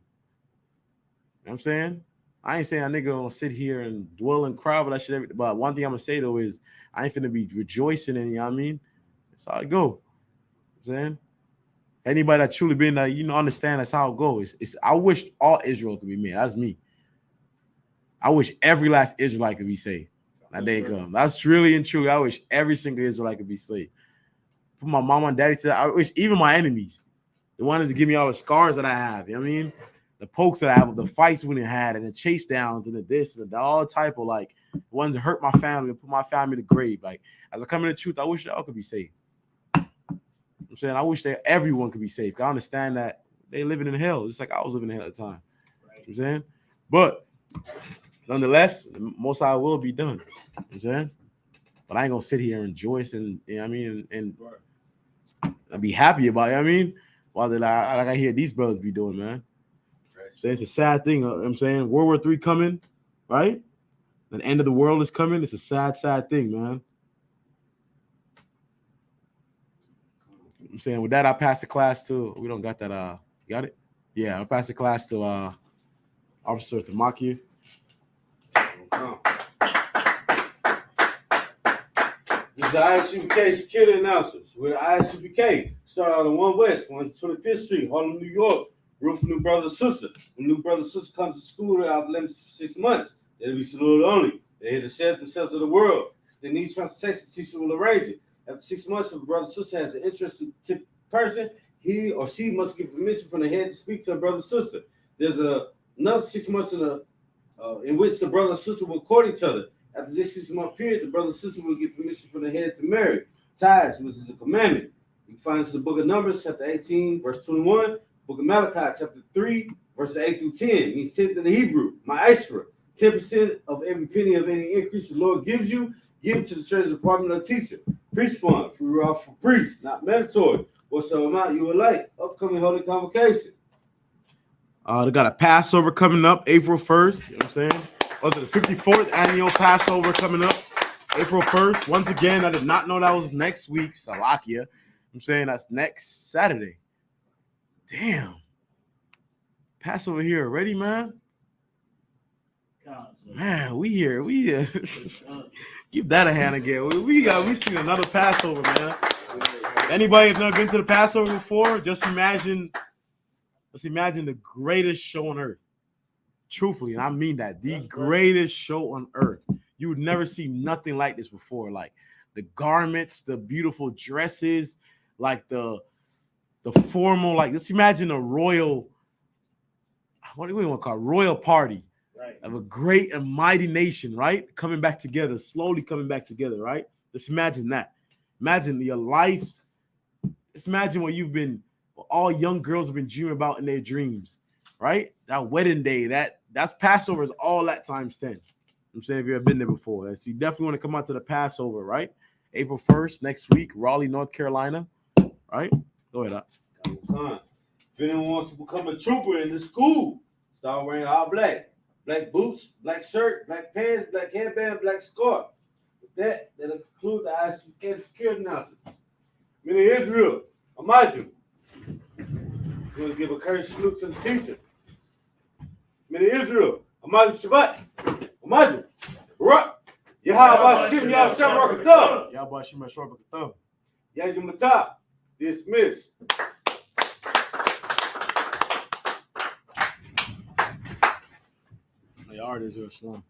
[SPEAKER 1] what I'm saying? I ain't saying a nigga gonna sit here and dwell and cry about that shit. But one thing I'm gonna say though is I ain't finna be rejoicing in, you know what I mean? That's how it go. You know what I'm saying? Anybody that truly been there, understand that's how it goes. I wish all Israel could be made. That's me. I wish every last Israelite could be saved. That day come. That's really and truly. I wish every single Israelite could be saved. Put my mama and daddy to that. I wish even my enemies, they wanted to give me all the scars that I have. You know what I mean? The pokes that I have, the fights we had, and the chase downs, and the this, and the all type of like ones that hurt my family, and put my family to the grave. Like as I come in the truth, I wish they all could be saved. I'm saying I wish that everyone could be saved. I understand that they living in hell, just like I was living in hell at the time. Right. You know what I'm saying? But nonetheless, the most I will be done. You know what I'm saying? But I ain't gonna sit here and rejoice and and I'll be happy about it. You know what I mean, while like I hear these brothers be doing, man. Right. So it's a sad thing. You know what I'm saying World War III coming, right? The end of the world is coming. It's a sad, sad thing, man. I'm saying with that, I pass the class to. We don't got that. You got it? Yeah, I pass the class to Officer Tamakia.
[SPEAKER 3] This is the ISUPK security announcements. With the ISUPK, start out on 1 West, 125th Street, Harlem, New York. Room for new brother and sister. When new brother and sister comes to school, they're out limits for 6 months. They'll be saluted only. They're here to share themselves to the world. If they need transportation, the teacher will arrange it. After 6 months, if a brother or sister has an interested person, he or she must get permission from the head to speak to a brother or sister. There's another 6 months in which the brother and sister will court each other. After this 6 month period, the brother and sister will get permission from the head to marry. Tithes, which is a commandment. You can find this in the book of Numbers, chapter 18, verse 21. Book of Malachi, chapter 3, verses 8 through 10. Means 10th in the Hebrew. Ma'ashra. 10% of every penny of any increase the Lord gives you, give it to the treasury department of the teacher. Priest fund, free off for priests, not mandatory. Whatsoever amount you would like. Upcoming holy convocation.
[SPEAKER 1] They got a Passover coming up April 1st. You know what I'm saying? Also, the 54th annual Passover coming up April 1st. Once again, I did not know that was next week, Salakia. I'm saying that's next Saturday. Damn. Passover here already, man. Man, we here. Give that a hand again. We seen another Passover, man. Anybody have never been to the Passover before? Let's imagine the greatest show on earth. Truthfully, and I mean that, the greatest show on earth. You would never see nothing like this before. Like the garments, the beautiful dresses, like the formal, like let's imagine a royal, what do we want to call it? Royal party. Right. Of a great and mighty nation, right? Coming back together, slowly coming back together, right? Just imagine that. Imagine your lives. Just imagine what all young girls have been dreaming about in their dreams, right? That wedding day, that's Passover is all that times 10. I'm saying if you've ever been there before. So you definitely want to come out to the Passover, right? April 1st, next week, Raleigh, North Carolina, right? Go ahead up.
[SPEAKER 3] If anyone wants to become a trooper in the school, start wearing all black. black boots, black shirt, black pants, black headband, black scarf. With that include the ISUPK security announcements. Men of Israel, Amadu. We're going to give a courteous salute to the teacher. Men of Israel, Amadu Shabbat, Amadu, Barak, Yahweh Shim Yah Shabbat,
[SPEAKER 1] Yahweh Shim Yah Shabbat.
[SPEAKER 3] Yajimata, dismiss.
[SPEAKER 1] They are Israel Shalom.